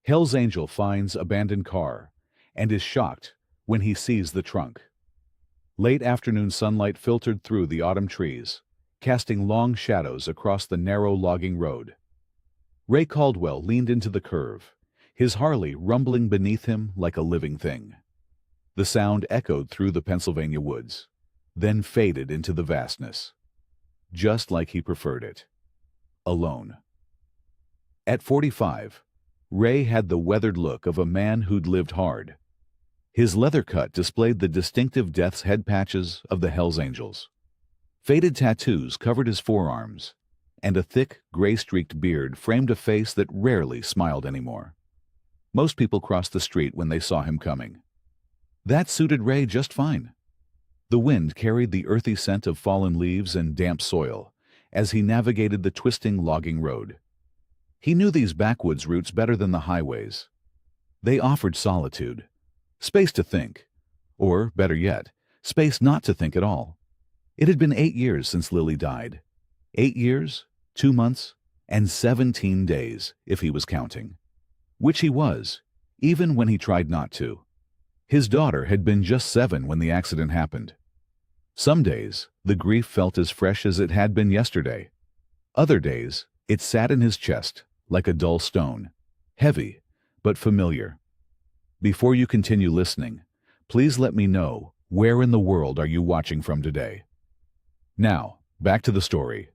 Hell's Angel finds abandoned car and is shocked when he sees the trunk. Late afternoon sunlight filtered through the autumn trees, casting long shadows across the narrow logging road. Ray Caldwell leaned into the curve, his Harley rumbling beneath him like a living thing. The sound echoed through the Pennsylvania woods, then faded into the vastness, just like he preferred it. Alone. At 45, Ray had the weathered look of a man who'd lived hard. His leather cut displayed the distinctive death's head patches of the Hells Angels. Faded tattoos covered his forearms, and a thick, gray-streaked beard framed a face that rarely smiled anymore. Most people crossed the street when they saw him coming. That suited Ray just fine. The wind carried the earthy scent of fallen leaves and damp soil as he navigated the twisting logging road. He knew these backwoods routes better than the highways. They offered solitude, space to think, or, better yet, space not to think at all. It had been 8 years since Lily died. 8 years, 2 months, and 17 days, if he was counting. Which he was, even when he tried not to. His daughter had been just 7 when the accident happened. Some days, the grief felt as fresh as it had been yesterday. Other days, it sat in his chest, like a dull stone, heavy, but familiar. Before you continue listening, please let me know, where in the world are you watching from today? Now, back to the story.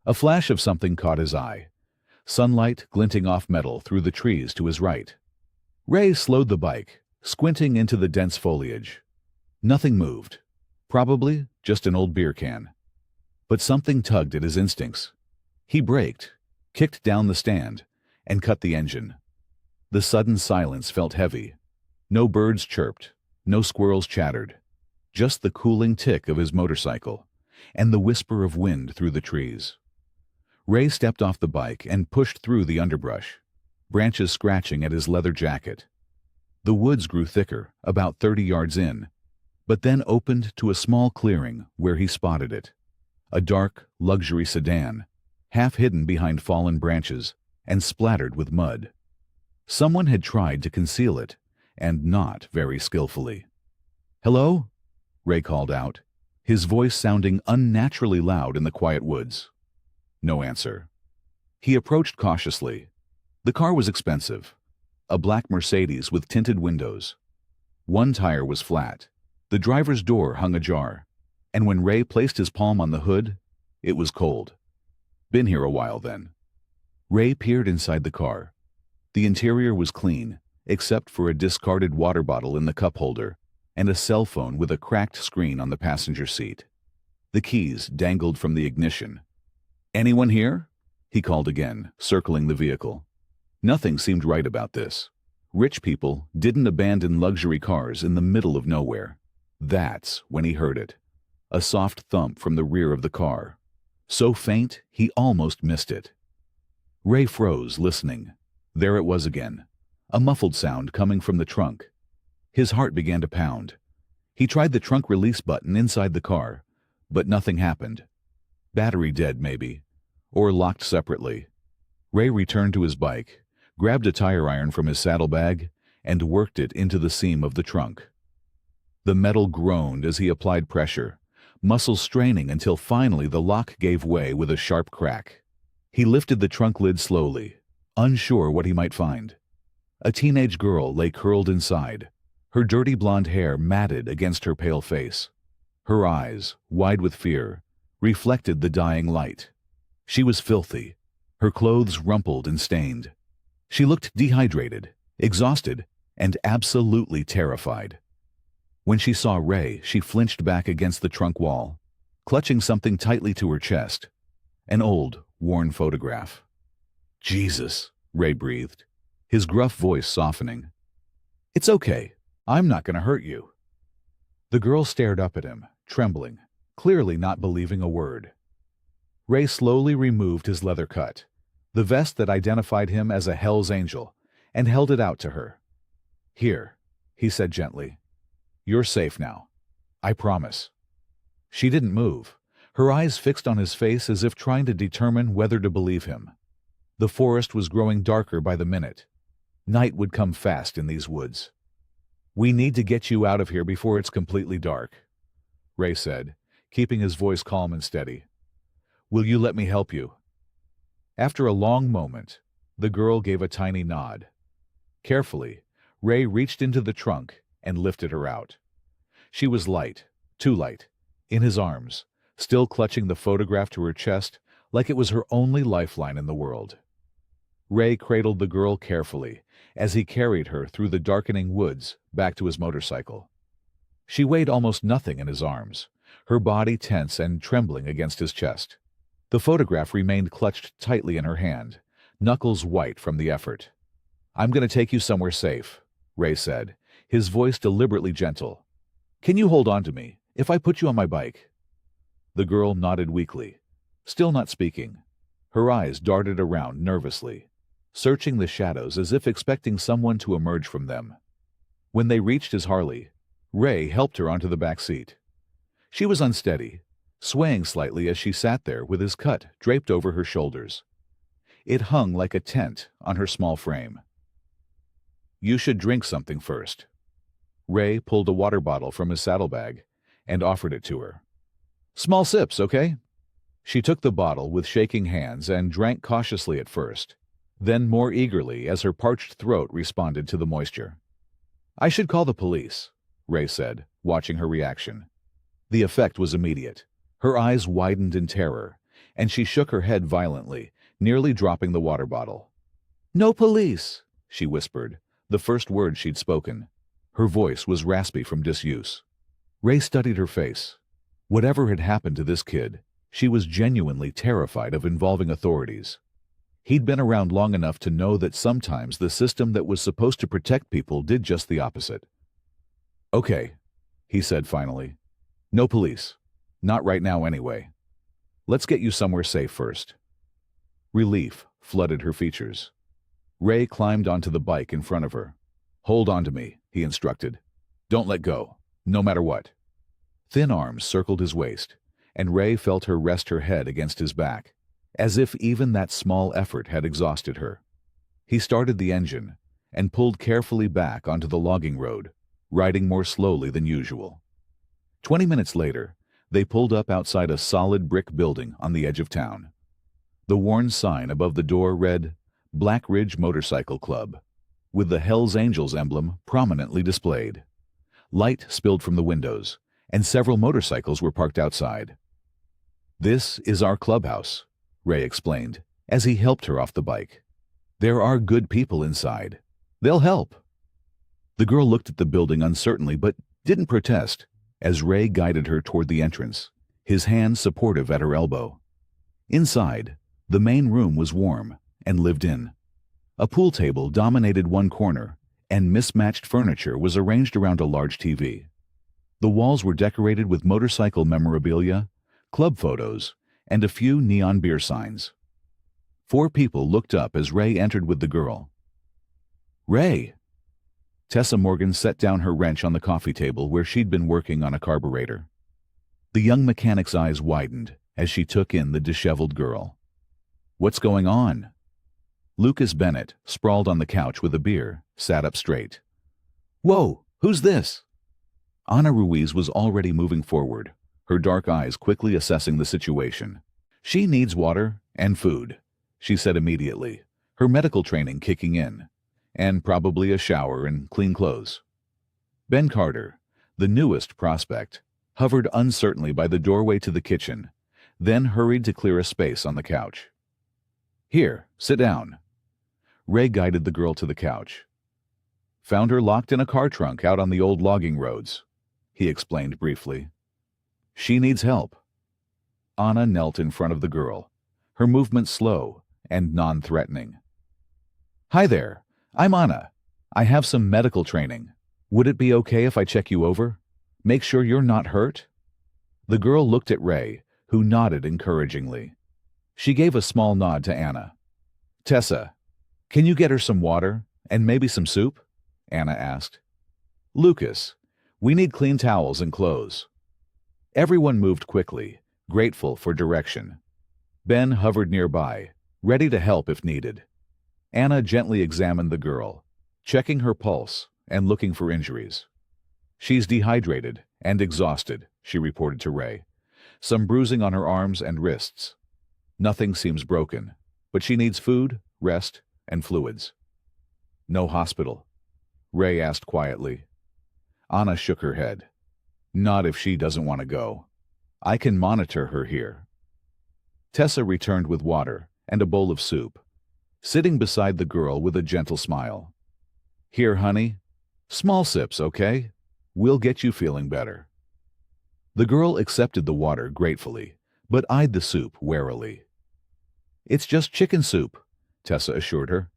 A flash of something caught his eye. Sunlight glinting off metal through the trees to his right. Ray slowed the bike, squinting into the dense foliage. Nothing moved. Probably just an old beer can. But something tugged at his instincts. He braked, kicked down the stand, and cut the engine. The sudden silence felt heavy. No birds chirped, no squirrels chattered. Just the cooling tick of his motorcycle, and the whisper of wind through the trees. Ray stepped off the bike and pushed through the underbrush, branches scratching at his leather jacket. The woods grew thicker, about 30 yards in, but then opened to a small clearing where he spotted it. A dark, luxury sedan, half hidden behind fallen branches and splattered with mud. Someone had tried to conceal it, and not very skillfully. "Hello?" Ray called out, his voice sounding unnaturally loud in the quiet woods. No answer. He approached cautiously. The car was expensive. A black Mercedes with tinted windows. One tire was flat. The driver's door hung ajar, and when Ray placed his palm on the hood, it was cold. Been here a while then. Ray peered inside the car. The interior was clean, except for a discarded water bottle in the cup holder and a cell phone with a cracked screen on the passenger seat. The keys dangled from the ignition. "Anyone here?" he called again, circling the vehicle. Nothing seemed right about this. Rich people didn't abandon luxury cars in the middle of nowhere. That's when he heard it. A soft thump from the rear of the car. So faint, he almost missed it. Ray froze, listening. There it was again. A muffled sound coming from the trunk. His heart began to pound. He tried the trunk release button inside the car, but nothing happened. Battery dead, maybe. Or locked separately. Ray returned to his bike, grabbed a tire iron from his saddlebag, and worked it into the seam of the trunk. The metal groaned as he applied pressure, muscles straining until finally the lock gave way with a sharp crack. He lifted the trunk lid slowly, unsure what he might find. A teenage girl lay curled inside, her dirty blonde hair matted against her pale face. Her eyes, wide with fear, reflected the dying light. She was filthy, her clothes rumpled and stained. She looked dehydrated, exhausted, and absolutely terrified. When she saw Ray, she flinched back against the trunk wall, clutching something tightly to her chest. An old, worn photograph. "Jesus," Ray breathed, his gruff voice softening. "It's okay. I'm not going to hurt you." The girl stared up at him, trembling, clearly not believing a word. Ray slowly removed his leather cut, the vest that identified him as a Hells Angel, and held it out to her. "Here," he said gently. "You're safe now. I promise." She didn't move, her eyes fixed on his face as if trying to determine whether to believe him. The forest was growing darker by the minute. Night would come fast in these woods. "We need to get you out of here before it's completely dark," Ray said, keeping his voice calm and steady. "Will you let me help you?" After a long moment, the girl gave a tiny nod. Carefully, Ray reached into the trunk and lifted her out. She was light, too light, in his arms, still clutching the photograph to her chest like it was her only lifeline in the world. Ray cradled the girl carefully as he carried her through the darkening woods back to his motorcycle. She weighed almost nothing in his arms, her body tense and trembling against his chest. The photograph remained clutched tightly in her hand, knuckles white from the effort. "I'm going to take you somewhere safe," Ray said, his voice deliberately gentle. "Can you hold on to me if I put you on my bike?" The girl nodded weakly, still not speaking. Her eyes darted around nervously, searching the shadows as if expecting someone to emerge from them. When they reached his Harley, Ray helped her onto the back seat. She was unsteady, swaying slightly as she sat there with his cut draped over her shoulders. It hung like a tent on her small frame. "You should drink something first." Ray pulled a water bottle from his saddlebag and offered it to her. "Small sips, okay?" She took the bottle with shaking hands and drank cautiously at first, then more eagerly as her parched throat responded to the moisture. "I should call the police," Ray said, watching her reaction. The effect was immediate. Her eyes widened in terror, and she shook her head violently, nearly dropping the water bottle. "No police," she whispered, the first word she'd spoken. Her voice was raspy from disuse. Ray studied her face. Whatever had happened to this kid, she was genuinely terrified of involving authorities. He'd been around long enough to know that sometimes the system that was supposed to protect people did just the opposite. "Okay," he said finally. "No police. Not right now anyway. Let's get you somewhere safe first." Relief flooded her features. Ray climbed onto the bike in front of her. "Hold on to me," he instructed. "Don't let go, no matter what." Thin arms circled his waist, and Ray felt her rest her head against his back, as if even that small effort had exhausted her. He started the engine and pulled carefully back onto the logging road, riding more slowly than usual. 20 minutes later, they pulled up outside a solid brick building on the edge of town. The worn sign above the door read, "Black Ridge Motorcycle Club," with the Hells Angels emblem prominently displayed. Light spilled from the windows, and several motorcycles were parked outside. "This is our clubhouse," Ray explained, as he helped her off the bike. "There are good people inside. They'll help." The girl looked at the building uncertainly but didn't protest as Ray guided her toward the entrance, his hand supportive at her elbow. Inside, the main room was warm and lived in. A pool table dominated one corner, and mismatched furniture was arranged around a large TV. The walls were decorated with motorcycle memorabilia, club photos, and a few neon beer signs. 4 people looked up as Ray entered with the girl. "Ray!" Tessa Morgan set down her wrench on the coffee table where she'd been working on a carburetor. The young mechanic's eyes widened as she took in the disheveled girl. "What's going on?" Lucas Bennett, sprawled on the couch with a beer, sat up straight. "Whoa, who's this?" Ana Ruiz was already moving forward, her dark eyes quickly assessing the situation. "She needs water and food," she said immediately, her medical training kicking in, "and probably a shower and clean clothes." Ben Carter, the newest prospect, hovered uncertainly by the doorway to the kitchen, then hurried to clear a space on the couch. "Here, sit down." Ray guided the girl to the couch. "Found her locked in a car trunk out on the old logging roads," he explained briefly. "She needs help." Ana knelt in front of the girl, her movements slow and non-threatening. "Hi there, I'm Ana. I have some medical training. Would it be okay if I check you over? Make sure you're not hurt?" The girl looked at Ray, who nodded encouragingly. She gave a small nod to Ana. "Tessa, can you get her some water and maybe some soup?" Ana asked. "Lucas, we need clean towels and clothes." Everyone moved quickly, grateful for direction. Ben hovered nearby, ready to help if needed. Ana gently examined the girl, checking her pulse and looking for injuries. She's dehydrated and exhausted, she reported to Ray. Some bruising on her arms and wrists. Nothing seems broken, but she needs food, rest, and fluids. No hospital? Ray asked quietly. Anna shook her head. Not if she doesn't want to go. I can monitor her here. Tessa returned with water and a bowl of soup, sitting beside the girl with a gentle smile. Here, honey. Small sips, okay? We'll get you feeling better. The girl accepted the water gratefully, but eyed the soup warily. It's just chicken soup, Tessa assured her.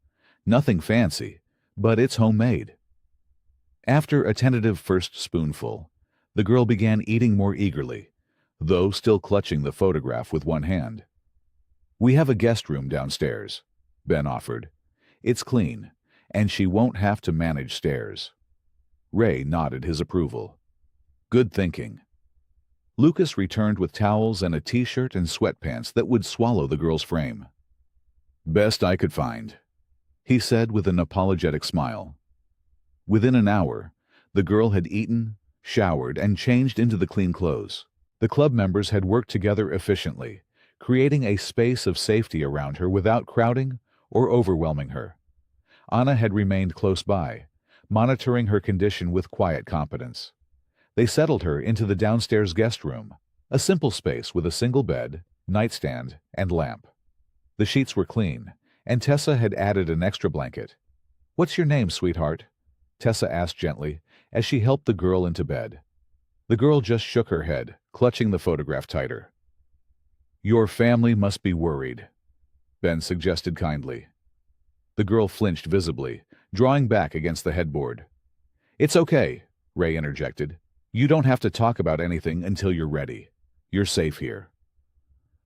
Nothing fancy, but it's homemade. After a tentative first spoonful, the girl began eating more eagerly, though still clutching the photograph with one hand. We have a guest room downstairs, Ben offered. It's clean, and she won't have to manage stairs. Ray nodded his approval. Good thinking. Lucas returned with towels and a t-shirt and sweatpants that would swallow the girl's frame. Best I could find, he said with an apologetic smile. Within an hour, the girl had eaten, showered, and changed into the clean clothes. The club members had worked together efficiently, creating a space of safety around her without crowding or overwhelming her. Anna had remained close by, monitoring her condition with quiet competence. They settled her into the downstairs guest room, a simple space with a single bed, nightstand, and lamp. The sheets were clean, and Tessa had added an extra blanket. What's your name, sweetheart? Tessa asked gently as she helped the girl into bed. The girl just shook her head, clutching the photograph tighter. Your family must be worried, Ben suggested kindly. The girl flinched visibly, drawing back against the headboard. It's okay, Ray interjected. You don't have to talk about anything until you're ready. You're safe here.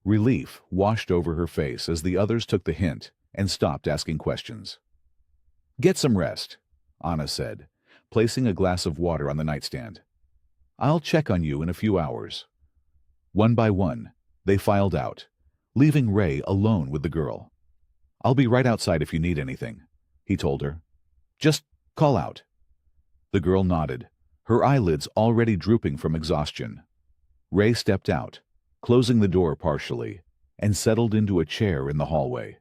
Relief washed over her face as the others took the hint and stopped asking questions. Get some rest, Anna said, placing a glass of water on the nightstand. I'll check on you in a few hours. One by one, they filed out, leaving Ray alone with the girl. I'll be right outside if you need anything, he told her. Just call out. The girl nodded, her eyelids already drooping from exhaustion. Ray stepped out, closing the door partially, and settled into a chair in the hallway.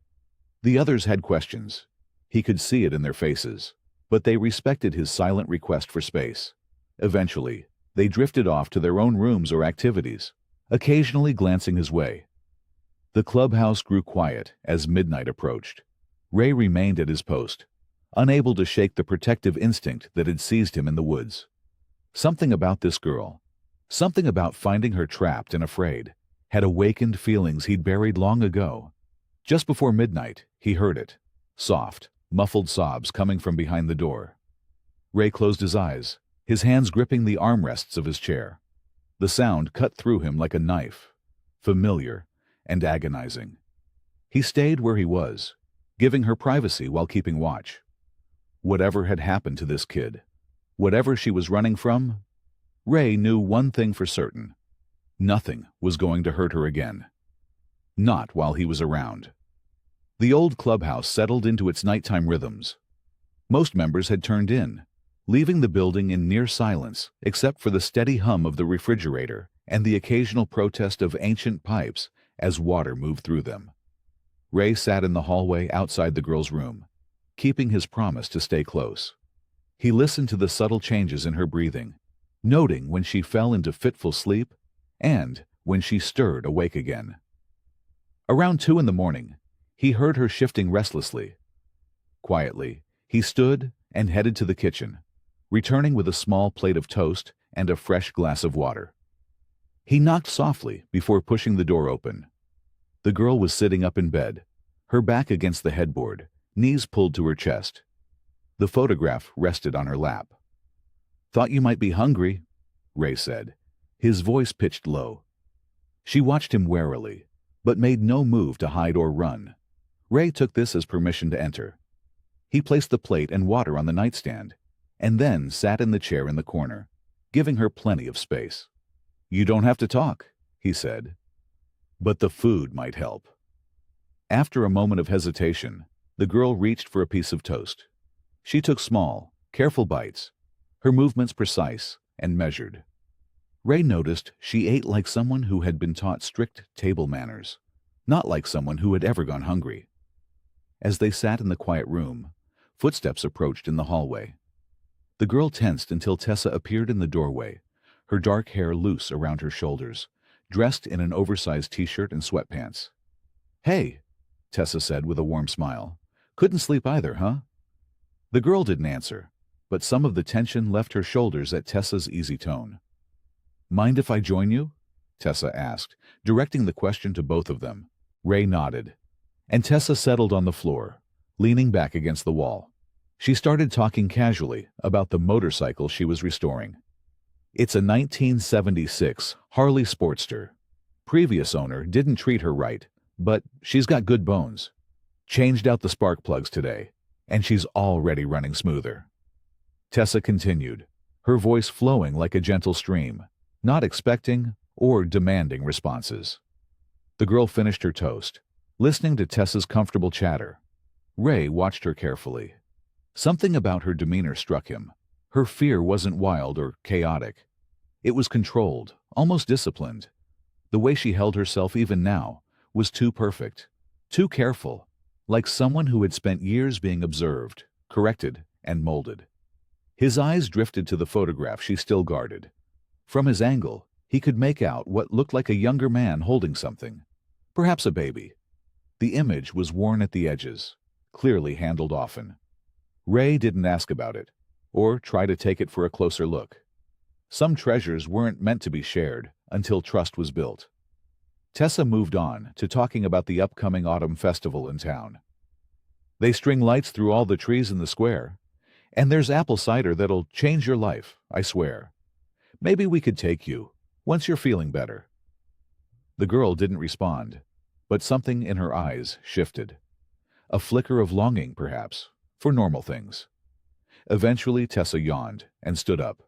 The others had questions. He could see it in their faces, but they respected his silent request for space. Eventually, they drifted off to their own rooms or activities, occasionally glancing his way. The clubhouse grew quiet as midnight approached. Ray remained at his post, unable to shake the protective instinct that had seized him in the woods. Something about this girl, something about finding her trapped and afraid, had awakened feelings he'd buried long ago. Just before midnight, he heard it, soft, muffled sobs coming from behind the door. Ray closed his eyes, his hands gripping the armrests of his chair. The sound cut through him like a knife, familiar and agonizing. He stayed where he was, giving her privacy while keeping watch. Whatever had happened to this kid, whatever she was running from, Ray knew one thing for certain. Nothing was going to hurt her again. Not while he was around. The old clubhouse settled into its nighttime rhythms. Most members had turned in, leaving the building in near silence except for the steady hum of the refrigerator and the occasional protest of ancient pipes as water moved through them. Ray sat in the hallway outside the girl's room, keeping his promise to stay close. He listened to the subtle changes in her breathing, noting when she fell into fitful sleep and when she stirred awake again. Around 2 a.m, he heard her shifting restlessly. Quietly, he stood and headed to the kitchen, returning with a small plate of toast and a fresh glass of water. He knocked softly before pushing the door open. The girl was sitting up in bed, her back against the headboard, knees pulled to her chest. The photograph rested on her lap. Thought you might be hungry, Ray said, his voice pitched low. She watched him warily, but made no move to hide or run. Ray took this as permission to enter. He placed the plate and water on the nightstand, and then sat in the chair in the corner, giving her plenty of space. You don't have to talk, he said. But the food might help. After a moment of hesitation, the girl reached for a piece of toast. She took small, careful bites, her movements precise and measured. Ray noticed she ate like someone who had been taught strict table manners, not like someone who had ever gone hungry. As they sat in the quiet room, footsteps approached in the hallway. The girl tensed until Tessa appeared in the doorway, her dark hair loose around her shoulders, dressed in an oversized t-shirt and sweatpants. "Hey," Tessa said with a warm smile. "Couldn't sleep either, huh?" The girl didn't answer, but some of the tension left her shoulders at Tessa's easy tone. "Mind if I join you?" Tessa asked, directing the question to both of them. Ray nodded, and Tessa settled on the floor, leaning back against the wall. She started talking casually about the motorcycle she was restoring. It's a 1976 Harley Sportster. Previous owner didn't treat her right, but she's got good bones. Changed out the spark plugs today, and she's already running smoother. Tessa continued, her voice flowing like a gentle stream, not expecting or demanding responses. The girl finished her toast, listening to Tessa's comfortable chatter. Ray watched her carefully. Something about her demeanor struck him. Her fear wasn't wild or chaotic. It was controlled, almost disciplined. The way she held herself even now was too perfect, too careful, like someone who had spent years being observed, corrected, and molded. His eyes drifted to the photograph she still guarded. From his angle, he could make out what looked like a younger man holding something, perhaps a baby. The image was worn at the edges, clearly handled often. Ray didn't ask about it, or try to take it for a closer look. Some treasures weren't meant to be shared until trust was built. Tessa moved on to talking about the upcoming autumn festival in town. They string lights through all the trees in the square, and there's apple cider that'll change your life, I swear. Maybe we could take you, once you're feeling better. The girl didn't respond, but something in her eyes shifted. A flicker of longing, perhaps, for normal things. Eventually, Tessa yawned and stood up.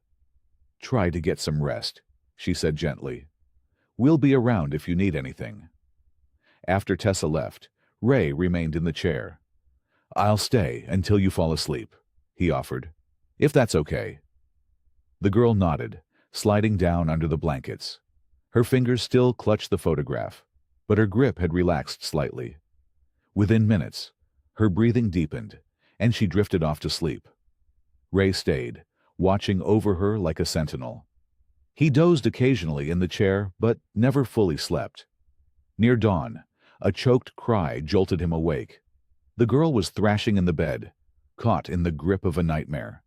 "Try to get some rest," she said gently. "We'll be around if you need anything." After Tessa left, Ray remained in the chair. "I'll stay until you fall asleep," he offered, "if that's okay." The girl nodded, sliding down under the blankets. Her fingers still clutched the photograph, but her grip had relaxed slightly. Within minutes, her breathing deepened, and she drifted off to sleep. Ray stayed, watching over her like a sentinel. He dozed occasionally in the chair, but never fully slept. Near dawn, a choked cry jolted him awake. The girl was thrashing in the bed, caught in the grip of a nightmare.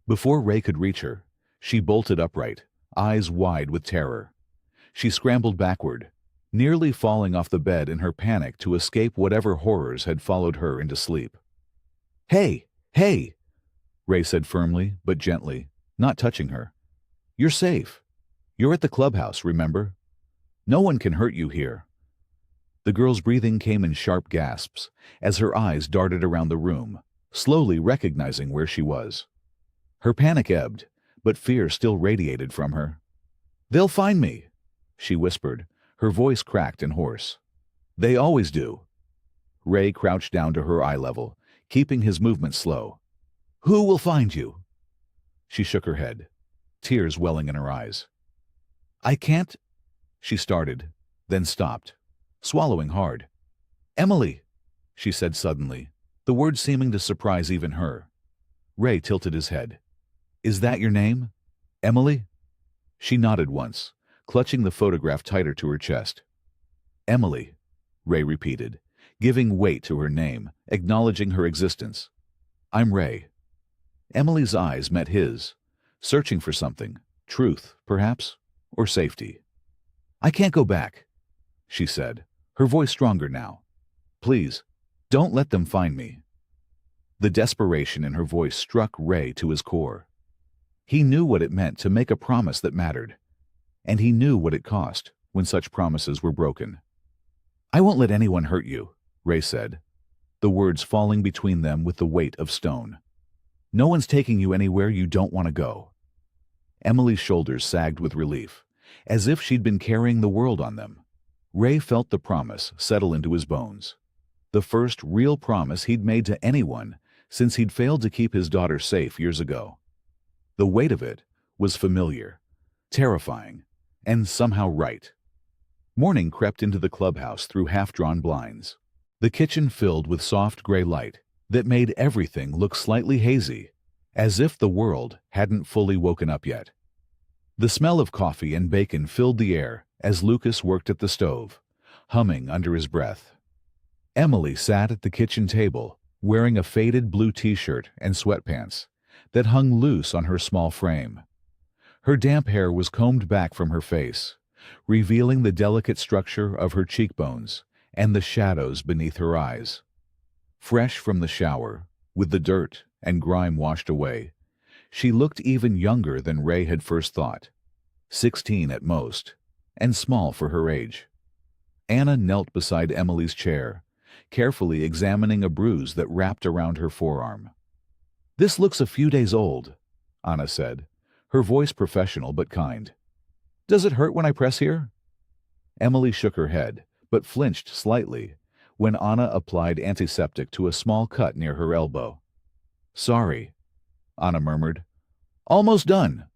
Before Ray could reach her, she bolted upright, eyes wide with terror. She scrambled backward, nearly falling off the bed in her panic to escape whatever horrors had followed her into sleep. "Hey! Hey!" Ray said firmly but gently, not touching her. "You're safe. You're at the clubhouse, remember? No one can hurt you here." The girl's breathing came in sharp gasps as her eyes darted around the room, slowly recognizing where she was. Her panic ebbed, but fear still radiated from her. "They'll find me," she whispered, her voice cracked and hoarse. "They always do." Ray crouched down to her eye level, keeping his movements slow. "Who will find you?" She shook her head, tears welling in her eyes. "I can't," she started, then stopped, swallowing hard. "Emily," she said suddenly, the words seeming to surprise even her. Ray tilted his head. "Is that your name? Emily?" She nodded once, clutching the photograph tighter to her chest. "Emily," Ray repeated, giving weight to her name, acknowledging her existence. "I'm Ray." Emily's eyes met his, searching for something, truth, perhaps, or safety. "I can't go back," she said, her voice stronger now. "Please, don't let them find me." The desperation in her voice struck Ray to his core. He knew what it meant to make a promise that mattered, and he knew what it cost when such promises were broken. "I won't let anyone hurt you," Ray said, the words falling between them with the weight of stone. "No one's taking you anywhere you don't want to go." Emily's shoulders sagged with relief, as if she'd been carrying the world on them. Ray felt the promise settle into his bones. The first real promise he'd made to anyone since he'd failed to keep his daughter safe years ago. The weight of it was familiar, terrifying, and somehow right. Morning crept into the clubhouse through half-drawn blinds. The kitchen filled with soft gray light that made everything look slightly hazy, as if the world hadn't fully woken up yet. The smell of coffee and bacon filled the air as Lucas worked at the stove, humming under his breath. Emily sat at the kitchen table, wearing a faded blue t-shirt and sweatpants that hung loose on her small frame. Her damp hair was combed back from her face, revealing the delicate structure of her cheekbones and the shadows beneath her eyes. Fresh from the shower, with the dirt and grime washed away, she looked even younger than Ray had first thought, 16 at most, and small for her age. Anna knelt beside Emily's chair, carefully examining a bruise that wrapped around her forearm. "This looks a few days old," Anna said, her voice professional but kind. "Does it hurt when I press here?" Emily shook her head, but flinched slightly when Anna applied antiseptic to a small cut near her elbow. "Sorry," Anna murmured. "Almost done."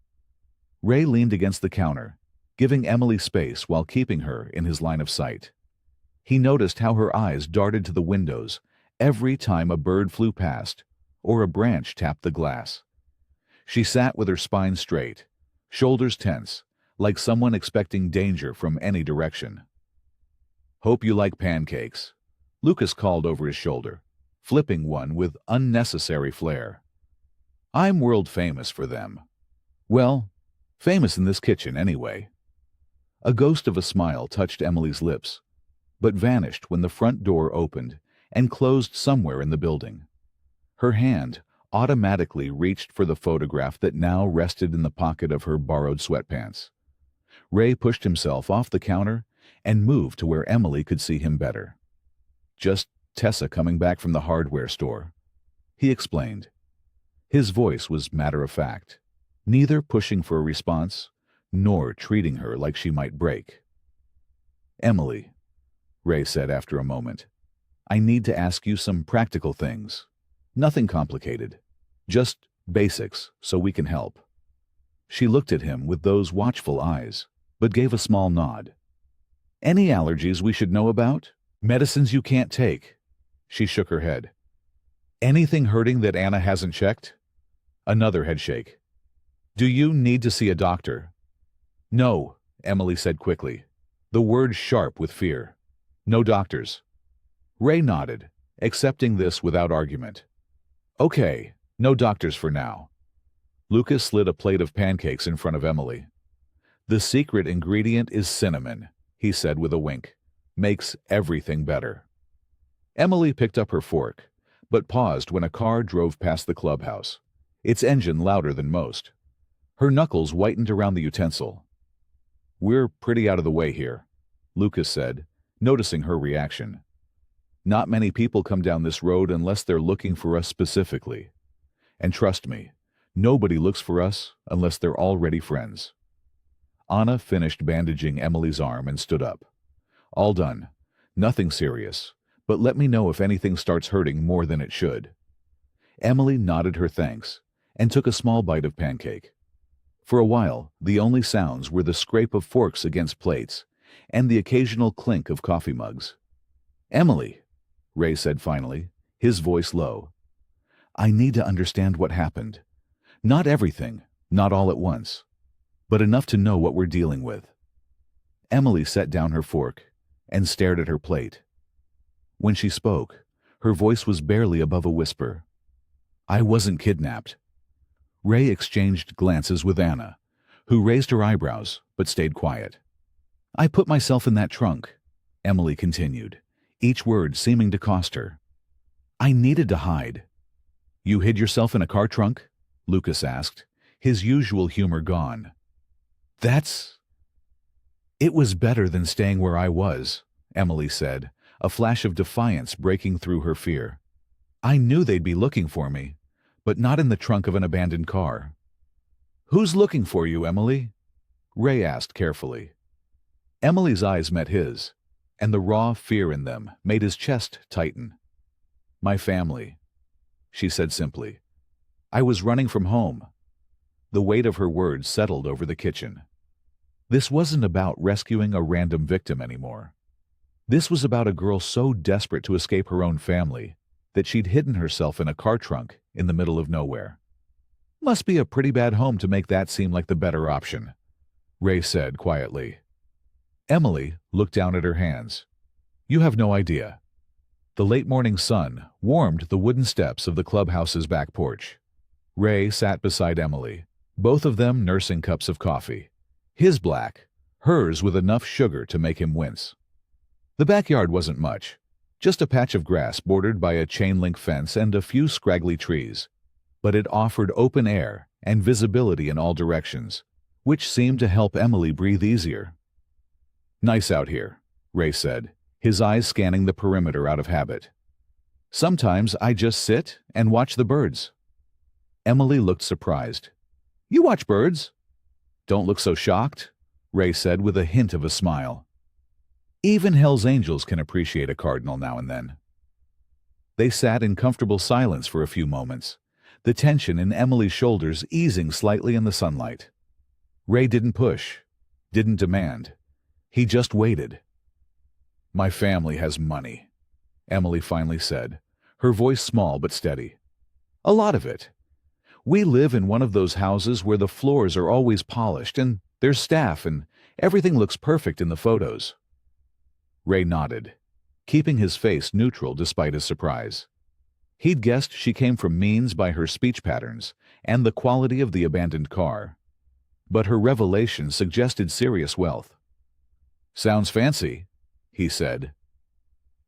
Ray leaned against the counter, giving Emily space while keeping her in his line of sight. He noticed how her eyes darted to the windows every time a bird flew past or a branch tapped the glass. She sat with her spine straight, shoulders tense, like someone expecting danger from any direction. "Hope you like pancakes," Lucas called over his shoulder, flipping one with unnecessary flair. "I'm world famous for them. Well, famous in this kitchen anyway." A ghost of a smile touched Emily's lips, but vanished when the front door opened and closed somewhere in the building. Her hand automatically reached for the photograph that now rested in the pocket of her borrowed sweatpants. Ray pushed himself off the counter and moved to where Emily could see him better. "Just Tessa coming back from the hardware store," he explained. His voice was matter-of-fact, neither pushing for a response nor treating her like she might break. "Emily," Ray said after a moment, "I need to ask you some practical things. Nothing complicated. Just basics so we can help." She looked at him with those watchful eyes, but gave a small nod. "Any allergies we should know about? Medicines you can't take?" She shook her head. "Anything hurting that Anna hasn't checked?" Another headshake. "Do you need to see a doctor?" "No," Emily said quickly, the word sharp with fear. "No doctors." Ray nodded, accepting this without argument. "Okay, no doctors for now." Lucas slid a plate of pancakes in front of Emily. "The secret ingredient is cinnamon," he said with a wink. "Makes everything better." Emily picked up her fork, but paused when a car drove past the clubhouse, its engine louder than most. Her knuckles whitened around the utensil. "We're pretty out of the way here," Lucas said, noticing her reaction. "Not many people come down this road unless they're looking for us specifically. And trust me, nobody looks for us unless they're already friends." Anna finished bandaging Emily's arm and stood up. "All done. Nothing serious, but let me know if anything starts hurting more than it should." Emily nodded her thanks and took a small bite of pancake. For a while, the only sounds were the scrape of forks against plates and the occasional clink of coffee mugs. "Emily," Ray said finally, his voice low, "I need to understand what happened. Not everything, not all at once, but enough to know what we're dealing with." Emily set down her fork and stared at her plate. When she spoke, her voice was barely above a whisper. "I wasn't kidnapped." Ray exchanged glances with Anna, who raised her eyebrows but stayed quiet. "I put myself in that trunk," Emily continued, each word seeming to cost her. "I needed to hide." "You hid yourself in a car trunk?" Lucas asked, his usual humor gone. "It was better than staying where I was," Emily said, a flash of defiance breaking through her fear. "I knew they'd be looking for me, but not in the trunk of an abandoned car." "Who's looking for you, Emily?" Ray asked carefully. Emily's eyes met his, and the raw fear in them made his chest tighten. "My family." she said simply. I was running from home. The weight of her words settled over the kitchen. This wasn't about rescuing a random victim anymore. This was about a girl so desperate to escape her own family that she'd hidden herself in a car trunk in the middle of nowhere. Must be a pretty bad home to make that seem like the better option, Ray said quietly. Emily looked down at her hands. You have no idea. The late morning sun warmed the wooden steps of the clubhouse's back porch. Ray sat beside Emily, both of them nursing cups of coffee. His black, hers with enough sugar to make him wince. The backyard wasn't much, just a patch of grass bordered by a chain-link fence and a few scraggly trees, but it offered open air and visibility in all directions, which seemed to help Emily breathe easier. Nice out here, Ray said, his eyes scanning the perimeter out of habit. Sometimes I just sit and watch the birds. Emily looked surprised. You watch birds? Don't look so shocked, Ray said with a hint of a smile. Even Hell's Angels can appreciate a cardinal now and then. They sat in comfortable silence for a few moments, the tension in Emily's shoulders easing slightly in the sunlight. Ray didn't push, didn't demand. He just waited. My family has money, Emily finally said, her voice small but steady. A lot of it. We live in one of those houses where the floors are always polished and there's staff and everything looks perfect in the photos. Ray nodded, keeping his face neutral despite his surprise. He'd guessed she came from means by her speech patterns and the quality of the abandoned car. But her revelation suggested serious wealth. Sounds fancy, he said.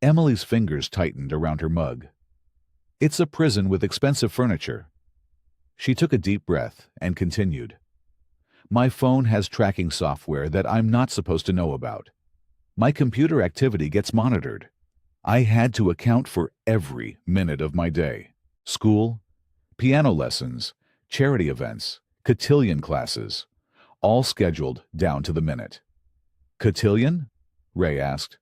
Emily's fingers tightened around her mug. It's a prison with expensive furniture. She took a deep breath and continued. My phone has tracking software that I'm not supposed to know about. My computer activity gets monitored. I had to account for every minute of my day. School, piano lessons, charity events, cotillion classes, all scheduled down to the minute. Cotillion? Ray asked.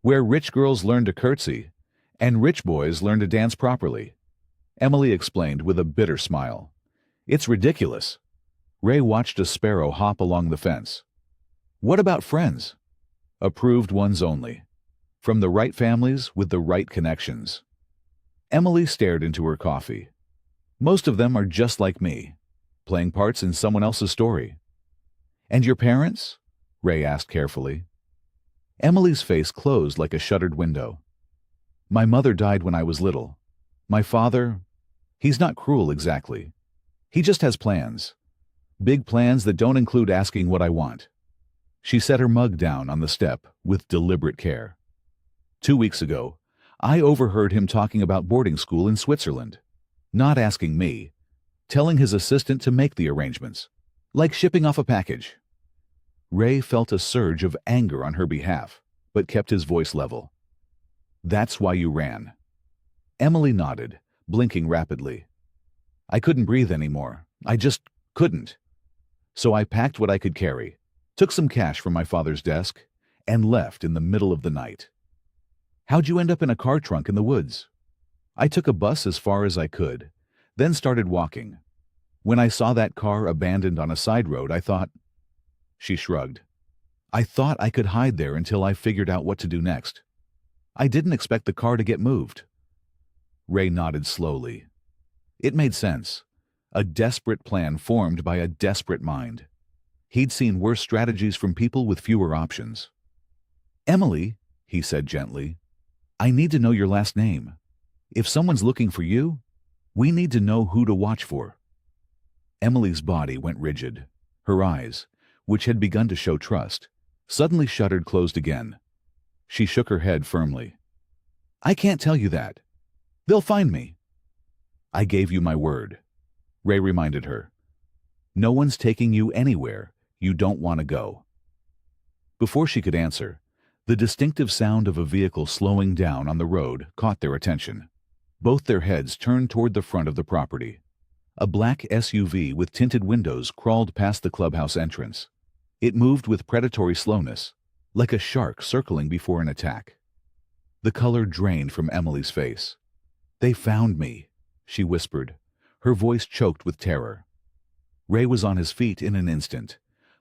Where rich girls learn to curtsy and rich boys learn to dance properly. Emily explained with a bitter smile. It's ridiculous. Ray watched a sparrow hop along the fence. What about friends? Approved ones only. From the right families with the right connections. Emily stared into her coffee. Most of them are just like me, playing parts in someone else's story. And your parents? Ray asked carefully. Emily's face closed like a shuttered window. My mother died when I was little. My father, he's not cruel exactly. He just has plans. Big plans that don't include asking what I want. She set her mug down on the step with deliberate care. 2 weeks ago, I overheard him talking about boarding school in Switzerland. Not asking me, telling his assistant to make the arrangements, like shipping off a package. Ray felt a surge of anger on her behalf, but kept his voice level. That's why you ran. Emily nodded, blinking rapidly. I couldn't breathe anymore. I just couldn't. So I packed what I could carry, took some cash from my father's desk, and left in the middle of the night. How'd you end up in a car trunk in the woods? I took a bus as far as I could, then started walking. When I saw that car abandoned on a side road, I thought... She shrugged. I thought I could hide there until I figured out what to do next. I didn't expect the car to get moved. Ray nodded slowly. It made sense. A desperate plan formed by a desperate mind. He'd seen worse strategies from people with fewer options. Emily, he said gently, I need to know your last name. If someone's looking for you, we need to know who to watch for. Emily's body went rigid. Her eyes, which had begun to show trust, suddenly shuttered closed again. She shook her head firmly. I can't tell you that. They'll find me. I gave you my word, Ray reminded her. No one's taking you anywhere you don't want to go. Before she could answer, the distinctive sound of a vehicle slowing down on the road caught their attention. Both their heads turned toward the front of the property. A black SUV with tinted windows crawled past the clubhouse entrance. It moved with predatory slowness, like a shark circling before an attack. The color drained from Emily's face. They found me, she whispered, her voice choked with terror. Ray was on his feet in an instant,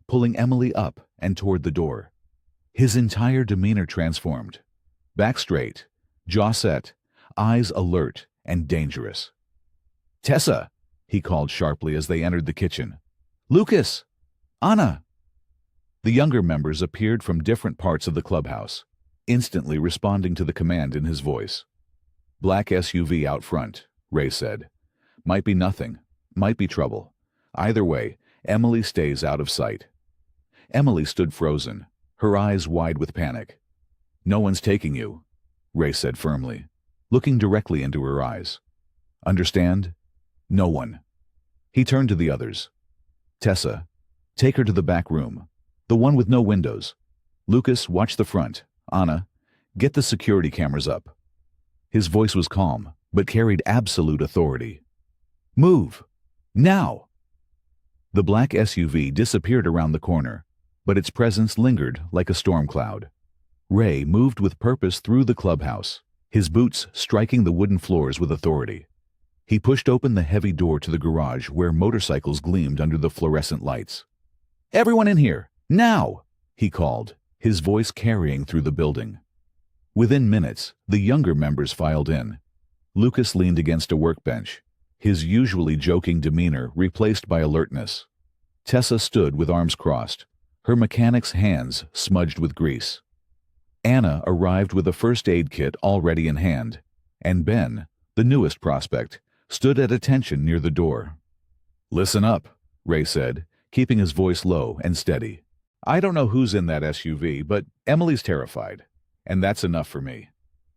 pulling Emily up and toward the door. His entire demeanor transformed. Back straight, jaw set, eyes alert and dangerous. "Tessa!" he called sharply as they entered the kitchen. "Lucas! Anna!" The younger members appeared from different parts of the clubhouse, instantly responding to the command in his voice. "Black SUV out front," Ray said. "Might be nothing, might be trouble. Either way, Emily stays out of sight." Emily stood frozen, her eyes wide with panic. "No one's taking you," Ray said firmly, looking directly into her eyes. "Understand? No one." He turned to the others. "Tessa, take her to the back room, the one with no windows. Lucas, watch the front. Anna, get the security cameras up." His voice was calm, but carried absolute authority. "Move! Now!" The black SUV disappeared around the corner, but its presence lingered like a storm cloud. Ray moved with purpose through the clubhouse, his boots striking the wooden floors with authority. He pushed open the heavy door to the garage where motorcycles gleamed under the fluorescent lights. "Everyone in here, now!" he called, his voice carrying through the building. Within minutes, the younger members filed in. Lucas leaned against a workbench, his usually joking demeanor replaced by alertness. Tessa stood with arms crossed, her mechanic's hands smudged with grease. Anna arrived with a first aid kit already in hand, and Ben, the newest prospect, stood at attention near the door. "Listen up," Ray said, keeping his voice low and steady. "I don't know who's in that SUV, but Emily's terrified, and that's enough for me.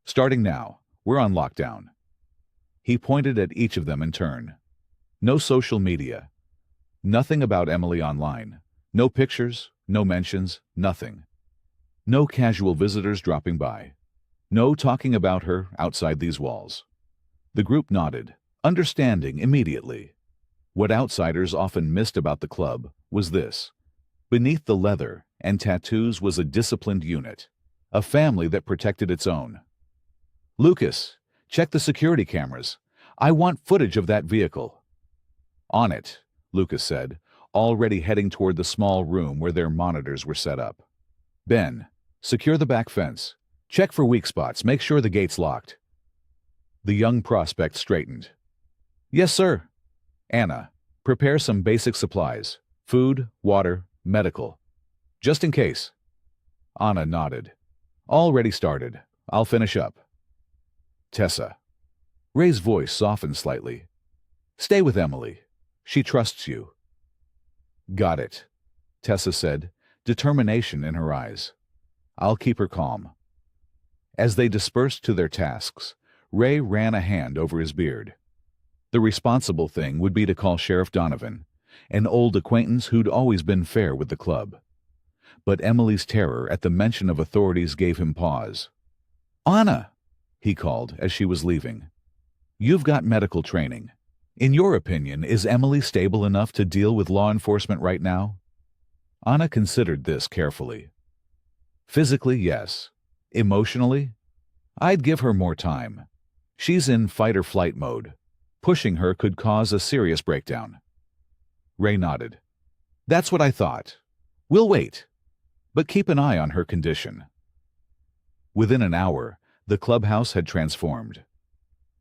Starting now, we're on lockdown." He pointed at each of them in turn. "No social media. Nothing about Emily online. No pictures, no mentions, nothing. No casual visitors dropping by. No talking about her outside these walls." The group nodded, understanding immediately. What outsiders often missed about the club was this. Beneath the leather and tattoos was a disciplined unit, a family that protected its own. "Lucas, check the security cameras. I want footage of that vehicle." "On it," Lucas said, already heading toward the small room where their monitors were set up. "Ben, secure the back fence. Check for weak spots. Make sure the gate's locked." The young prospect straightened. "Yes, sir." "Anna, prepare some basic supplies. Food, water, medical. Just in case." Anna nodded. "Already started. I'll finish up." "Tessa." Ray's voice softened slightly. "Stay with Emily. She trusts you." "Got it," Tessa said, determination in her eyes. "I'll keep her calm." As they dispersed to their tasks, Ray ran a hand over his beard. The responsible thing would be to call Sheriff Donovan, an old acquaintance who'd always been fair with the club. But Emily's terror at the mention of authorities gave him pause. "Anna," he called as she was leaving. "You've got medical training. In your opinion, is Emily stable enough to deal with law enforcement right now?" Anna considered this carefully. "Physically, yes. Emotionally? I'd give her more time. She's in fight-or-flight mode. Pushing her could cause a serious breakdown." Ray nodded. "That's what I thought. We'll wait. But keep an eye on her condition." Within an hour, the clubhouse had transformed.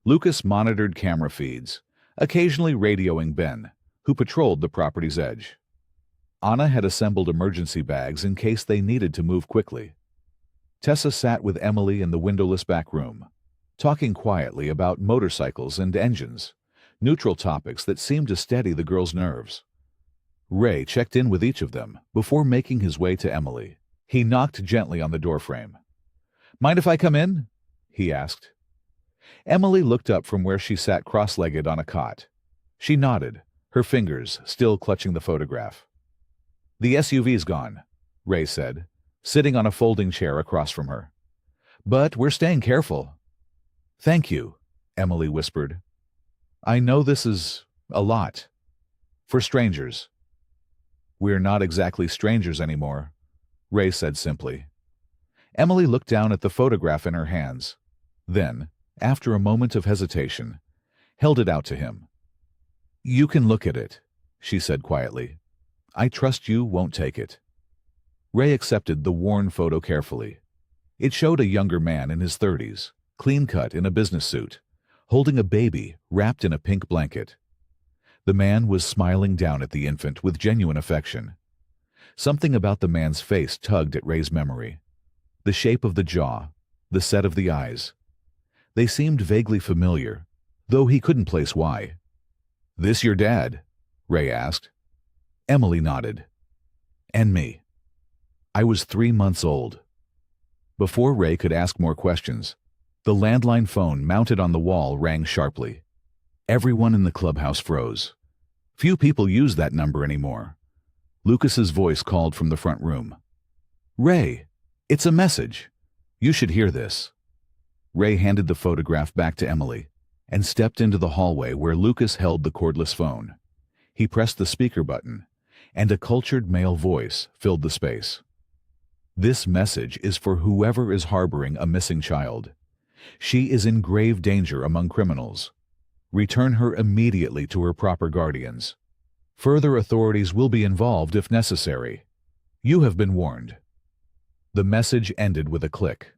Lucas monitored camera feeds, occasionally radioing Ben, who patrolled the property's edge. Anna had assembled emergency bags in case they needed to move quickly. Tessa sat with Emily in the windowless back room, talking quietly about motorcycles and engines, neutral topics that seemed to steady the girl's nerves. Ray checked in with each of them before making his way to Emily. He knocked gently on the doorframe. "Mind if I come in?" he asked. Emily looked up from where she sat cross-legged on a cot. She nodded, her fingers still clutching the photograph. "The SUV's gone," Ray said, sitting on a folding chair across from her. "But we're staying careful." "Thank you," Emily whispered. "I know this is a lot. For strangers." "We're not exactly strangers anymore," Ray said simply. Emily looked down at the photograph in her hands. Then, after a moment of hesitation, held it out to him. "You can look at it," she said quietly. "I trust you won't take it." Ray accepted the worn photo carefully. It showed a younger man in his 30s, clean-cut in a business suit, holding a baby wrapped in a pink blanket. The man was smiling down at the infant with genuine affection. Something about the man's face tugged at Ray's memory. The shape of the jaw, the set of the eyes. They seemed vaguely familiar, though he couldn't place why. "This your dad?" Ray asked. Emily nodded. "And me. I was 3 months old." Before Ray could ask more questions, the landline phone mounted on the wall rang sharply. Everyone in the clubhouse froze. Few people use that number anymore. Lucas's voice called from the front room. "Ray, it's a message. You should hear this." Ray handed the photograph back to Emily and stepped into the hallway where Lucas held the cordless phone. He pressed the speaker button, and a cultured male voice filled the space. "This message is for whoever is harboring a missing child. She is in grave danger among criminals. Return her immediately to her proper guardians. Further authorities will be involved if necessary. You have been warned." The message ended with a click.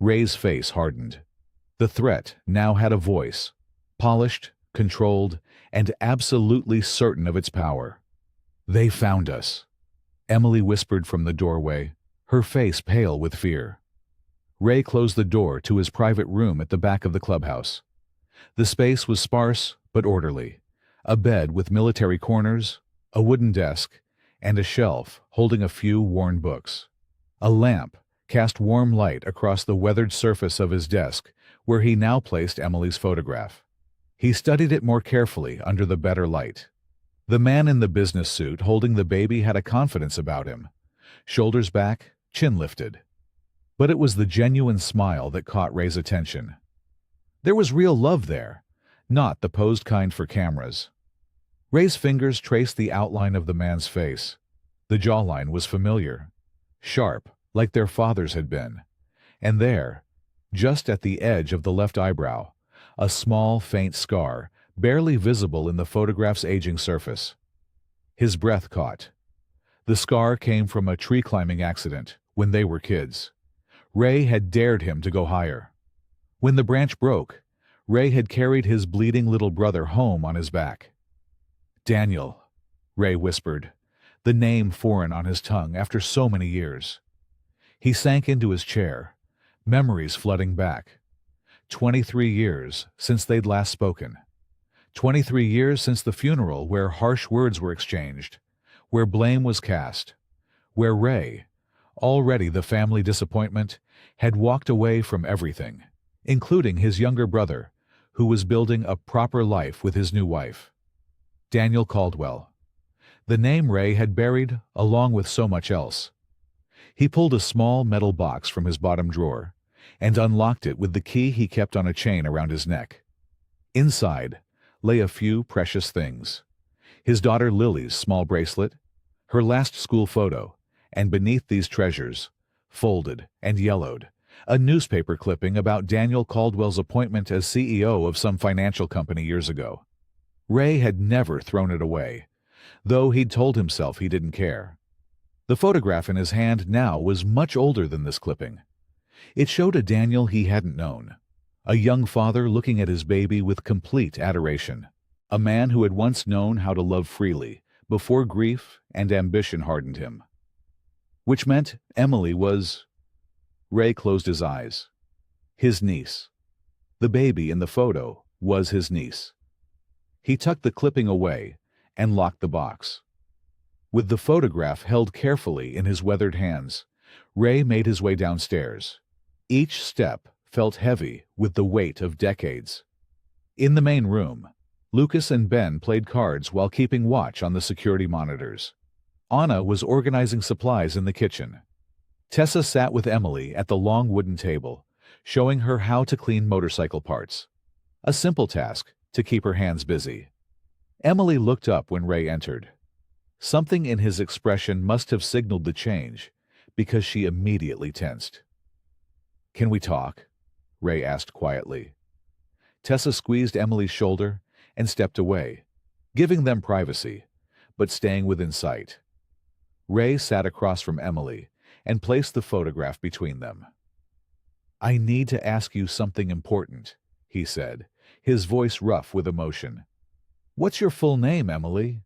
Ray's face hardened. The threat now had a voice, polished, controlled, and absolutely certain of its power. "They found us," Emily whispered from the doorway, her face pale with fear. Ray closed the door to his private room at the back of the clubhouse. The space was sparse but orderly. A bed with military corners, a wooden desk, and a shelf holding a few worn books. A lamp cast warm light across the weathered surface of his desk, where he now placed Emily's photograph. He studied it more carefully under the better light. The man in the business suit holding the baby had a confidence about him. Shoulders back, chin lifted. But it was the genuine smile that caught Ray's attention. There was real love there, not the posed kind for cameras. Ray's fingers traced the outline of the man's face. The jawline was familiar, sharp, like their father's had been. And there, just at the edge of the left eyebrow, a small, faint scar, barely visible in the photograph's aging surface. His breath caught. The scar came from a tree-climbing accident when they were kids. Ray had dared him to go higher. When the branch broke, Ray had carried his bleeding little brother home on his back. "Daniel," Ray whispered, the name foreign on his tongue after so many years. He sank into his chair, memories flooding back. 23 years since they'd last spoken. 23 years since the funeral where harsh words were exchanged, where blame was cast, where Ray, already the family disappointment, had walked away from everything, including his younger brother, who was building a proper life with his new wife. Daniel Caldwell. The name Ray had buried along with so much else. He pulled a small metal box from his bottom drawer and unlocked it with the key he kept on a chain around his neck. Inside lay a few precious things. His daughter Lily's small bracelet, her last school photo, and beneath these treasures, folded and yellowed, a newspaper clipping about Daniel Caldwell's appointment as CEO of some financial company years ago. Ray had never thrown it away, though he'd told himself he didn't care. The photograph in his hand now was much older than this clipping. It showed a Daniel he hadn't known, a young father looking at his baby with complete adoration, a man who had once known how to love freely before grief and ambition hardened him. Which meant Emily was... Ray closed his eyes. His niece. The baby in the photo was his niece. He tucked the clipping away and locked the box. With the photograph held carefully in his weathered hands, Ray made his way downstairs. Each step felt heavy with the weight of decades. In the main room, Lucas and Ben played cards while keeping watch on the security monitors. Anna was organizing supplies in the kitchen. Tessa sat with Emily at the long wooden table, showing her how to clean motorcycle parts. A simple task to keep her hands busy. Emily looked up when Ray entered. Something in his expression must have signaled the change, because she immediately tensed. "Can we talk?" Ray asked quietly. Tessa squeezed Emily's shoulder and stepped away, giving them privacy, but staying within sight. Ray sat across from Emily and placed the photograph between them. "I need to ask you something important," he said, his voice rough with emotion. "What's your full name, Emily?"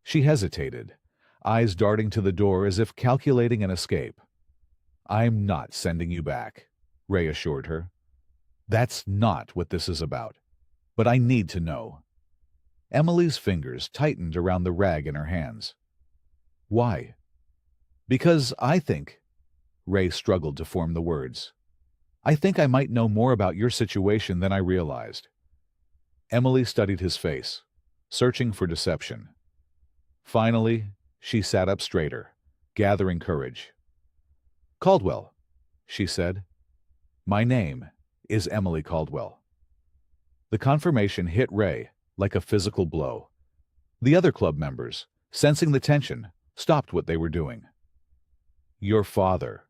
She hesitated, eyes darting to the door as if calculating an escape. "I'm not sending you back," Ray assured her. "That's not what this is about. But I need to know." Emily's fingers tightened around the rag in her hands. "Why?" "Because I think," Ray struggled to form the words, "I think I might know more about your situation than I realized." Emily studied his face, searching for deception. Finally, she sat up straighter, gathering courage. "Caldwell," she said. "My name is Emily Caldwell." The confirmation hit Ray like a physical blow. The other club members, sensing the tension, stopped what they were doing. "Your father,"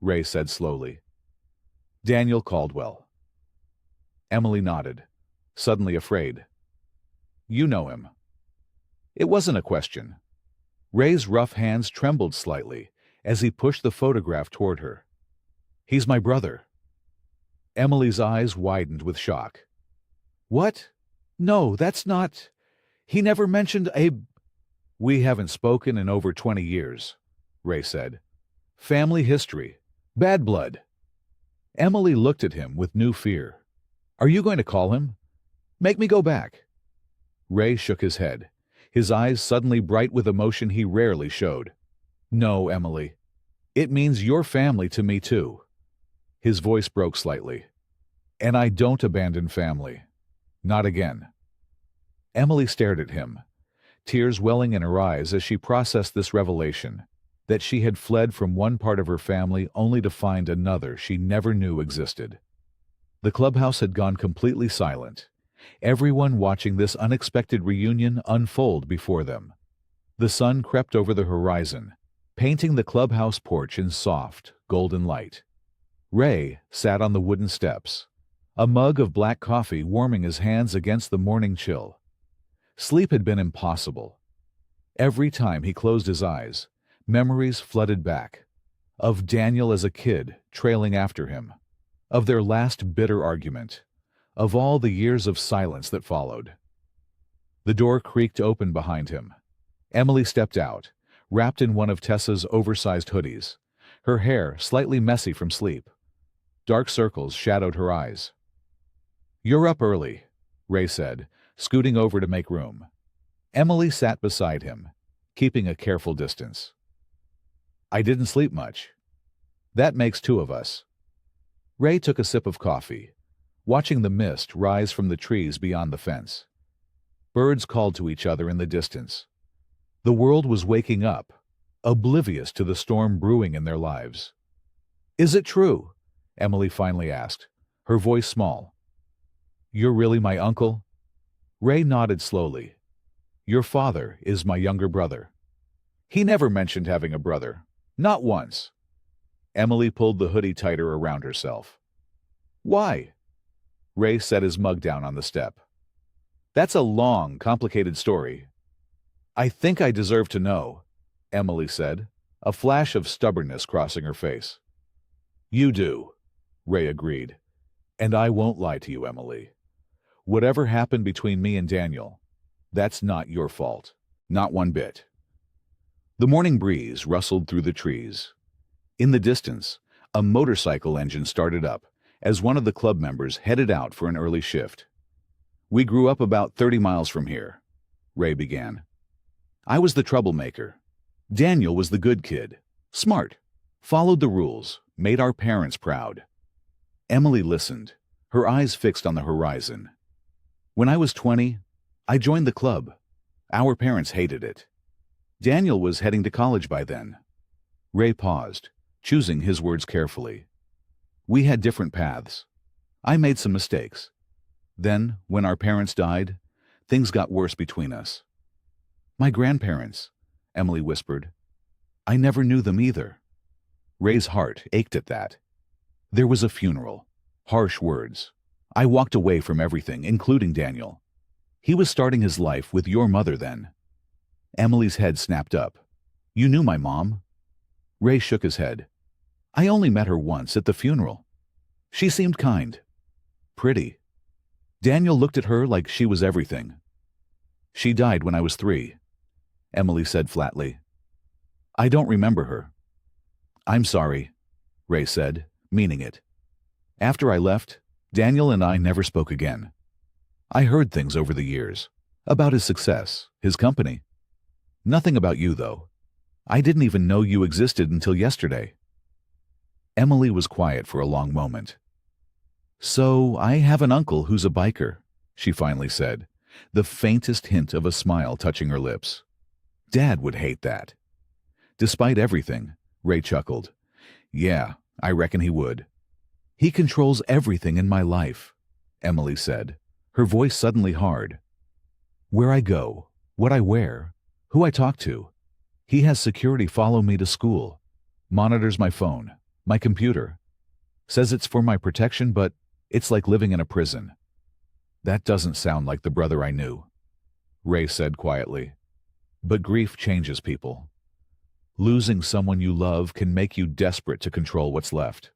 Ray said slowly. "Daniel Caldwell." Emily nodded, suddenly afraid. "You know him." It wasn't a question. Ray's rough hands trembled slightly as he pushed the photograph toward her. "He's my brother." Emily's eyes widened with shock. "What? No, that's not... He never mentioned a..." "We haven't spoken in over 20 years, Ray said. "Family history. Bad blood." Emily looked at him with new fear. "Are you going to call him? Make me go back." Ray shook his head, his eyes suddenly bright with emotion he rarely showed. "No, Emily. It means your family to me, too." His voice broke slightly. "And I don't abandon family. Not again." Emily stared at him, tears welling in her eyes as she processed this revelation, that she had fled from one part of her family only to find another she never knew existed. The clubhouse had gone completely silent, everyone watching this unexpected reunion unfold before them. The sun crept over the horizon, painting the clubhouse porch in soft, golden light. Ray sat on the wooden steps, a mug of black coffee warming his hands against the morning chill. Sleep had been impossible. Every time he closed his eyes, memories flooded back, of Daniel as a kid trailing after him, of their last bitter argument, of all the years of silence that followed. The door creaked open behind him. Emily stepped out, wrapped in one of Tessa's oversized hoodies, her hair slightly messy from sleep. Dark circles shadowed her eyes. "You're up early," Ray said, scooting over to make room. Emily sat beside him, keeping a careful distance. "I didn't sleep much." "That makes two of us." Ray took a sip of coffee, watching the mist rise from the trees beyond the fence. Birds called to each other in the distance. The world was waking up, oblivious to the storm brewing in their lives. "Is it true?" Emily finally asked, her voice small. "You're really my uncle?" Ray nodded slowly. "Your father is my younger brother." "He never mentioned having a brother. Not once." Emily pulled the hoodie tighter around herself. "Why?" Ray set his mug down on the step. "That's a long, complicated story." "I think I deserve to know," Emily said, a flash of stubbornness crossing her face. "You do," Ray agreed. "And I won't lie to you, Emily. Whatever happened between me and Daniel, that's not your fault. Not one bit." The morning breeze rustled through the trees. In the distance, a motorcycle engine started up as one of the club members headed out for an early shift. "We grew up about 30 miles from here," Ray began. "I was the troublemaker. Daniel was the good kid, smart, followed the rules, made our parents proud." Emily listened, her eyes fixed on the horizon. "When I was 20, I joined the club. Our parents hated it. Daniel was heading to college by then." Ray paused, choosing his words carefully. "We had different paths. I made some mistakes. Then, when our parents died, things got worse between us." "My grandparents," Emily whispered. "I never knew them either." Ray's heart ached at that. There was a funeral, harsh words, I walked away from everything, including Daniel. He was starting his life with your mother then. Emily's head snapped up. You knew my mom? Ray shook his head. I only met her once at the funeral. She seemed kind. Pretty. Daniel looked at her like she was everything. She died when I was 3, Emily said flatly. I don't remember her. I'm sorry, Ray said, meaning it. After I left, Daniel and I never spoke again. I heard things over the years. About his success, his company. Nothing about you, though. I didn't even know you existed until yesterday. Emily was quiet for a long moment. So, I have an uncle who's a biker, she finally said, the faintest hint of a smile touching her lips. Dad would hate that. Despite everything, Ray chuckled. Yeah, I reckon he would. He controls everything in my life, Emily said, her voice suddenly hard. Where I go, what I wear, who I talk to. He has security follow me to school, monitors my phone, my computer. Says it's for my protection, but it's like living in a prison. That doesn't sound like the brother I knew, Ray said quietly. But grief changes people. Losing someone you love can make you desperate to control what's left.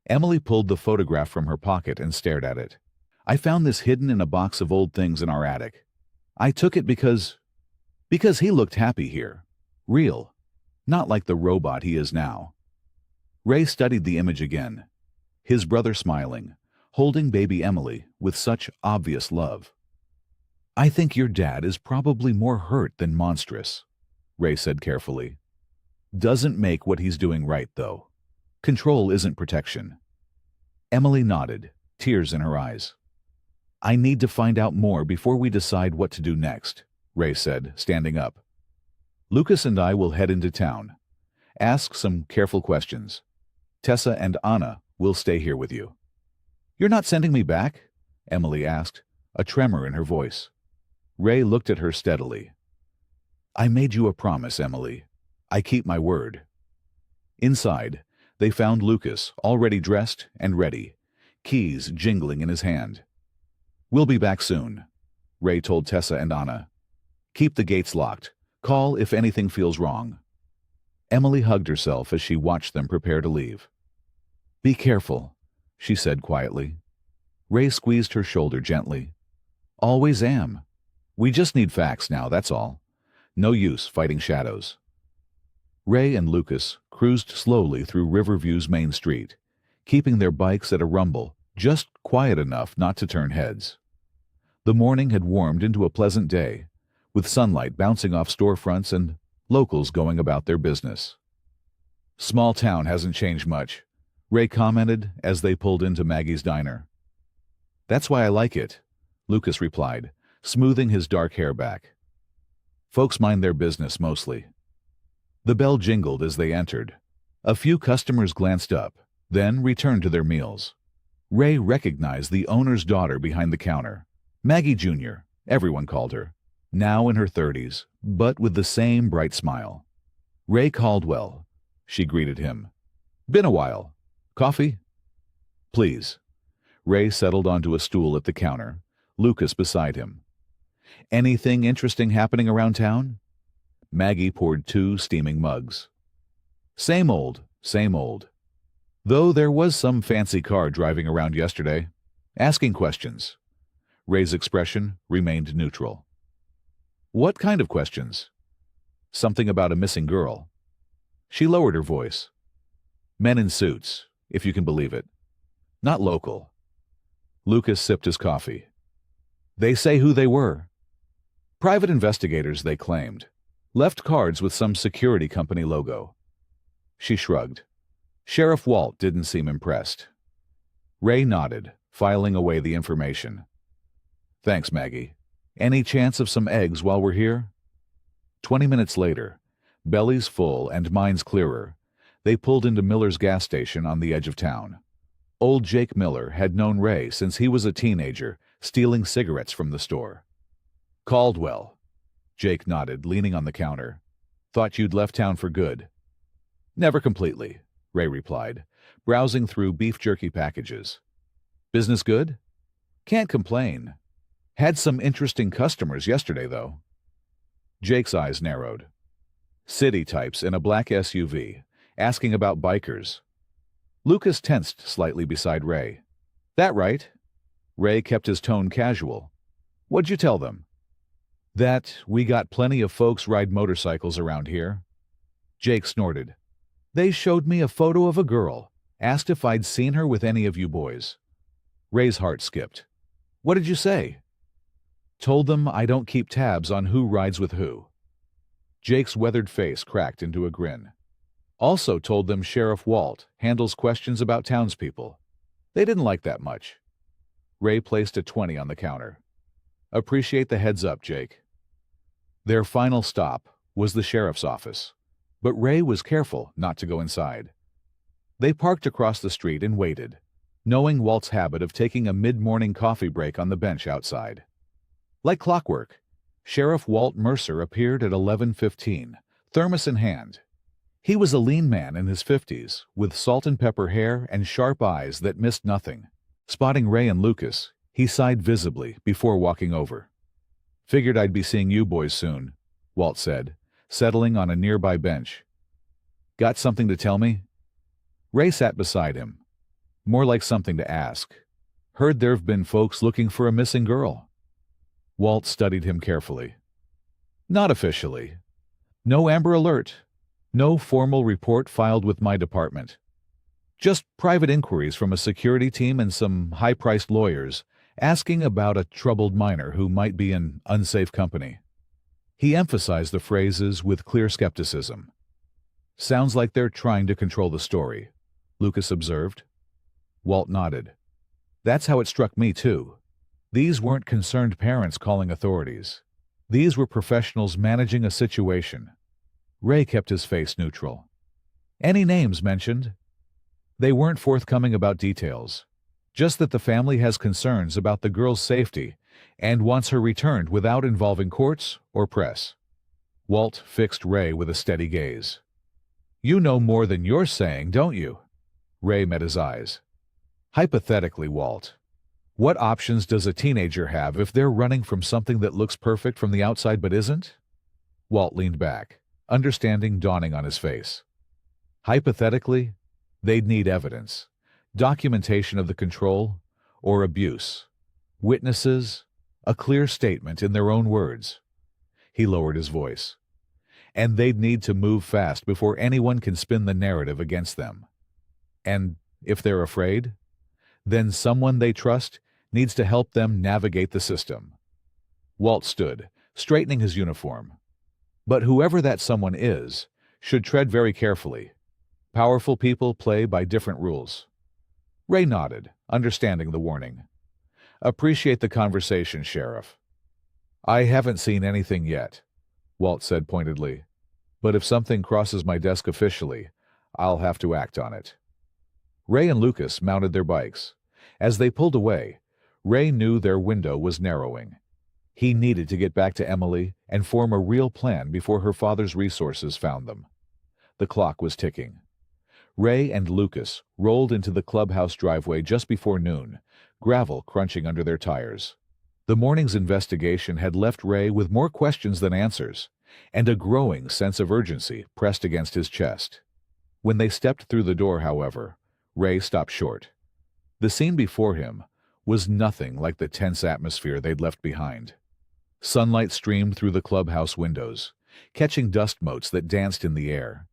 Emily pulled the photograph from her pocket and stared at it. I found this hidden in a box of old things in our attic. I took it because he looked happy here. Real. Not like the robot he is now. Ray studied the image again. His brother smiling, holding baby Emily with such obvious love. I think your dad is probably more hurt than monstrous, Ray said carefully. Doesn't make what he's doing right, though. Control isn't protection. Emily nodded, tears in her eyes. I need to find out more before we decide what to do next, Ray said, standing up. Lucas and I will head into town. Ask some careful questions. Tessa and Anna will stay here with you. You're not sending me back? Emily asked, a tremor in her voice. Ray looked at her steadily. I made you a promise, Emily. I keep my word. Inside, they found Lucas, already dressed and ready, keys jingling in his hand. We'll be back soon, Ray told Tessa and Anna. Keep the gates locked. Call if anything feels wrong. Emily hugged herself as she watched them prepare to leave. Be careful, she said quietly. Ray squeezed her shoulder gently. Always am. We just need facts now, that's all. No use fighting shadows. Ray and Lucas cruised slowly through Riverview's main street, keeping their bikes at a rumble, just quiet enough not to turn heads. The morning had warmed into a pleasant day, with sunlight bouncing off storefronts and locals going about their business. Small town hasn't changed much, Ray commented as they pulled into Maggie's diner. That's why I like it, Lucas replied, smoothing his dark hair back. Folks mind their business mostly. The bell jingled as they entered. A few customers glanced up, then returned to their meals. Ray recognized the owner's daughter behind the counter. Maggie Jr., everyone called her, now in her 30s, but with the same bright smile. Ray Caldwell, she greeted him. Been a while. Coffee? Please. Ray settled onto a stool at the counter, Lucas beside him. Anything interesting happening around town? Maggie poured 2 steaming mugs. Same old, same old. Though there was some fancy car driving around yesterday, asking questions. Ray's expression remained neutral. What kind of questions? Something about a missing girl. She lowered her voice. Men in suits, if you can believe it. Not local. Lucas sipped his coffee. They say who they were. Private investigators, they claimed. Left cards with some security company logo. She shrugged. Sheriff Walt didn't seem impressed. Ray nodded, filing away the information. Thanks, Maggie. Any chance of some eggs while we're here? 20 minutes later, bellies full and minds clearer, they pulled into Miller's gas station on the edge of town. Old Jake Miller had known Ray since he was a teenager, stealing cigarettes from the store. Caldwell. Jake nodded, leaning on the counter. Thought you'd left town for good. Never completely, Ray replied, browsing through beef jerky packages. Business good? Can't complain. Had some interesting customers yesterday, though. Jake's eyes narrowed. City types in a black SUV, asking about bikers. Lucas tensed slightly beside Ray. That right? Ray kept his tone casual. What'd you tell them? That we got plenty of folks ride motorcycles around here. Jake snorted. They showed me a photo of a girl, asked if I'd seen her with any of you boys. Ray's heart skipped. What did you say? Told them I don't keep tabs on who rides with who. Jake's weathered face cracked into a grin. Also told them Sheriff Walt handles questions about townspeople. They didn't like that much. Ray placed a 20 on the counter. Appreciate the heads up, Jake. Their final stop was the sheriff's office, but Ray was careful not to go inside. They parked across the street and waited, knowing Walt's habit of taking a mid-morning coffee break on the bench outside. Like clockwork, Sheriff Walt Mercer appeared at 11:15, thermos in hand. He was a lean man in his 50s, with salt and pepper hair and sharp eyes that missed nothing. Spotting Ray and Lucas, he sighed visibly before walking over. Figured I'd be seeing you boys soon, Walt said, settling on a nearby bench. Got something to tell me? Ray sat beside him. More like something to ask. Heard there've been folks looking for a missing girl. Walt studied him carefully. Not officially. No Amber Alert. No formal report filed with my department. Just private inquiries from a security team and some high-priced lawyers asking about a troubled minor who might be in unsafe company. He emphasized the phrases with clear skepticism. Sounds like they're trying to control the story, Lucas observed. Walt nodded. That's how it struck me, too. These weren't concerned parents calling authorities. These were professionals managing a situation. Ray kept his face neutral. Any names mentioned? They weren't forthcoming about details. Just that the family has concerns about the girl's safety and wants her returned without involving courts or press. Walt fixed Ray with a steady gaze. You know more than you're saying, don't you? Ray met his eyes. Hypothetically, Walt, what options does a teenager have if they're running from something that looks perfect from the outside but isn't? Walt leaned back, understanding dawning on his face. Hypothetically, they'd need evidence, documentation of the control or abuse, witnesses, a clear statement in their own words. He lowered his voice. And they'd need to move fast before anyone can spin the narrative against them. And if they're afraid, then someone they trust needs to help them navigate the system. Walt stood, straightening his uniform. But whoever that someone is should tread very carefully. Powerful people play by different rules. Ray nodded, understanding the warning. Appreciate the conversation, Sheriff. I haven't seen anything yet, Walt said pointedly. But if something crosses my desk officially, I'll have to act on it. Ray and Lucas mounted their bikes. As they pulled away, Ray knew their window was narrowing. He needed to get back to Emily and form a real plan before her father's resources found them. The clock was ticking. Ray and Lucas rolled into the clubhouse driveway just before noon, gravel crunching under their tires. The morning's investigation had left Ray with more questions than answers, and a growing sense of urgency pressed against his chest. When they stepped through the door, however, Ray stopped short. The scene before him was nothing like the tense atmosphere they'd left behind. Sunlight streamed through the clubhouse windows, catching dust motes that danced in the air.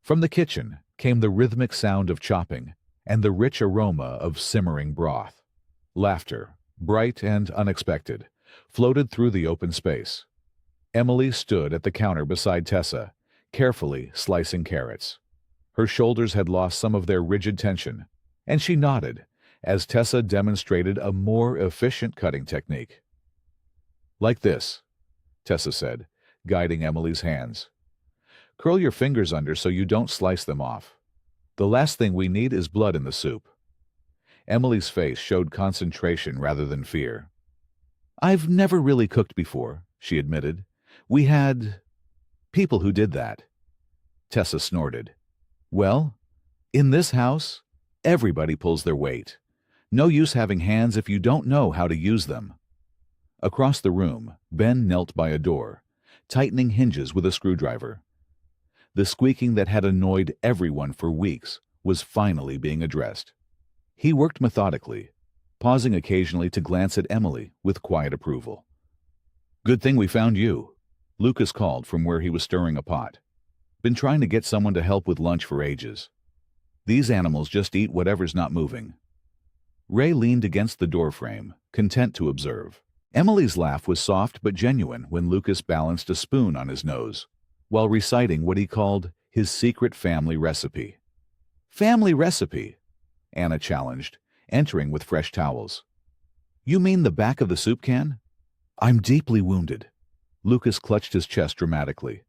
From the kitchen came the rhythmic sound of chopping and the rich aroma of simmering broth. Laughter, bright and unexpected, floated through the open space. Emily stood at the counter beside Tessa, carefully slicing carrots. Her shoulders had lost some of their rigid tension, and she nodded as Tessa demonstrated a more efficient cutting technique. Like this, Tessa said, guiding Emily's hands. Curl your fingers under so you don't slice them off. The last thing we need is blood in the soup. Emily's face showed concentration rather than fear. I've never really cooked before, she admitted. We had people who did that. Tessa snorted. Well, in this house, everybody pulls their weight. No use having hands if you don't know how to use them. Across the room, Ben knelt by a door, tightening hinges with a screwdriver. The squeaking that had annoyed everyone for weeks was finally being addressed. He worked methodically, pausing occasionally to glance at Emily with quiet approval. "Good thing we found you," Lucas called from where he was stirring a pot. "Been trying to get someone to help with lunch for ages. These animals just eat whatever's not moving." Ray leaned against the doorframe, content to observe. Emily's laugh was soft but genuine when Lucas balanced a spoon on his nose, while reciting what he called his secret family recipe. "Family recipe?" Anna challenged, entering with fresh towels. "You mean the back of the soup can?" "I'm deeply wounded." Lucas clutched his chest dramatically.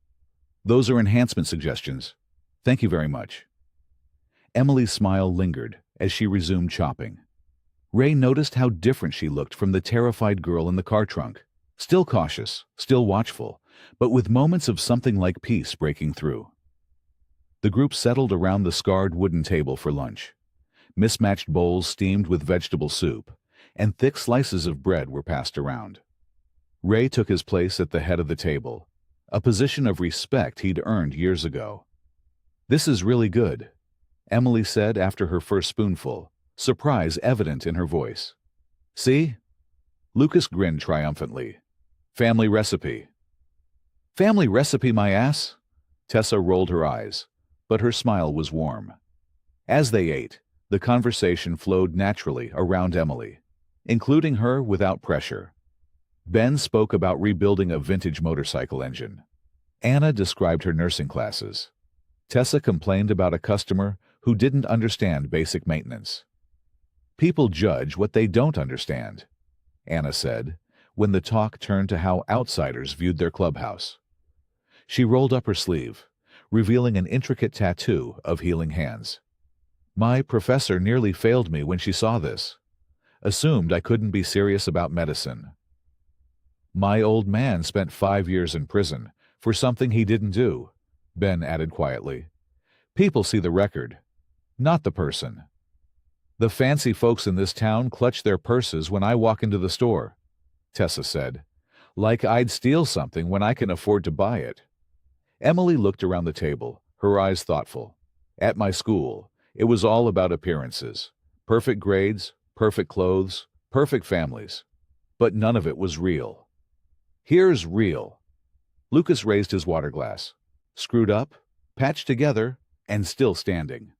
"Those are enhancement suggestions. Thank you very much." Emily's smile lingered as she resumed chopping. Ray noticed how different she looked from the terrified girl in the car trunk. Still cautious, still watchful, but with moments of something like peace breaking through. The group settled around the scarred wooden table for lunch. Mismatched bowls steamed with vegetable soup, and thick slices of bread were passed around. Ray took his place at the head of the table, a position of respect he'd earned years ago. "This is really good," Emily said after her first spoonful, surprise evident in her voice. "See?" Lucas grinned triumphantly. "Family recipe." "Family recipe, my ass?" Tessa rolled her eyes, but her smile was warm. As they ate, the conversation flowed naturally around Emily, including her without pressure. Ben spoke about rebuilding a vintage motorcycle engine. Anna described her nursing classes. Tessa complained about a customer who didn't understand basic maintenance. "People judge what they don't understand," Anna said, when the talk turned to how outsiders viewed their clubhouse. She rolled up her sleeve, revealing an intricate tattoo of healing hands. "My professor nearly failed me when she saw this. Assumed I couldn't be serious about medicine." "My old man spent 5 years in prison for something he didn't do," Ben added quietly. "People see the record, not the person. The fancy folks in this town clutch their purses when I walk into the store," Tessa said, "like I'd steal something when I can afford to buy it." Emily looked around the table, her eyes thoughtful. "At my school, it was all about appearances. Perfect grades, perfect clothes, perfect families. But none of it was real. Here's real." Lucas raised his water glass, screwed up, patched together, and still standing.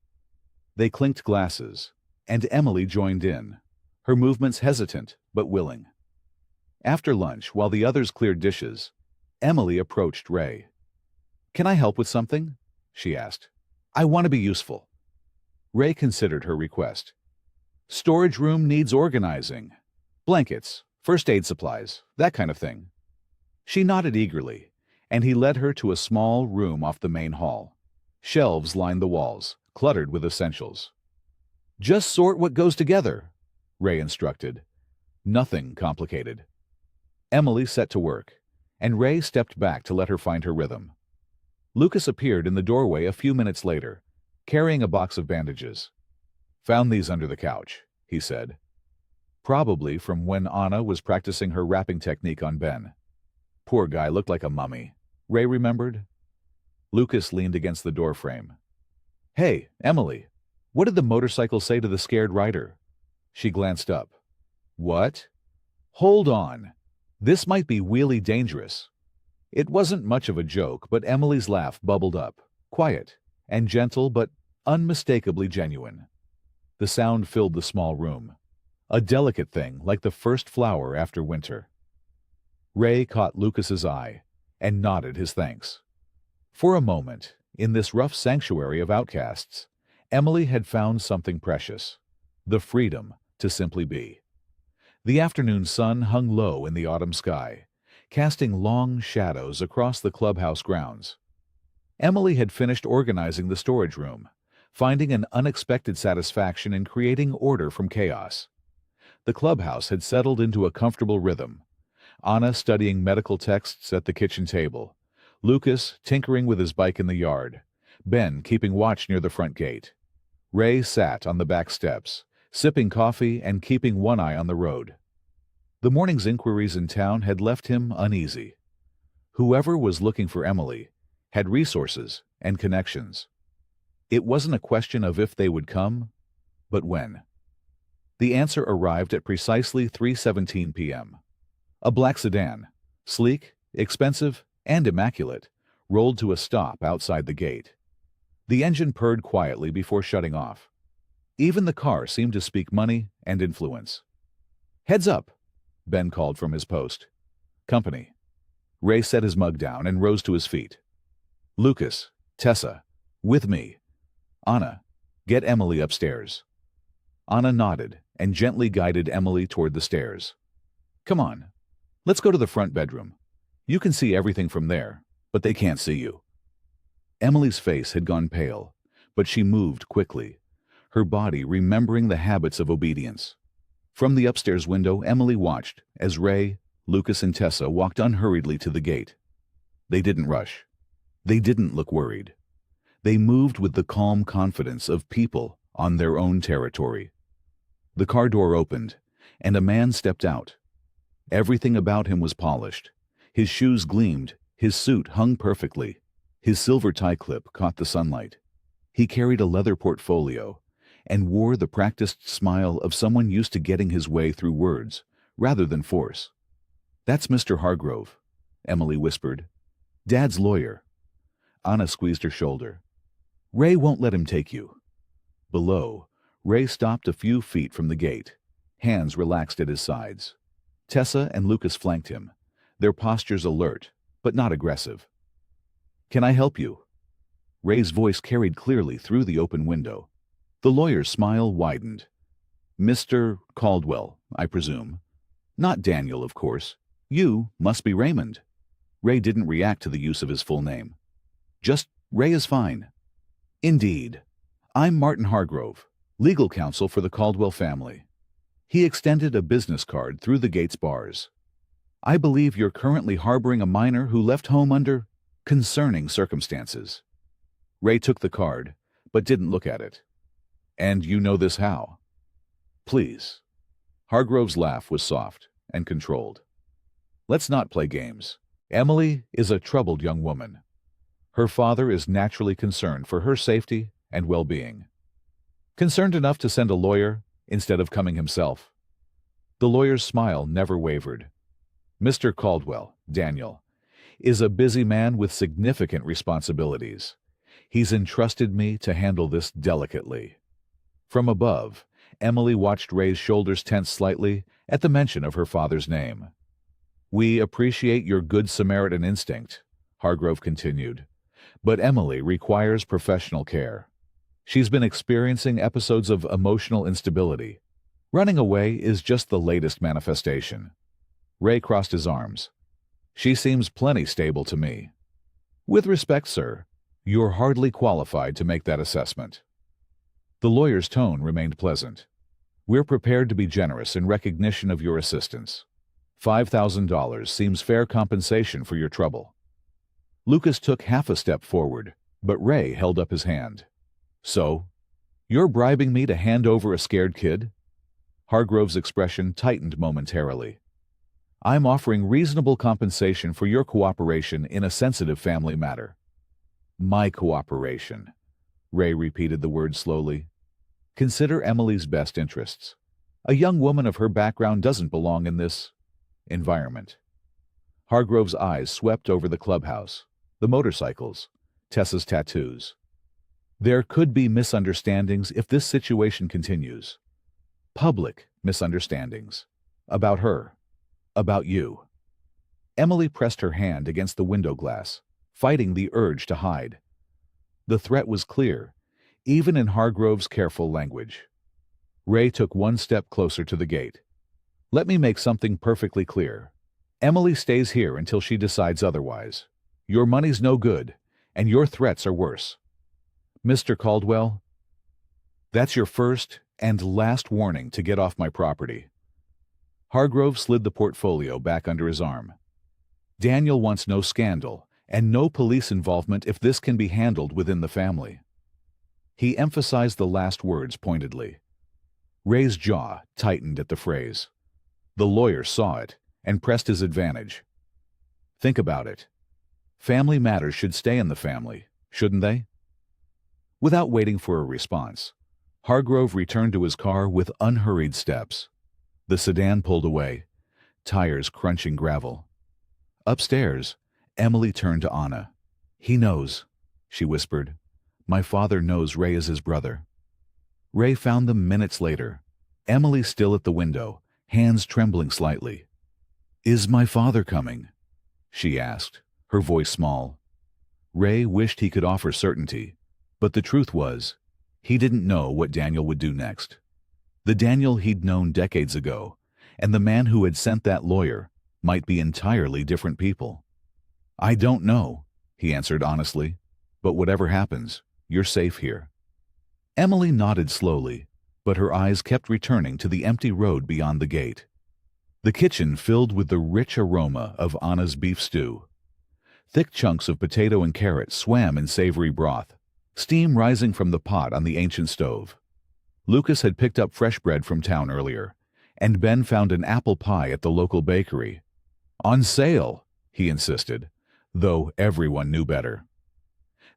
They clinked glasses, and Emily joined in, her movements hesitant but willing. After lunch, while the others cleared dishes, Emily approached Ray. "Can I help with something?" she asked. "I want to be useful." Ray considered her request. "Storage room needs organizing. Blankets, first aid supplies, that kind of thing." She nodded eagerly, and he led her to a small room off the main hall. Shelves lined the walls, cluttered with essentials. "Just sort what goes together," Ray instructed. "Nothing complicated." Emily set to work, and Ray stepped back to let her find her rhythm. Lucas appeared in the doorway a few minutes later, carrying a box of bandages. "Found these under the couch," he said. Probably from when Anna was practicing her wrapping technique on Ben. Poor guy looked like a mummy, Ray remembered. Lucas leaned against the doorframe. "Hey, Emily, what did the motorcycle say to the scared rider?" She glanced up. "What?" "Hold on. This might be really dangerous." It wasn't much of a joke, but Emily's laugh bubbled up, quiet and gentle but unmistakably genuine. The sound filled the small room, a delicate thing like the first flower after winter. Ray caught Lucas's eye and nodded his thanks. For a moment, in this rough sanctuary of outcasts, Emily had found something precious, the freedom to simply be. The afternoon sun hung low in the autumn sky, casting long shadows across the clubhouse grounds. Emily had finished organizing the storage room, finding an unexpected satisfaction in creating order from chaos. The clubhouse had settled into a comfortable rhythm, Anna studying medical texts at the kitchen table, Lucas tinkering with his bike in the yard, Ben keeping watch near the front gate. Ray sat on the back steps, sipping coffee and keeping one eye on the road. The morning's inquiries in town had left him uneasy. Whoever was looking for Emily had resources and connections. It wasn't a question of if they would come, but when. The answer arrived at precisely 3:17 p.m. A black sedan, sleek, expensive, and immaculate, rolled to a stop outside the gate. The engine purred quietly before shutting off. Even the car seemed to speak money and influence. "Heads up," Ben called from his post. "Company." Ray set his mug down and rose to his feet. "Lucas, Tessa, with me. Anna, get Emily upstairs." Anna nodded and gently guided Emily toward the stairs. "Come on, let's go to the front bedroom. You can see everything from there, but they can't see you." Emily's face had gone pale, but she moved quickly, her body remembering the habits of obedience. From the upstairs window, Emily watched as Ray, Lucas, and Tessa walked unhurriedly to the gate. They didn't rush. They didn't look worried. They moved with the calm confidence of people on their own territory. The car door opened, and a man stepped out. Everything about him was polished. His shoes gleamed, his suit hung perfectly. His silver tie clip caught the sunlight. He carried a leather portfolio and wore the practiced smile of someone used to getting his way through words rather than force. "That's Mr. Hargrove," Emily whispered. "Dad's lawyer." Anna squeezed her shoulder. "Ray won't let him take you." Below, Ray stopped a few feet from the gate, hands relaxed at his sides. Tessa and Lucas flanked him, their postures alert, but not aggressive. "Can I help you?" Ray's voice carried clearly through the open window. The lawyer's smile widened. "Mr. Caldwell, I presume. Not Daniel, of course. You must be Raymond." Ray didn't react to the use of his full name. "Just Ray is fine." "Indeed. I'm Martin Hargrove, legal counsel for the Caldwell family." He extended a business card through the gate's bars. "I believe you're currently harboring a minor who left home under concerning circumstances." Ray took the card, but didn't look at it. "And you know this how?" "Please." Hargrove's laugh was soft and controlled. "Let's not play games. Emily is a troubled young woman. Her father is naturally concerned for her safety and well-being. Concerned enough to send a lawyer instead of coming himself." The lawyer's smile never wavered. "Mr. Caldwell, Daniel, is a busy man with significant responsibilities. He's entrusted me to handle this delicately." From above, Emily watched Ray's shoulders tense slightly at the mention of her father's name. "We appreciate your good Samaritan instinct," Hargrove continued, "but Emily requires professional care. She's been experiencing episodes of emotional instability. Running away is just the latest manifestation." Ray crossed his arms. "She seems plenty stable to me." "With respect, sir, you're hardly qualified to make that assessment." The lawyer's tone remained pleasant. "We're prepared to be generous in recognition of your assistance. $5,000 seems fair compensation for your trouble." Lucas took half a step forward, but Ray held up his hand. "So, you're bribing me to hand over a scared kid?" Hargrove's expression tightened momentarily. "I'm offering reasonable compensation for your cooperation in a sensitive family matter." "My cooperation." Ray repeated the word slowly. "Consider Emily's best interests. A young woman of her background doesn't belong in this environment." Hargrove's eyes swept over the clubhouse, the motorcycles, Tessa's tattoos. "There could be misunderstandings if this situation continues. Public misunderstandings. About her. About you." Emily pressed her hand against the window glass, fighting the urge to hide. The threat was clear, even in Hargrove's careful language. Ray took one step closer to the gate. "Let me make something perfectly clear. Emily stays here until she decides otherwise. Your money's no good, and your threats are worse. Mr. Caldwell, that's your first and last warning to get off my property." Hargrove slid the portfolio back under his arm. "Daniel wants no scandal and no police involvement if this can be handled within the family." He emphasized the last words pointedly. Ray's jaw tightened at the phrase. The lawyer saw it and pressed his advantage. Think about it. Family matters should stay in the family, shouldn't they? Without waiting for a response, Hargrove returned to his car with unhurried steps. The sedan pulled away, tires crunching gravel. Upstairs, Emily turned to Anna. He knows, she whispered. My father knows Ray is his brother. Ray found them minutes later, Emily still at the window, hands trembling slightly. Is my father coming? She asked, her voice small. Ray wished he could offer certainty, but the truth was, he didn't know what Daniel would do next. The Daniel he'd known decades ago, and the man who had sent that lawyer, might be entirely different people. I don't know, he answered honestly, but whatever happens, you're safe here. Emily nodded slowly, but her eyes kept returning to the empty road beyond the gate. The kitchen filled with the rich aroma of Anna's beef stew. Thick chunks of potato and carrot swam in savory broth, steam rising from the pot on the ancient stove. Lucas had picked up fresh bread from town earlier, and Ben found an apple pie at the local bakery. On sale, he insisted, though everyone knew better.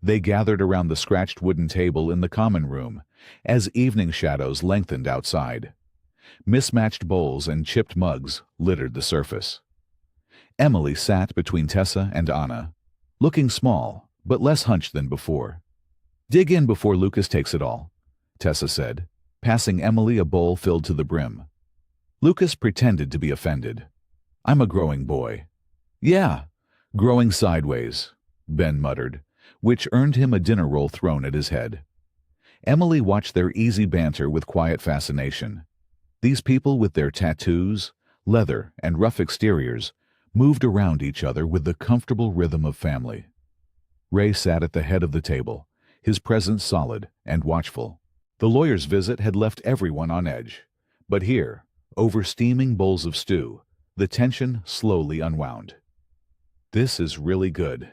They gathered around the scratched wooden table in the common room as evening shadows lengthened outside. Mismatched bowls and chipped mugs littered the surface. Emily sat between Tessa and Anna, looking small but less hunched than before. Dig in before Lucas takes it all, Tessa said, passing Emily a bowl filled to the brim. Lucas pretended to be offended. I'm a growing boy. Yeah, growing sideways, Ben muttered, which earned him a dinner roll thrown at his head. Emily watched their easy banter with quiet fascination. These people with their tattoos, leather, and rough exteriors moved around each other with the comfortable rhythm of family. Ray sat at the head of the table, his presence solid and watchful. The lawyer's visit had left everyone on edge, but here, over steaming bowls of stew, the tension slowly unwound. This is really good,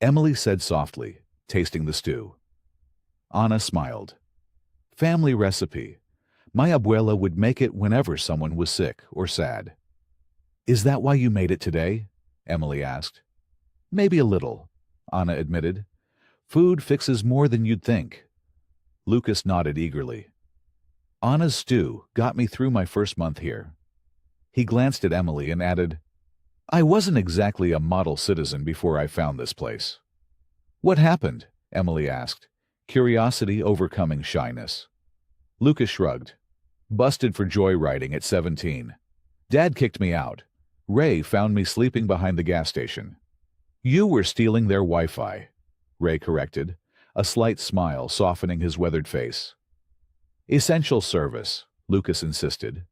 Emily said softly, tasting the stew. Anna smiled. Family recipe. My abuela would make it whenever someone was sick or sad. Is that why you made it today? Emily asked. Maybe a little, Anna admitted. Food fixes more than you'd think. Lucas nodded eagerly. Anna's stew got me through my first month here. He glanced at Emily and added, I wasn't exactly a model citizen before I found this place. What happened? Emily asked, curiosity overcoming shyness. Lucas shrugged. Busted for joyriding at 17. Dad kicked me out. Ray found me sleeping behind the gas station. You were stealing their Wi-Fi, Ray corrected, a slight smile softening his weathered face. Essential service, Lucas insisted.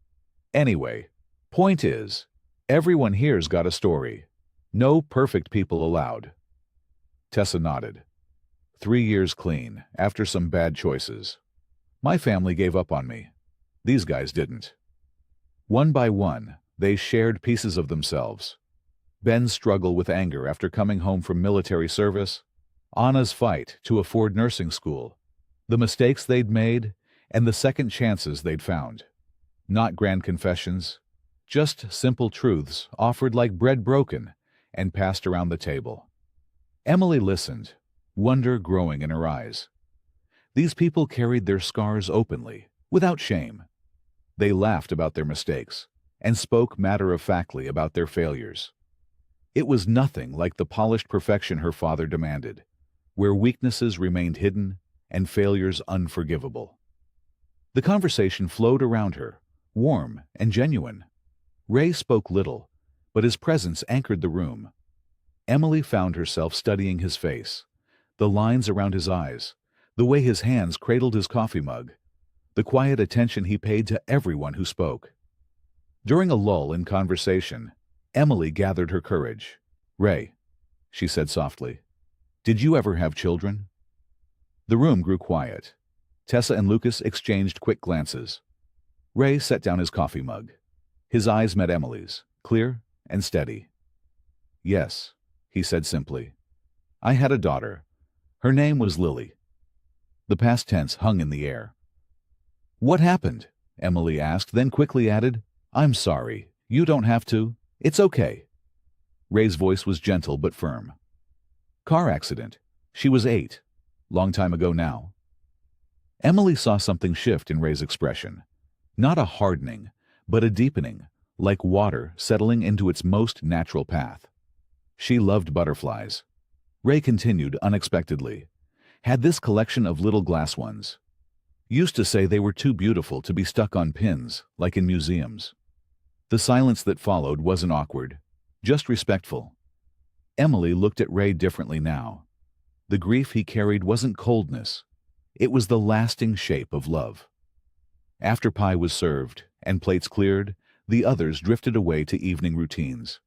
Anyway, point is, everyone here's got a story. No perfect people allowed. Tessa nodded. 3 years clean, after some bad choices. My family gave up on me. These guys didn't. One by one, they shared pieces of themselves. Ben's struggle with anger after coming home from military service, Anna's fight to afford nursing school, the mistakes they'd made, and the second chances they'd found. Not grand confessions, just simple truths offered like bread broken and passed around the table. Emily listened, wonder growing in her eyes. These people carried their scars openly, without shame. They laughed about their mistakes and spoke matter-of-factly about their failures. It was nothing like the polished perfection her father demanded, where weaknesses remained hidden and failures unforgivable. The conversation flowed around her, warm and genuine. Ray spoke little, but his presence anchored the room. Emily found herself studying his face, the lines around his eyes, the way his hands cradled his coffee mug, the quiet attention he paid to everyone who spoke. During a lull in conversation, Emily gathered her courage. Ray, she said softly, did you ever have children? The room grew quiet. Tessa and Lucas exchanged quick glances. Ray set down his coffee mug. His eyes met Emily's, clear and steady. Yes, he said simply. I had a daughter. Her name was Lily. The past tense hung in the air. What happened? Emily asked, then quickly added, "I'm sorry. You don't have to. It's okay." Ray's voice was gentle but firm. "Car accident. She was 8. Long time ago now." Emily saw something shift in Ray's expression. Not a hardening, but a deepening, like water settling into its most natural path. She loved butterflies. Ray continued unexpectedly. Had this collection of little glass ones. Used to say they were too beautiful to be stuck on pins, like in museums. The silence that followed wasn't awkward, just respectful. Emily looked at Ray differently now. The grief he carried wasn't coldness. It was the lasting shape of love. After pie was served and plates cleared, the others drifted away to evening routines.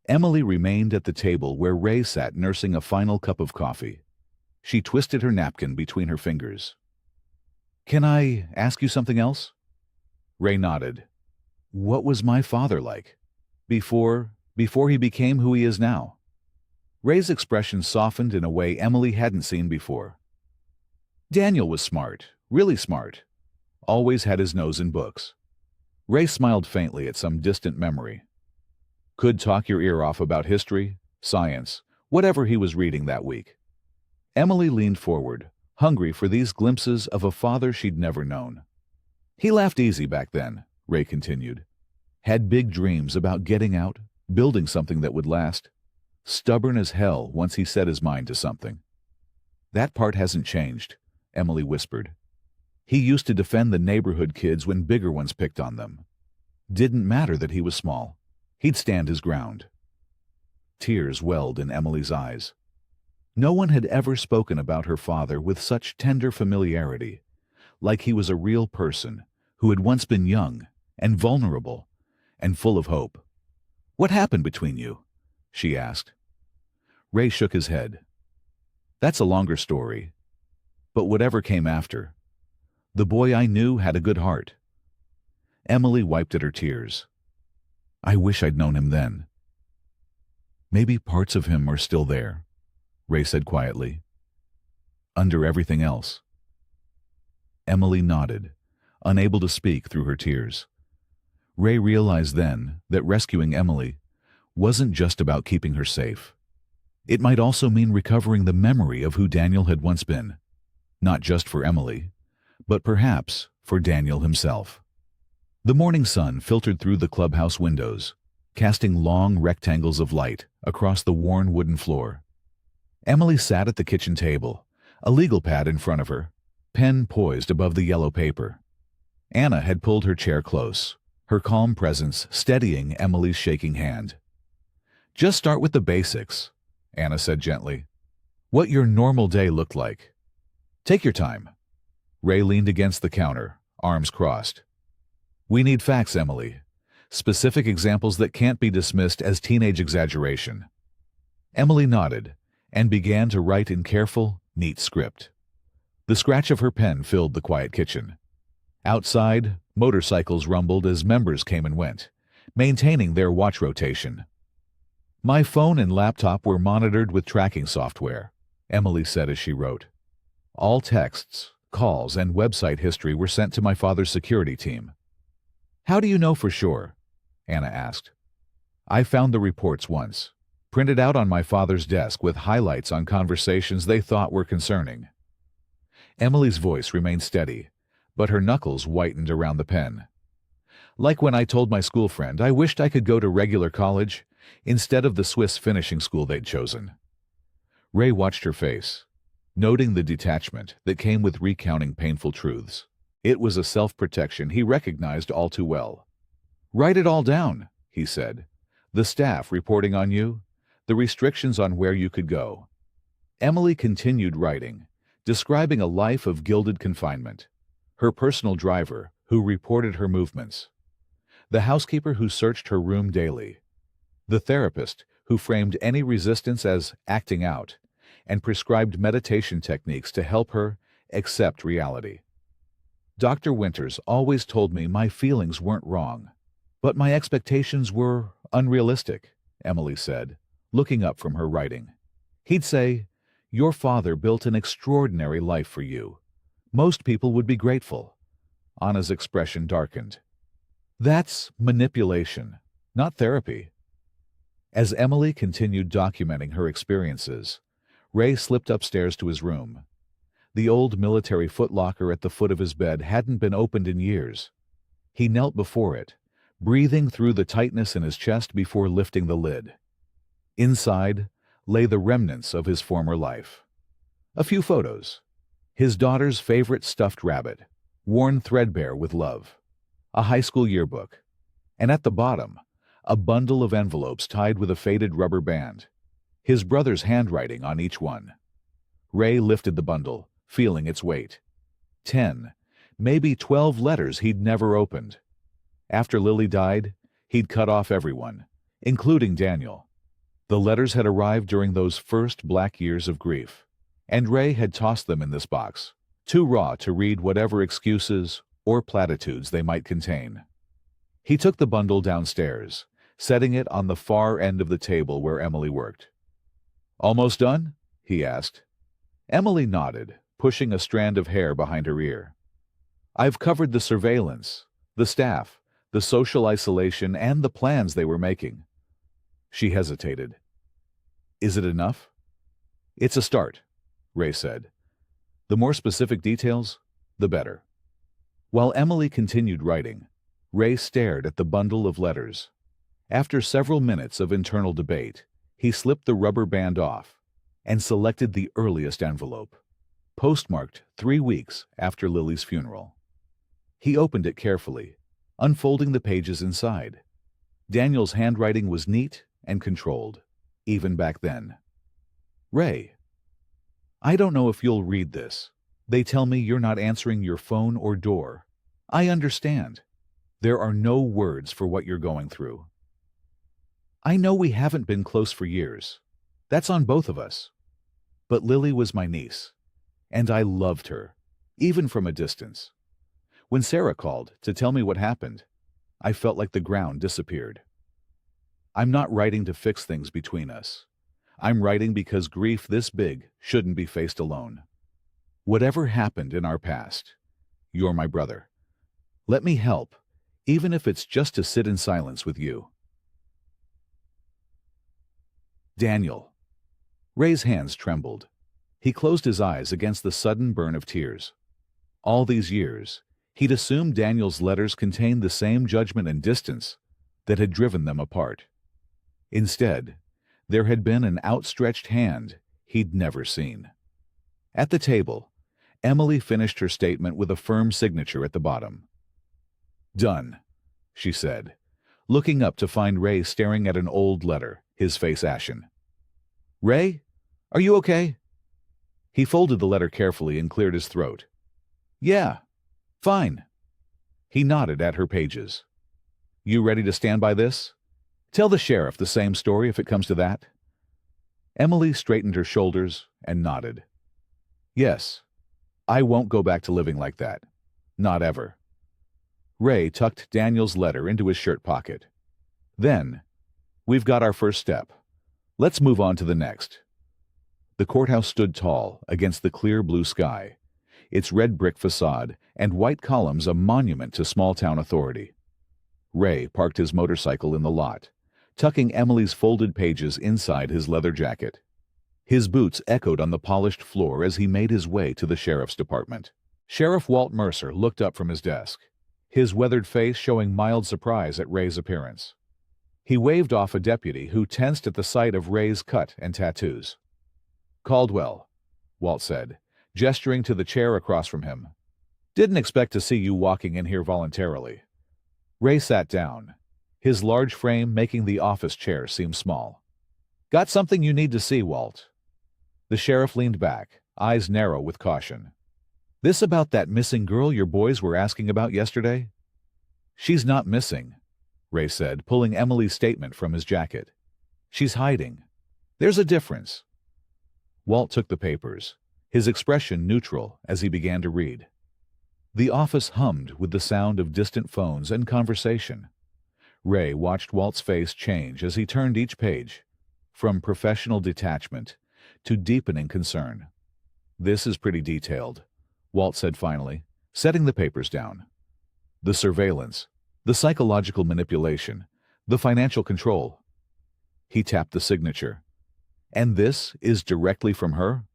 Emily remained at the table where Ray sat nursing a final cup of coffee. She twisted her napkin between her fingers. "Can I ask you something else?" Ray nodded. "What was my father like? Before he became who he is now?" Ray's expression softened in a way Emily hadn't seen before. "Daniel was smart, really smart. Always had his nose in books." Ray smiled faintly at some distant memory. "Could talk your ear off about history, science, whatever he was reading that week." Emily leaned forward, hungry for these glimpses of a father she'd never known. "He laughed easy back then," Ray continued. "Had big dreams about getting out, building something that would last. Stubborn as hell once he set his mind to something." "That part hasn't changed," Emily whispered. "He used to defend the neighborhood kids when bigger ones picked on them. Didn't matter that he was small. He'd stand his ground." Tears welled in Emily's eyes. No one had ever spoken about her father with such tender familiarity, like he was a real person who had once been young and vulnerable and full of hope. "What happened between you?" she asked. Ray shook his head. "That's a longer story. But whatever came after, the boy I knew had a good heart." Emily wiped at her tears. "I wish I'd known him then." "Maybe parts of him are still there," Ray said quietly. "Under everything else." Emily nodded, unable to speak through her tears. Ray realized then that rescuing Emily wasn't just about keeping her safe. It might also mean recovering the memory of who Daniel had once been, not just for Emily, but perhaps for Daniel himself. The morning sun filtered through the clubhouse windows, casting long rectangles of light across the worn wooden floor. Emily sat at the kitchen table, a legal pad in front of her, pen poised above the yellow paper. Anna had pulled her chair close, her calm presence steadying Emily's shaking hand. "Just start with the basics," Anna said gently. "What your normal day looked like. Take your time." Ray leaned against the counter, arms crossed. "We need facts, Emily. Specific examples that can't be dismissed as teenage exaggeration." Emily nodded and began to write in careful, neat script. The scratch of her pen filled the quiet kitchen. Outside, motorcycles rumbled as members came and went, maintaining their watch rotation. "My phone and laptop were monitored with tracking software," Emily said as she wrote. "All texts, calls, and website history were sent to my father's security team." "How do you know for sure?" Anna asked. "I found the reports once, printed out on my father's desk with highlights on conversations they thought were concerning." Emily's voice remained steady, but her knuckles whitened around the pen. "Like when I told my school friend I wished I could go to regular college instead of the Swiss finishing school they'd chosen." Ray watched her face, noting the detachment that came with recounting painful truths. It was a self-protection he recognized all too well. "Write it all down," he said. "The staff reporting on you, the restrictions on where you could go." Emily continued writing, describing a life of gilded confinement. Her personal driver, who reported her movements. The housekeeper who searched her room daily. The therapist who framed any resistance as acting out and prescribed meditation techniques to help her accept reality. "Dr. Winters always told me my feelings weren't wrong, but my expectations were unrealistic," Emily said, looking up from her writing. "He'd say, 'Your father built an extraordinary life for you. Most people would be grateful. Anna's expression darkened. That's manipulation, not therapy. As Emily continued documenting her experiences, Ray slipped upstairs to his room. The old military footlocker at the foot of his bed hadn't been opened in years. He knelt before it, breathing through the tightness in his chest before lifting the lid. Inside lay the remnants of his former life. A few photos. His daughter's favorite stuffed rabbit, worn threadbare with love. A high school yearbook. And at the bottom, a bundle of envelopes tied with a faded rubber band. His brother's handwriting on each one. Ray lifted the bundle, feeling its weight. 10, maybe 12 letters he'd never opened. After Lily died, he'd cut off everyone, including Daniel. The letters had arrived during those first black years of grief, and Ray had tossed them in this box, too raw to read whatever excuses or platitudes they might contain. He took the bundle downstairs, setting it on the far end of the table where Emily worked. "Almost done?" he asked. Emily nodded, pushing a strand of hair behind her ear. "I've covered the surveillance, the staff, the social isolation, and the plans they were making." She hesitated. "Is it enough?" "It's a start," Ray said. "The more specific details, the better." While Emily continued writing, Ray stared at the bundle of letters. After several minutes of internal debate, he slipped the rubber band off and selected the earliest envelope, postmarked 3 weeks after Lily's funeral. He opened it carefully, unfolding the pages inside. Daniel's handwriting was neat and controlled, even back then. "Ray, I don't know if you'll read this. They tell me you're not answering your phone or door. I understand. There are no words for what you're going through. I know we haven't been close for years. That's on both of us. But Lily was my niece, and I loved her, even from a distance. When Sarah called to tell me what happened, I felt like the ground disappeared. I'm not writing to fix things between us. I'm writing because grief this big shouldn't be faced alone. Whatever happened in our past, you're my brother. Let me help, even if it's just to sit in silence with you." Daniel. Ray's hands trembled. He closed his eyes against the sudden burn of tears. All these years, he'd assumed Daniel's letters contained the same judgment and distance that had driven them apart. Instead, there had been an outstretched hand he'd never seen. At the table, Emily finished her statement with a firm signature at the bottom. "Done," she said, looking up to find Ray staring at an old letter, his face ashen. "Ray, are you okay?" He folded the letter carefully and cleared his throat. "Yeah, fine." He nodded at her pages. "You ready to stand by this? Tell the sheriff the same story if it comes to that?" Emily straightened her shoulders and nodded. "Yes, I won't go back to living like that. Not ever." Ray tucked Daniel's letter into his shirt pocket. "Then, we've got our first step. Let's move on to the next." The courthouse stood tall against the clear blue sky, its red brick facade and white columns a monument to small-town authority. Ray parked his motorcycle in the lot, tucking Emily's folded pages inside his leather jacket. His boots echoed on the polished floor as he made his way to the sheriff's department. Sheriff Walt Mercer looked up from his desk, his weathered face showing mild surprise at Ray's appearance. He waved off a deputy who tensed at the sight of Ray's cut and tattoos. "Caldwell," Walt said, gesturing to the chair across from him. "Didn't expect to see you walking in here voluntarily." Ray sat down, his large frame making the office chair seem small. "Got something you need to see, Walt." The sheriff leaned back, eyes narrow with caution. "This about that missing girl your boys were asking about yesterday?" "She's not missing," Ray said, pulling Emily's statement from his jacket. "She's hiding. There's a difference." Walt took the papers, his expression neutral as he began to read. The office hummed with the sound of distant phones and conversation. Ray watched Walt's face change as he turned each page, from professional detachment to deepening concern. "This is pretty detailed," Walt said finally, setting the papers down. The surveillance, the psychological manipulation, the financial control. He tapped the signature. And this is directly from her?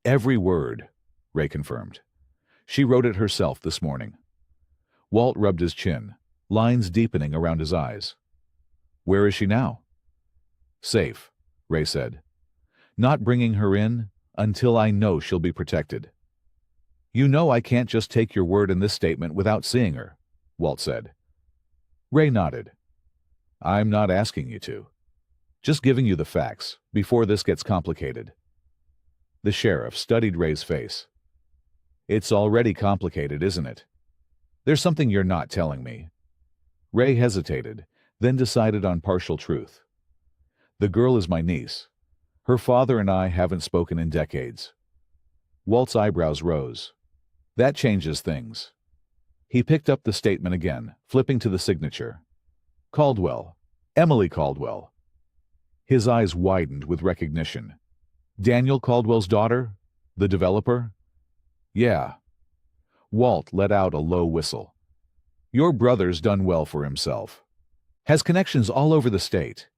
Every word, Ray confirmed. She wrote it herself this morning. Walt rubbed his chin, lines deepening around his eyes. Where is she now? Safe, Ray said. Not bringing her in until I know she'll be protected. You know I can't just take your word in this statement without seeing her, Walt said. Ray nodded. I'm not asking you to. Just giving you the facts before this gets complicated. The sheriff studied Ray's face. It's already complicated, isn't it? There's something you're not telling me. Ray hesitated, then decided on partial truth. The girl is my niece. Her father and I haven't spoken in decades. Walt's eyebrows rose. That changes things. He picked up the statement again, flipping to the signature. Caldwell. Emily Caldwell. His eyes widened with recognition. Daniel Caldwell's daughter? The developer? Yeah. Walt let out a low whistle. Your brother's done well for himself. Has connections all over the state.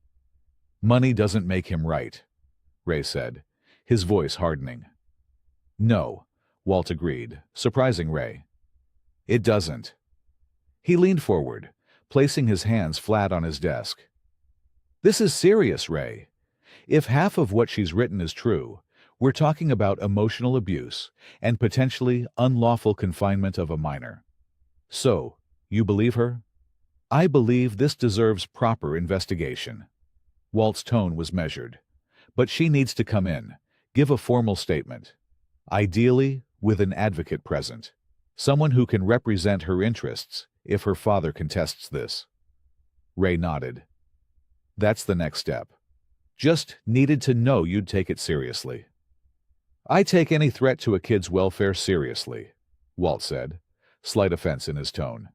Money doesn't make him right, Ray said, his voice hardening. No, Walt agreed, surprising Ray. It doesn't. He leaned forward, placing his hands flat on his desk. This is serious, Ray. If half of what she's written is true, we're talking about emotional abuse and potentially unlawful confinement of a minor. So, you believe her? I believe this deserves proper investigation. Walt's tone was measured. But she needs to come in, give a formal statement. Ideally, with an advocate present. Someone who can represent her interests if her father contests this. Ray nodded. That's the next step. Just needed to know you'd take it seriously. I take any threat to a kid's welfare seriously, Walt said, slight offense in his tone.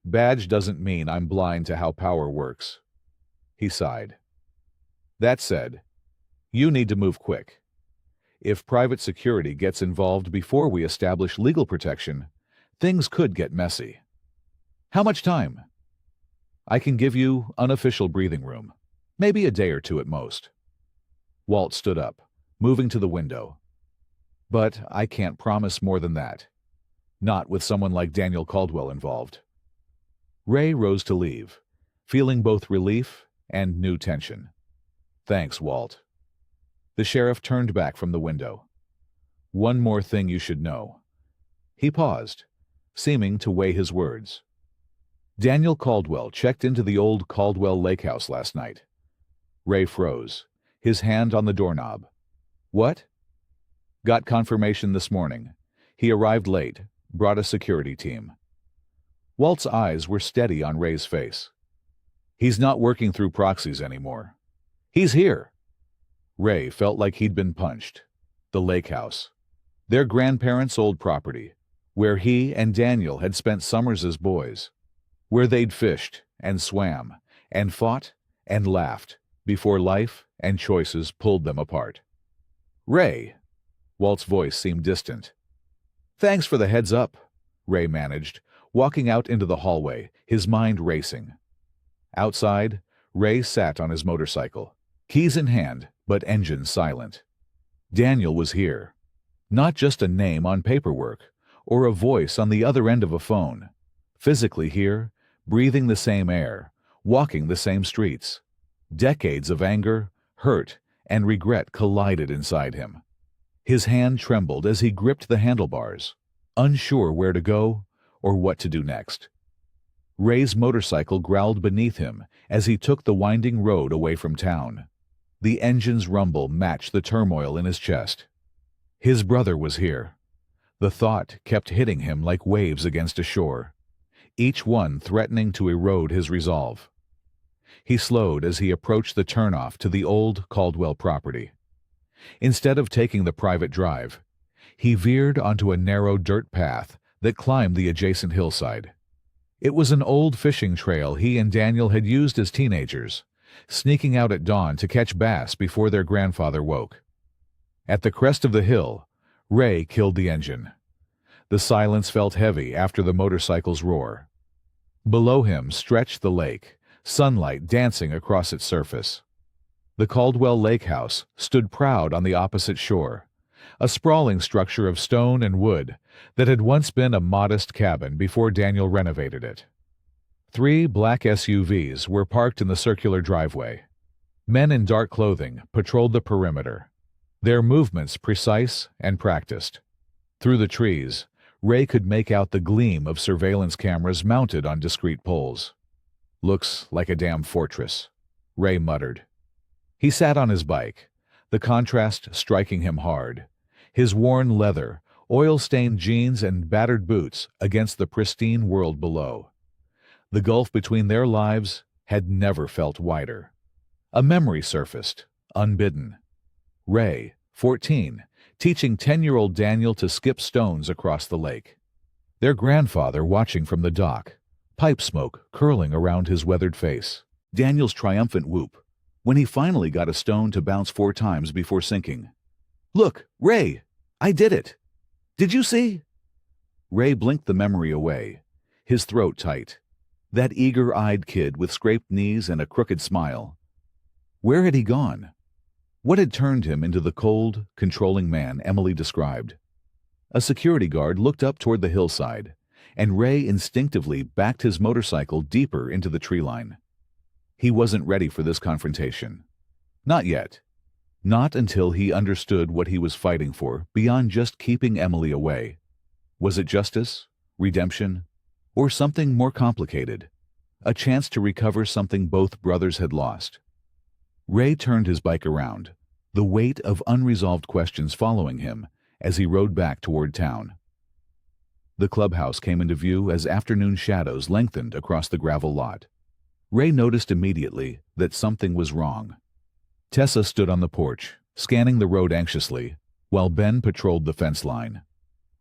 Badge doesn't mean I'm blind to how power works. He sighed. That said, you need to move quick. If private security gets involved before we establish legal protection, things could get messy. How much time? I can give you unofficial breathing room, maybe a day or two at most. Walt stood up, moving to the window. But I can't promise more than that. Not with someone like Daniel Caldwell involved. Ray rose to leave, feeling both relief and new tension. Thanks, Walt. The sheriff turned back from the window. One more thing you should know. He paused, seeming to weigh his words. Daniel Caldwell checked into the old Caldwell Lake House last night. Ray froze, his hand on the doorknob. What? Got confirmation this morning. He arrived late, brought a security team. Walt's eyes were steady on Ray's face. He's not working through proxies anymore. He's here. Ray felt like he'd been punched. The lake house. Their grandparents' old property, where he and Daniel had spent summers as boys. Where they'd fished and swam and fought and laughed before life and choices pulled them apart. Ray. Walt's voice seemed distant. Thanks for the heads up, Ray managed, walking out into the hallway, his mind racing. Outside, Ray sat on his motorcycle, keys in hand, but engine silent. Daniel was here. Not just a name on paperwork, or a voice on the other end of a phone. Physically here, breathing the same air, walking the same streets. Decades of anger, hurt, and regret collided inside him. His hand trembled as he gripped the handlebars, unsure where to go or what to do next. Ray's motorcycle growled beneath him as he took the winding road away from town. The engine's rumble matched the turmoil in his chest. His brother was here. The thought kept hitting him like waves against a shore, each one threatening to erode his resolve. He slowed as he approached the turnoff to the old Caldwell property. Instead of taking the private drive, he veered onto a narrow dirt path that climbed the adjacent hillside. It was an old fishing trail he and Daniel had used as teenagers, sneaking out at dawn to catch bass before their grandfather woke. At the crest of the hill, Ray killed the engine. The silence felt heavy after the motorcycle's roar. Below him stretched the lake, sunlight dancing across its surface. The Caldwell Lake House stood proud on the opposite shore, a sprawling structure of stone and wood that had once been a modest cabin before Daniel renovated it. 3 black SUVs were parked in the circular driveway. Men in dark clothing patrolled the perimeter, their movements precise and practiced. Through the trees, Ray could make out the gleam of surveillance cameras mounted on discreet poles. "Looks like a damn fortress," Ray muttered. He sat on his bike, the contrast striking him hard. His worn leather, oil-stained jeans and battered boots against the pristine world below. The gulf between their lives had never felt wider. A memory surfaced, unbidden. Ray, 14, teaching 10-year-old Daniel to skip stones across the lake. Their grandfather watching from the dock, pipe smoke curling around his weathered face. Daniel's triumphant whoop when he finally got a stone to bounce 4 times before sinking. "Look, Ray! I did it! Did you see?" Ray blinked the memory away, his throat tight. That eager-eyed kid with scraped knees and a crooked smile. Where had he gone? What had turned him into the cold, controlling man Emily described? A security guard looked up toward the hillside, and Ray instinctively backed his motorcycle deeper into the tree line. He wasn't ready for this confrontation. Not yet. Not until he understood what he was fighting for beyond just keeping Emily away. Was it justice, redemption, or something more complicated? A chance to recover something both brothers had lost. Ray turned his bike around, the weight of unresolved questions following him as he rode back toward town. The clubhouse came into view as afternoon shadows lengthened across the gravel lot. Ray noticed immediately that something was wrong. Tessa stood on the porch, scanning the road anxiously, while Ben patrolled the fence line.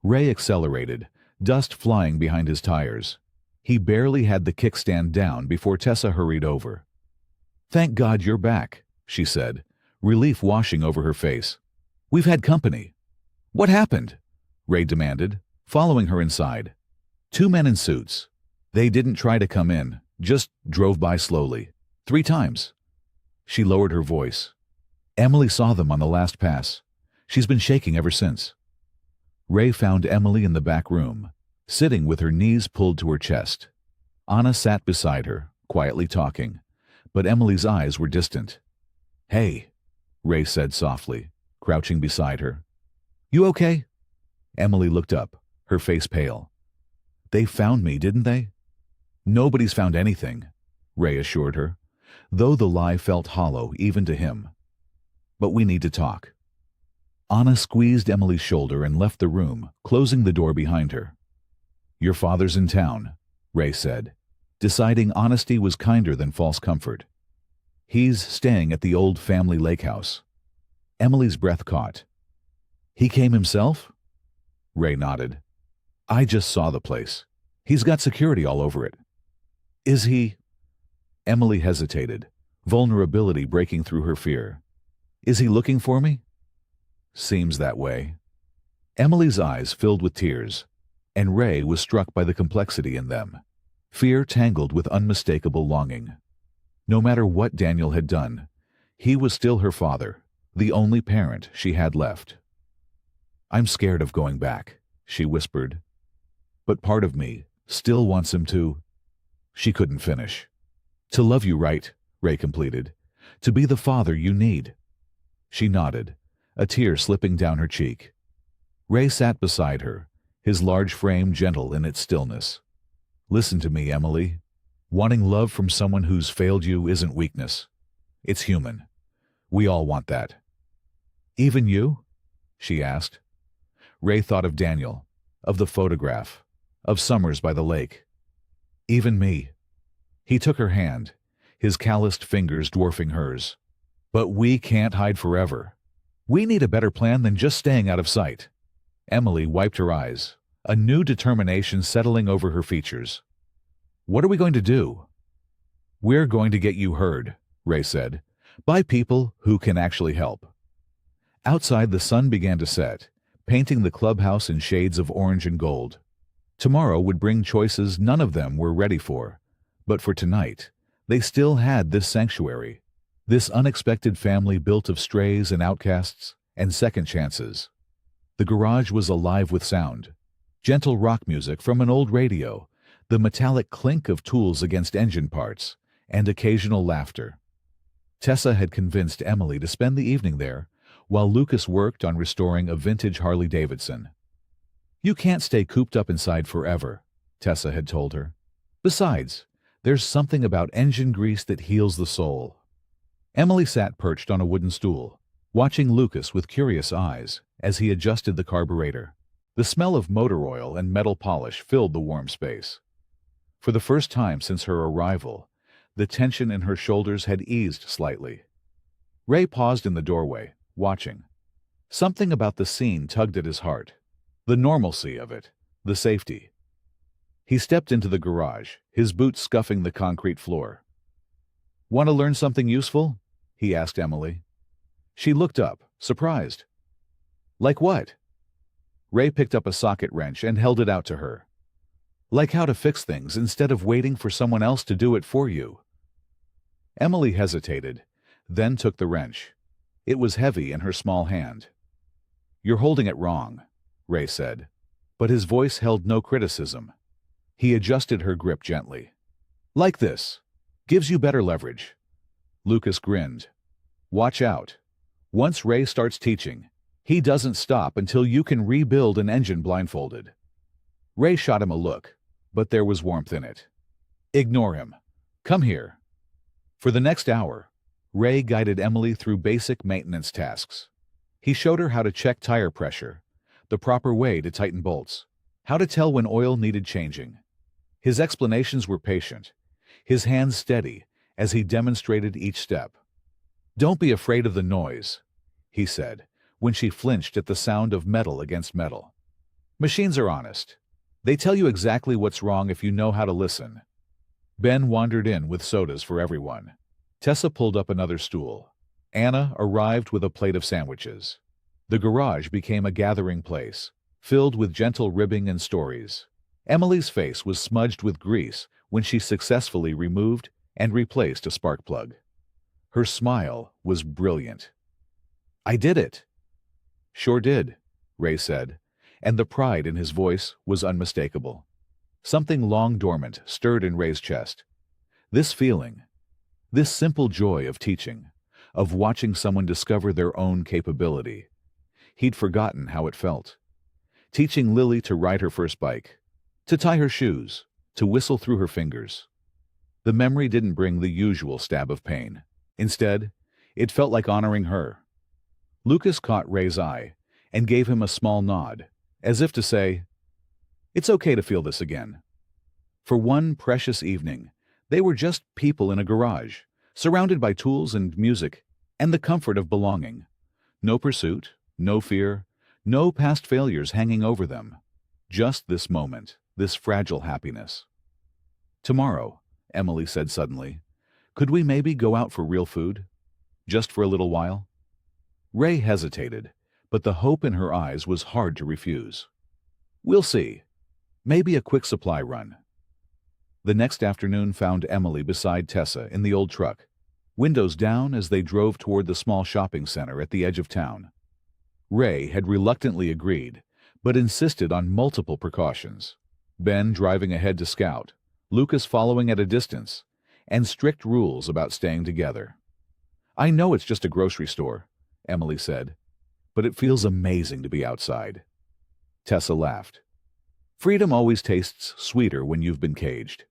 Ray accelerated, dust flying behind his tires. He barely had the kickstand down before Tessa hurried over. "Thank God you're back," she said, relief washing over her face. "We've had company." "What happened?" Ray demanded, following her inside. 2 men in suits. They didn't try to come in, just drove by slowly. 3 times. She lowered her voice. "Emily saw them on the last pass. She's been shaking ever since." Ray found Emily in the back room, sitting with her knees pulled to her chest. Anna sat beside her, quietly talking, but Emily's eyes were distant. "Hey," Ray said softly, crouching beside her. "You okay?" Emily looked up, her face pale. "They found me, didn't they?" "Nobody's found anything," Ray assured her, though the lie felt hollow even to him. "But we need to talk." Anna squeezed Emily's shoulder and left the room, closing the door behind her. "Your father's in town," Ray said, deciding honesty was kinder than false comfort. "He's staying at the old family lake house." Emily's breath caught. "He came himself?" Ray nodded. "I just saw the place. He's got security all over it." "Is he—" Emily hesitated, vulnerability breaking through her fear. "Is he looking for me?" "Seems that way." Emily's eyes filled with tears, and Ray was struck by the complexity in them. Fear tangled with unmistakable longing. No matter what Daniel had done, he was still her father, the only parent she had left. "I'm scared of going back," she whispered. "But part of me still wants him to—" She couldn't finish. "To love you right," Ray completed. "To be the father you need." She nodded, a tear slipping down her cheek. Ray sat beside her, his large frame gentle in its stillness. "Listen to me, Emily. Wanting love from someone who's failed you isn't weakness. It's human. We all want that." "Even you?" she asked. Ray thought of Daniel, of the photograph, of summers by the lake. "Even me." He took her hand, his calloused fingers dwarfing hers. "But we can't hide forever. We need a better plan than just staying out of sight." Emily wiped her eyes, a new determination settling over her features. "What are we going to do?" "We're going to get you heard," Ray said, "by people who can actually help." Outside, the sun began to set, painting the clubhouse in shades of orange and gold. Tomorrow would bring choices none of them were ready for, but for tonight, they still had this sanctuary, this unexpected family built of strays and outcasts and second chances. The garage was alive with sound. Gentle rock music from an old radio, the metallic clink of tools against engine parts, and occasional laughter. Tessa had convinced Emily to spend the evening there, while Lucas worked on restoring a vintage Harley-Davidson. "You can't stay cooped up inside forever," Tessa had told her. "Besides, there's something about engine grease that heals the soul." Emily sat perched on a wooden stool, watching Lucas with curious eyes as he adjusted the carburetor. The smell of motor oil and metal polish filled the warm space. For the first time since her arrival, the tension in her shoulders had eased slightly. Ray paused in the doorway, watching. Something about the scene tugged at his heart. The normalcy of it, the safety. He stepped into the garage, his boots scuffing the concrete floor. "Want to learn something useful?" he asked Emily. She looked up, surprised. "Like what?" Ray picked up a socket wrench and held it out to her. "Like how to fix things instead of waiting for someone else to do it for you." Emily hesitated, then took the wrench. It was heavy in her small hand. "You're holding it wrong," Ray said, but his voice held no criticism. He adjusted her grip gently. "Like this. Gives you better leverage." Lucas grinned. "Watch out. Once Ray starts teaching, he doesn't stop until you can rebuild an engine blindfolded." Ray shot him a look, but there was warmth in it. "Ignore him. Come here." For the next hour, Ray guided Emily through basic maintenance tasks. He showed her how to check tire pressure, the proper way to tighten bolts, how to tell when oil needed changing. His explanations were patient, his hands steady as he demonstrated each step. "Don't be afraid of the noise," he said, when she flinched at the sound of metal against metal. "Machines are honest. They tell you exactly what's wrong if you know how to listen." Ben wandered in with sodas for everyone. Tessa pulled up another stool. Anna arrived with a plate of sandwiches. The garage became a gathering place, filled with gentle ribbing and stories. Emily's face was smudged with grease when she successfully removed and replaced a spark plug. Her smile was brilliant. "I did it." "Sure did," Ray said, and the pride in his voice was unmistakable. Something long dormant stirred in Ray's chest. This feeling, this simple joy of teaching, of watching someone discover their own capability. He'd forgotten how it felt. Teaching Lily to ride her first bike, to tie her shoes, to whistle through her fingers. The memory didn't bring the usual stab of pain. Instead, it felt like honoring her. Lucas caught Ray's eye and gave him a small nod, as if to say, "It's okay to feel this again." For one precious evening, they were just people in a garage, surrounded by tools and music, and the comfort of belonging. No pursuit, no fear, no past failures hanging over them. Just this moment, this fragile happiness. "Tomorrow," Emily said suddenly, "could we maybe go out for real food? Just for a little while?" Ray hesitated, but the hope in her eyes was hard to refuse. "We'll see. Maybe a quick supply run." The next afternoon found Emily beside Tessa in the old truck, windows down as they drove toward the small shopping center at the edge of town. Ray had reluctantly agreed, but insisted on multiple precautions. Ben driving ahead to scout, Lucas following at a distance, and strict rules about staying together. "I know it's just a grocery store," Emily said, "but it feels amazing to be outside." Tessa laughed. "Freedom always tastes sweeter when you've been caged."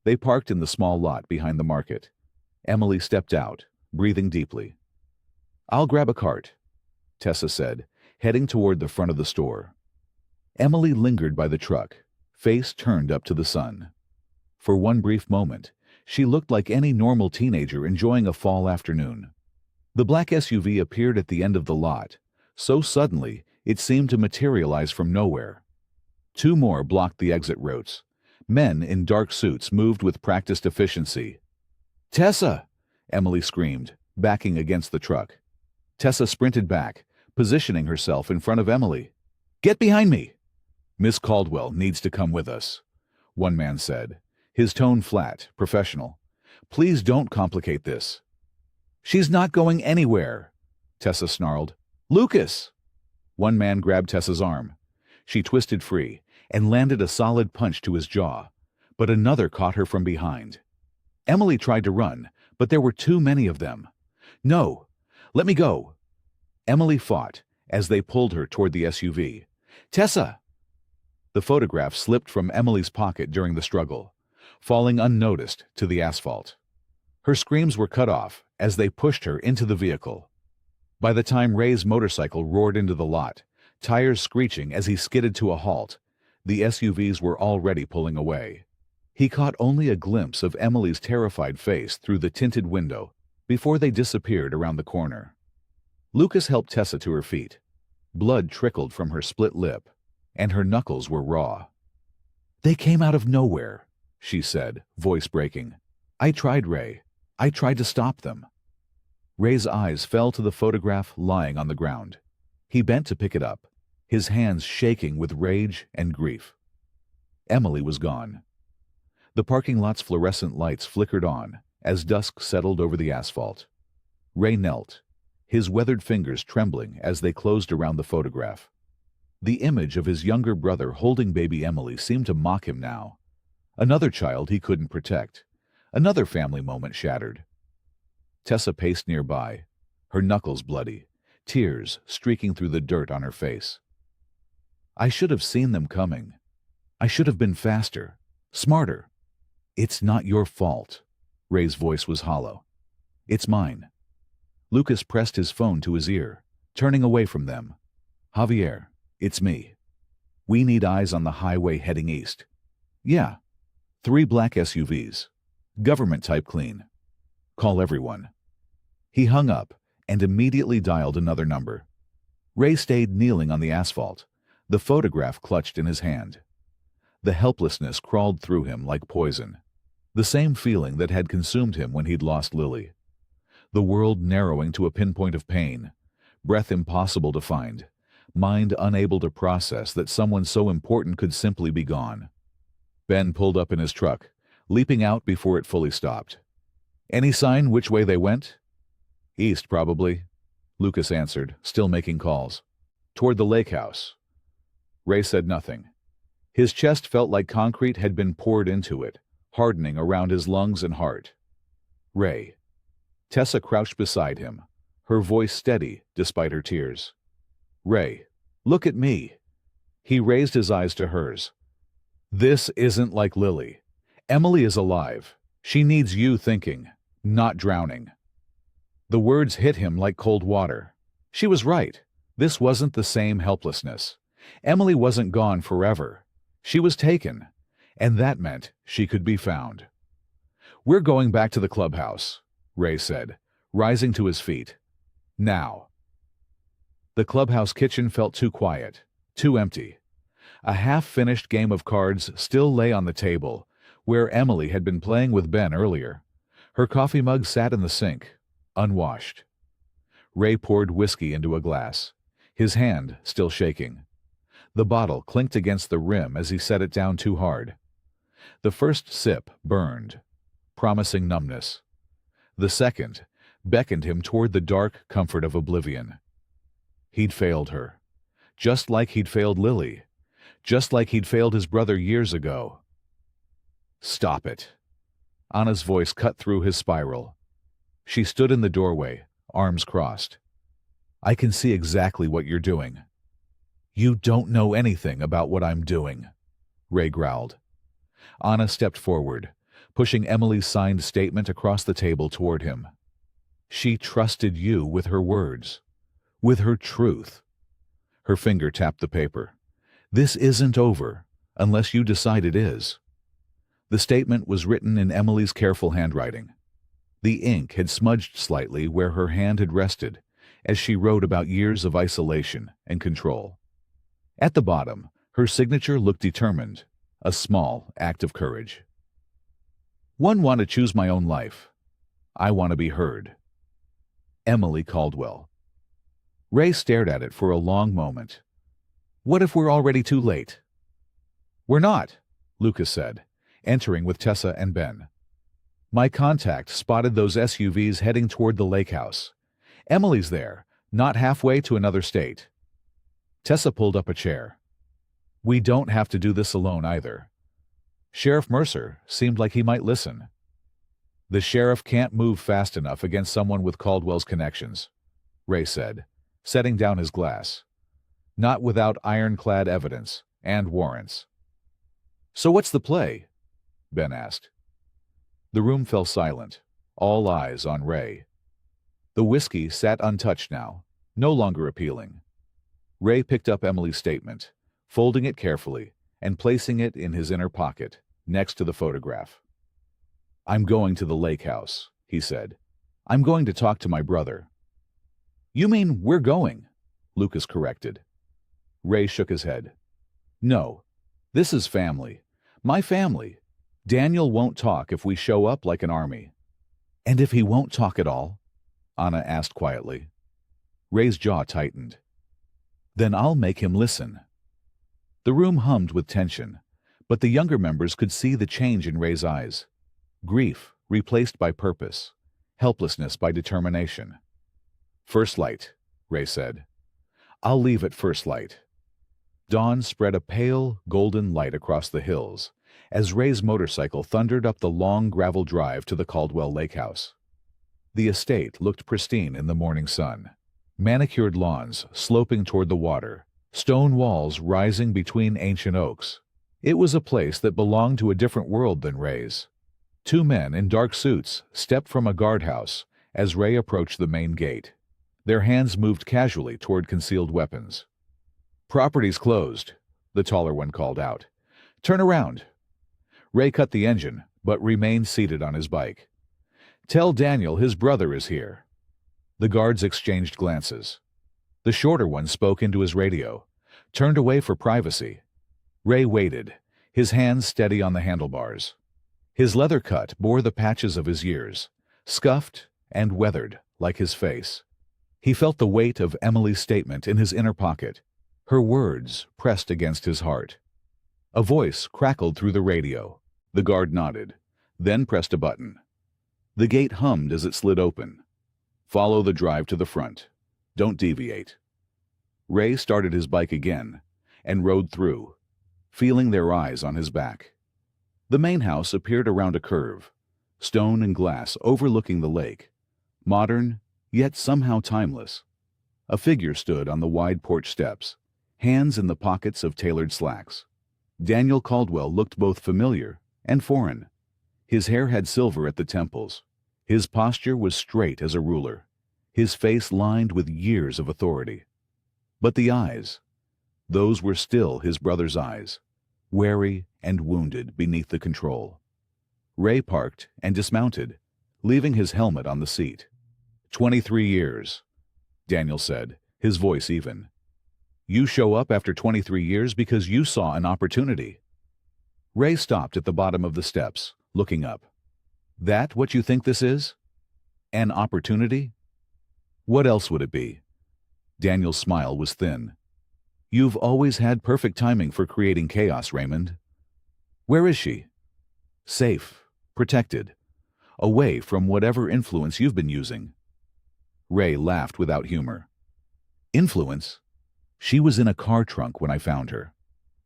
They parked in the small lot behind the market. Emily stepped out, breathing deeply. "I'll grab a cart," Tessa said, heading toward the front of the store. Emily lingered by the truck, face turned up to the sun. For one brief moment, she looked like any normal teenager enjoying a fall afternoon. The black SUV appeared at the end of the lot, so suddenly it seemed to materialize from nowhere. Two more blocked the exit routes. Men in dark suits moved with practiced efficiency. "Tessa!" Emily screamed, backing against the truck. Tessa sprinted back, positioning herself in front of Emily. "Get behind me!" "Miss Caldwell needs to come with us," one man said, his tone flat, professional. "Please don't complicate this." "She's not going anywhere," Tessa snarled. "Lucas!" One man grabbed Tessa's arm. She twisted free and landed a solid punch to his jaw, but another caught her from behind. Emily tried to run, but there were too many of them. "No! Let me go!" Emily fought as they pulled her toward the SUV. "Tessa!" The photograph slipped from Emily's pocket during the struggle, falling unnoticed to the asphalt. Her screams were cut off as they pushed her into the vehicle. By the time Ray's motorcycle roared into the lot, tires screeching as he skidded to a halt, the SUVs were already pulling away. He caught only a glimpse of Emily's terrified face through the tinted window before they disappeared around the corner. Lucas helped Tessa to her feet. Blood trickled from her split lip, and her knuckles were raw. "They came out of nowhere," she said, voice breaking. "I tried, Ray. I tried to stop them." Ray's eyes fell to the photograph lying on the ground. He bent to pick it up, his hands shaking with rage and grief. Emily was gone. The parking lot's fluorescent lights flickered on as dusk settled over the asphalt. Ray knelt, his weathered fingers trembling as they closed around the photograph. The image of his younger brother holding baby Emily seemed to mock him now. Another child he couldn't protect. Another family moment shattered. Tessa paced nearby, her knuckles bloody, tears streaking through the dirt on her face. "I should have seen them coming. I should have been faster, smarter." "It's not your fault." Ray's voice was hollow. "It's mine." Lucas pressed his phone to his ear, turning away from them. "Javier, it's me. We need eyes on the highway heading east." "Yeah. 3 black SUVs. Government-type clean. Call everyone." He hung up and immediately dialed another number. Ray stayed kneeling on the asphalt, the photograph clutched in his hand. The helplessness crawled through him like poison, the same feeling that had consumed him when he'd lost Lily. The world narrowing to a pinpoint of pain, breath impossible to find, mind unable to process that someone so important could simply be gone. Ben pulled up in his truck, leaping out before it fully stopped. "Any sign which way they went?" "East, probably," Lucas answered, still making calls. "Toward the lake house." Ray said nothing. His chest felt like concrete had been poured into it, hardening around his lungs and heart. "Ray." Tessa crouched beside him, her voice steady despite her tears. "Ray, look at me." He raised his eyes to hers. "This isn't like Lily. Emily is alive. She needs you thinking, not drowning." The words hit him like cold water. She was right. This wasn't the same helplessness. Emily wasn't gone forever. She was taken, and that meant she could be found. "We're going back to the clubhouse," Ray said, rising to his feet. "Now." The clubhouse kitchen felt too quiet, too empty. A half-finished game of cards still lay on the table, where Emily had been playing with Ben earlier. Her coffee mug sat in the sink, unwashed. Ray poured whiskey into a glass, his hand still shaking. The bottle clinked against the rim as he set it down too hard. The first sip burned, promising numbness. The second beckoned him toward the dark comfort of oblivion. He'd failed her, just like he'd failed Lily, just like he'd failed his brother years ago. "Stop it." Anna's voice cut through his spiral. She stood in the doorway, arms crossed. "I can see exactly what you're doing." "You don't know anything about what I'm doing," Ray growled. Anna stepped forward, pushing Emily's signed statement across the table toward him. "She trusted you with her words, with her truth." Her finger tapped the paper. "This isn't over, unless you decide it is." The statement was written in Emily's careful handwriting. The ink had smudged slightly where her hand had rested, as she wrote about years of isolation and control. At the bottom, her signature looked determined, a small act of courage. "1 want to choose my own life. I want to be heard. Emily Caldwell." Ray stared at it for a long moment. What if we're already too late? We're not, Lucas said, entering with Tessa and Ben. My contact spotted those SUVs heading toward the lake house. Emily's there, not halfway to another state. Tessa pulled up a chair. We don't have to do this alone either. Sheriff Mercer seemed like he might listen. The sheriff can't move fast enough against someone with Caldwell's connections, Ray said, setting down his glass. Not without ironclad evidence and warrants. So what's the play? Ben asked. The room fell silent, all eyes on Ray. The whiskey sat untouched now, no longer appealing. Ray picked up Emily's statement, folding it carefully and placing it in his inner pocket, next to the photograph. I'm going to the lake house, he said. I'm going to talk to my brother. You mean we're going? Lucas corrected. Ray shook his head. No, this is family. My family. Daniel won't talk if we show up like an army. And if he won't talk at all? Anna asked quietly. Ray's jaw tightened. Then I'll make him listen. The room hummed with tension, but the younger members could see the change in Ray's eyes. Grief replaced by purpose, helplessness by determination. First light, Ray said. I'll leave at first light. Dawn spread a pale, golden light across the hills as Ray's motorcycle thundered up the long gravel drive to the Caldwell Lake House. The estate looked pristine in the morning sun. Manicured lawns sloping toward the water, stone walls rising between ancient oaks. It was a place that belonged to a different world than Ray's. Two men in dark suits stepped from a guardhouse as Ray approached the main gate. Their hands moved casually toward concealed weapons. Property's closed, the taller one called out. Turn around. Ray cut the engine, but remained seated on his bike. Tell Daniel his brother is here. The guards exchanged glances. The shorter one spoke into his radio, turned away for privacy. Ray waited, his hands steady on the handlebars. His leather cut bore the patches of his years, scuffed and weathered like his face. He felt the weight of Emily's statement in his inner pocket, her words pressed against his heart. A voice crackled through the radio. The guard nodded, then pressed a button. The gate hummed as it slid open. Follow the drive to the front. Don't deviate. Ray started his bike again and rode through, feeling their eyes on his back. The main house appeared around a curve, stone and glass overlooking the lake, modern, yet somehow timeless. A figure stood on the wide porch steps, hands in the pockets of tailored slacks. Daniel Caldwell looked both familiar and foreign. His hair had silver at the temples. His posture was straight as a ruler, his face lined with years of authority. But the eyes, those were still his brother's eyes, wary and wounded beneath the control. Ray parked and dismounted, leaving his helmet on the seat. 23 years, Daniel said, his voice even. You show up after 23 years because you saw an opportunity. Ray stopped at the bottom of the steps, looking up. That what you think this is? An opportunity? What else would it be? Daniel's smile was thin. You've always had perfect timing for creating chaos, Raymond. Where is she? Safe, protected, away from whatever influence you've been using. Ray laughed without humor. Influence? She was in a car trunk when I found her,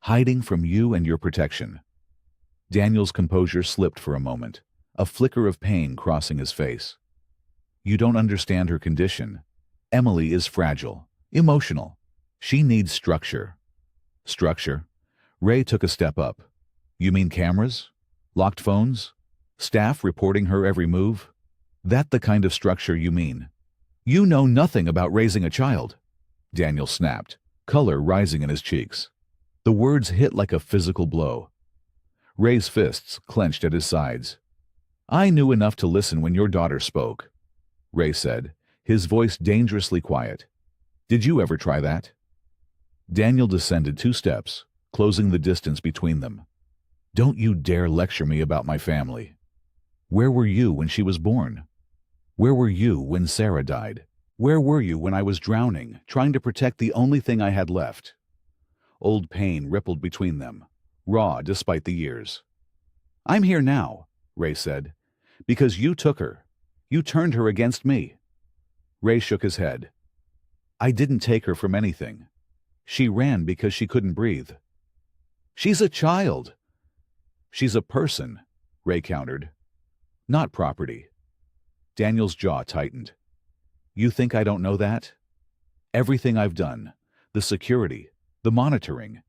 hiding from you and your protection. Daniel's composure slipped for a moment, a flicker of pain crossing his face. You don't understand her condition. Emily is fragile, emotional. She needs structure. Structure? Ray took a step up. You mean cameras? Locked phones? Staff reporting her every move? That the kind of structure you mean? You know nothing about raising a child, Daniel snapped, color rising in his cheeks. The words hit like a physical blow. Ray's fists clenched at his sides. I knew enough to listen when your daughter spoke, Ray said, his voice dangerously quiet. Did you ever try that? Daniel descended 2 steps, closing the distance between them. Don't you dare lecture me about my family. Where were you when she was born? Where were you when Sarah died? Where were you when I was drowning, trying to protect the only thing I had left? Old pain rippled between them, raw despite the years. I'm here now, Ray said, because you took her. You turned her against me. Ray shook his head. I didn't take her from anything. She ran because she couldn't breathe. She's a child. She's a person, Ray countered. Not property. Daniel's jaw tightened. You think I don't know that? Everything I've done, the security, the monitoring,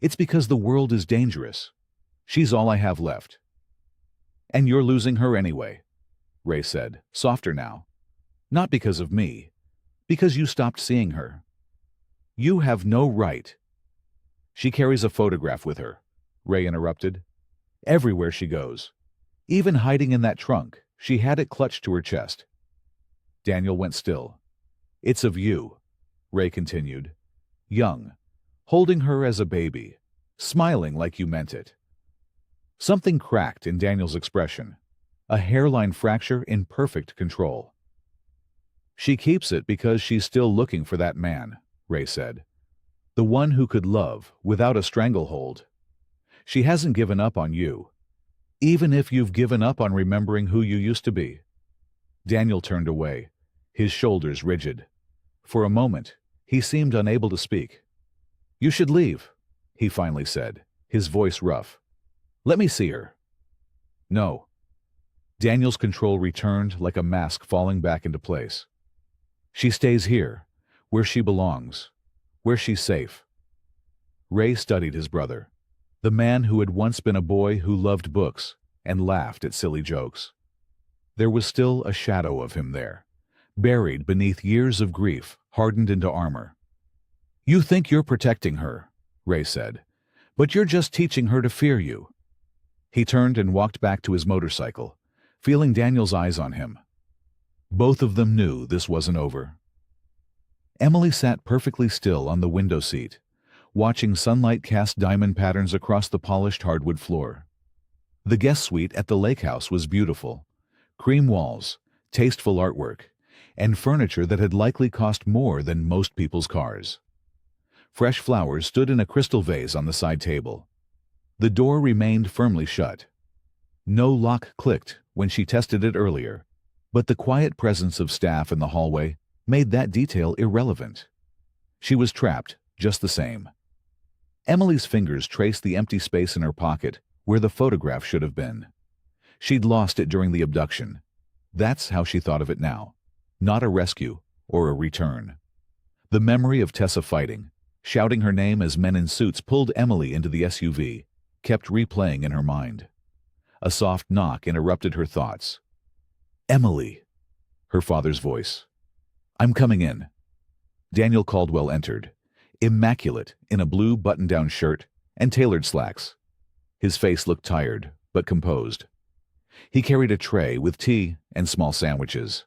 it's because the world is dangerous. She's all I have left. And you're losing her anyway, Ray said, softer now. Not because of me, because you stopped seeing her. You have no right. She carries a photograph with her, Ray interrupted. Everywhere she goes. Even hiding in that trunk, she had it clutched to her chest. Daniel went still. It's of you, Ray continued. Young, holding her as a baby, smiling like you meant it. Something cracked in Daniel's expression, a hairline fracture in perfect control. She keeps it because she's still looking for that man, Ray said. The one who could love without a stranglehold. She hasn't given up on you, even if you've given up on remembering who you used to be. Daniel turned away, his shoulders rigid. For a moment, he seemed unable to speak. You should leave, he finally said, his voice rough. Let me see her. No. Daniel's control returned like a mask falling back into place. She stays here, where she belongs, where she's safe. Ray studied his brother, the man who had once been a boy who loved books and laughed at silly jokes. There was still a shadow of him there, buried beneath years of grief hardened into armor. You think you're protecting her, Ray said, but you're just teaching her to fear you. He turned and walked back to his motorcycle, feeling Daniel's eyes on him. Both of them knew this wasn't over. Emily sat perfectly still on the window seat, watching sunlight cast diamond patterns across the polished hardwood floor. The guest suite at the lake house was beautiful. Cream walls, tasteful artwork, and furniture that had likely cost more than most people's cars. Fresh flowers stood in a crystal vase on the side table. The door remained firmly shut. No lock clicked when she tested it earlier, but the quiet presence of staff in the hallway made that detail irrelevant. She was trapped just the same. Emily's fingers traced the empty space in her pocket where the photograph should have been. She'd lost it during the abduction. That's how she thought of it now. Not a rescue or a return. The memory of Tessa fighting, shouting her name as men in suits pulled Emily into the SUV, kept replaying in her mind. A soft knock interrupted her thoughts. Emily, her father's voice. I'm coming in. Daniel Caldwell entered, immaculate in a blue button-down shirt and tailored slacks. His face looked tired, but composed. He carried a tray with tea and small sandwiches.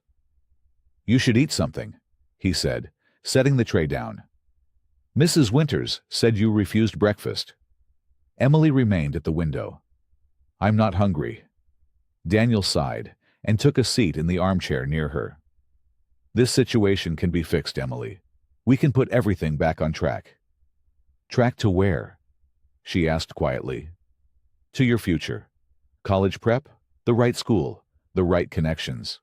You should eat something, he said, setting the tray down. Mrs. Winters said you refused breakfast. Emily remained at the window. I'm not hungry. Daniel sighed and took a seat in the armchair near her. This situation can be fixed, Emily. We can put everything back on track. Track to where? She asked quietly. To your future. College prep, the right school, the right connections.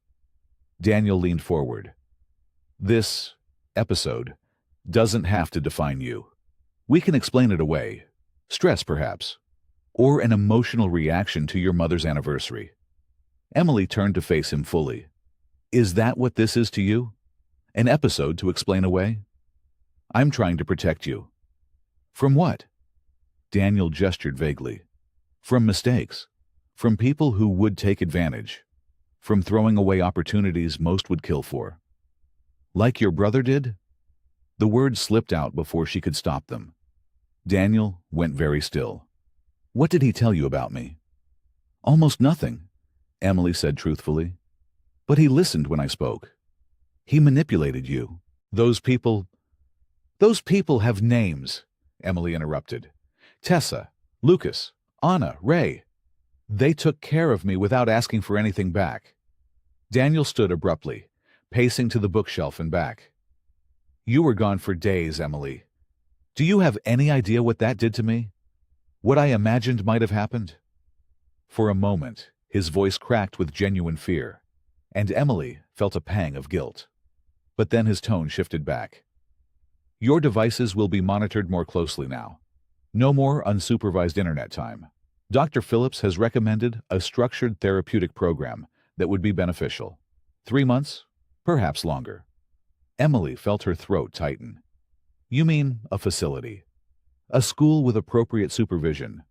Daniel leaned forward. This episode doesn't have to define you. We can explain it away. Stress, perhaps. Or an emotional reaction to your mother's anniversary. Emily turned to face him fully. Is that what this is to you? An episode to explain away? I'm trying to protect you. From what? Daniel gestured vaguely. From mistakes. From people who would take advantage. From throwing away opportunities most would kill for. Like your brother did? The words slipped out before she could stop them. Daniel went very still. What did he tell you about me? Almost nothing, Emily said truthfully. But he listened when I spoke. He manipulated you. Those people have names, Emily interrupted. Tessa, Lucas, Anna, Ray. They took care of me without asking for anything back. Daniel stood abruptly, pacing to the bookshelf and back. "You were gone for days, Emily. Do you have any idea what that did to me? What I imagined might have happened?" For a moment, his voice cracked with genuine fear, and Emily felt a pang of guilt. But then his tone shifted back. "Your devices will be monitored more closely now. No more unsupervised internet time. Dr. Phillips has recommended a structured therapeutic program that would be beneficial. 3 months, perhaps longer." Emily felt her throat tighten. "You mean a facility? A school with appropriate supervision?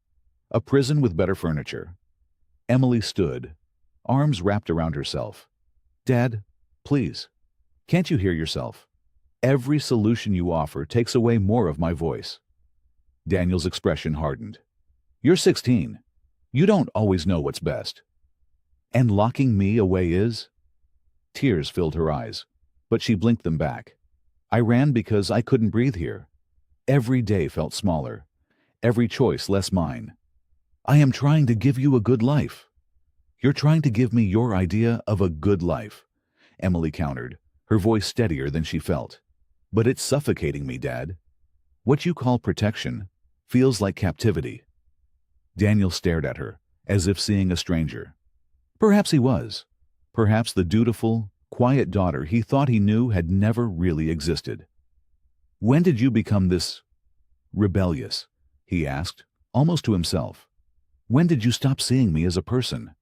A prison with better furniture?" Emily stood, arms wrapped around herself. "Dad, please, can't you hear yourself? Every solution you offer takes away more of my voice." Daniel's expression hardened. "You're 16. You don't always know what's best. And locking me away is?" Tears filled her eyes, but she blinked them back. "I ran because I couldn't breathe here. Every day felt smaller, every choice less mine. I am trying to give you a good life." "You're trying to give me your idea of a good life," Emily countered, her voice steadier than she felt. "But it's suffocating me, Dad. What you call protection feels like captivity." Daniel stared at her, as if seeing a stranger. Perhaps he was. Perhaps the dutiful, quiet daughter he thought he knew had never really existed. "When did you become this rebellious?" he asked, almost to himself. "When did you stop seeing me as a person?"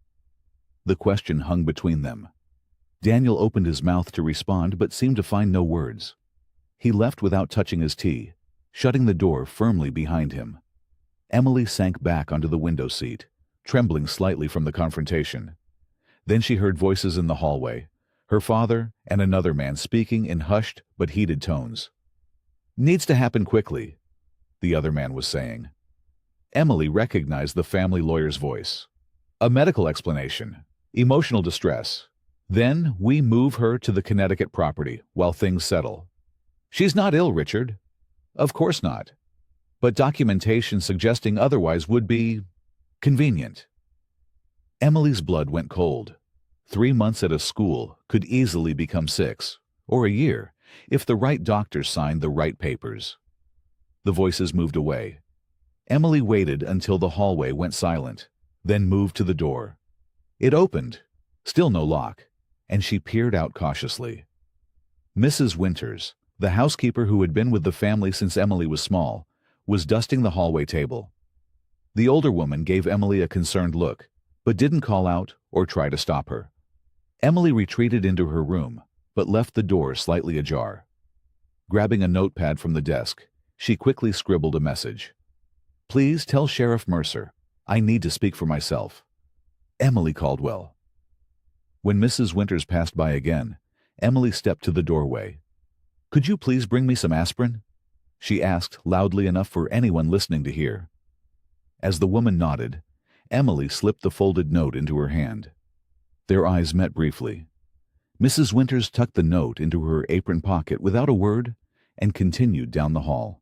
The question hung between them. Daniel opened his mouth to respond but seemed to find no words. He left without touching his tea, shutting the door firmly behind him. Emily sank back onto the window seat, trembling slightly from the confrontation. Then she heard voices in the hallway, her father and another man speaking in hushed but heated tones. "Needs to happen quickly," the other man was saying. Emily recognized the family lawyer's voice. "A medical explanation, emotional distress. Then we move her to the Connecticut property while things settle. She's not ill, Richard. Of course not. But documentation suggesting otherwise would be convenient." Emily's blood went cold. 3 months at a school could easily become 6, or a year, if the right doctor signed the right papers. The voices moved away. Emily waited until the hallway went silent, then moved to the door. It opened, still no lock, and she peered out cautiously. Mrs. Winters, the housekeeper who had been with the family since Emily was small, was dusting the hallway table. The older woman gave Emily a concerned look, but didn't call out or try to stop her. Emily retreated into her room, but left the door slightly ajar. Grabbing a notepad from the desk, she quickly scribbled a message. "Please tell Sheriff Mercer, I need to speak for myself. Emily Caldwell." When Mrs. Winters passed by again, Emily stepped to the doorway. "Could you please bring me some aspirin?" she asked loudly enough for anyone listening to hear. As the woman nodded, Emily slipped the folded note into her hand. Their eyes met briefly. Mrs. Winters tucked the note into her apron pocket without a word and continued down the hall.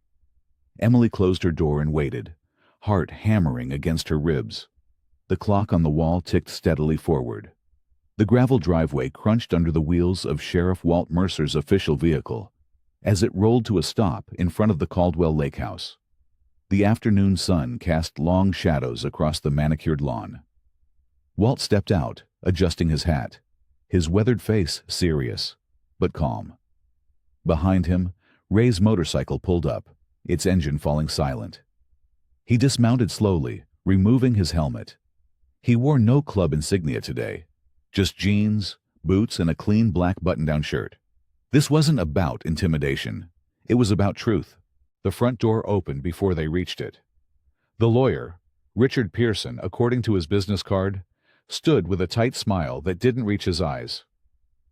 Emily closed her door and waited, heart hammering against her ribs. The clock on the wall ticked steadily forward. The gravel driveway crunched under the wheels of Sheriff Walt Mercer's official vehicle as it rolled to a stop in front of the Caldwell Lake House. The afternoon sun cast long shadows across the manicured lawn. Walt stepped out, adjusting his hat, his weathered face serious, but calm. Behind him, Ray's motorcycle pulled up, its engine falling silent. He dismounted slowly, removing his helmet. He wore no club insignia today, just jeans, boots, and a clean black button-down shirt. This wasn't about intimidation. It was about truth. The front door opened before they reached it. The lawyer, Richard Pearson, according to his business card, stood with a tight smile that didn't reach his eyes.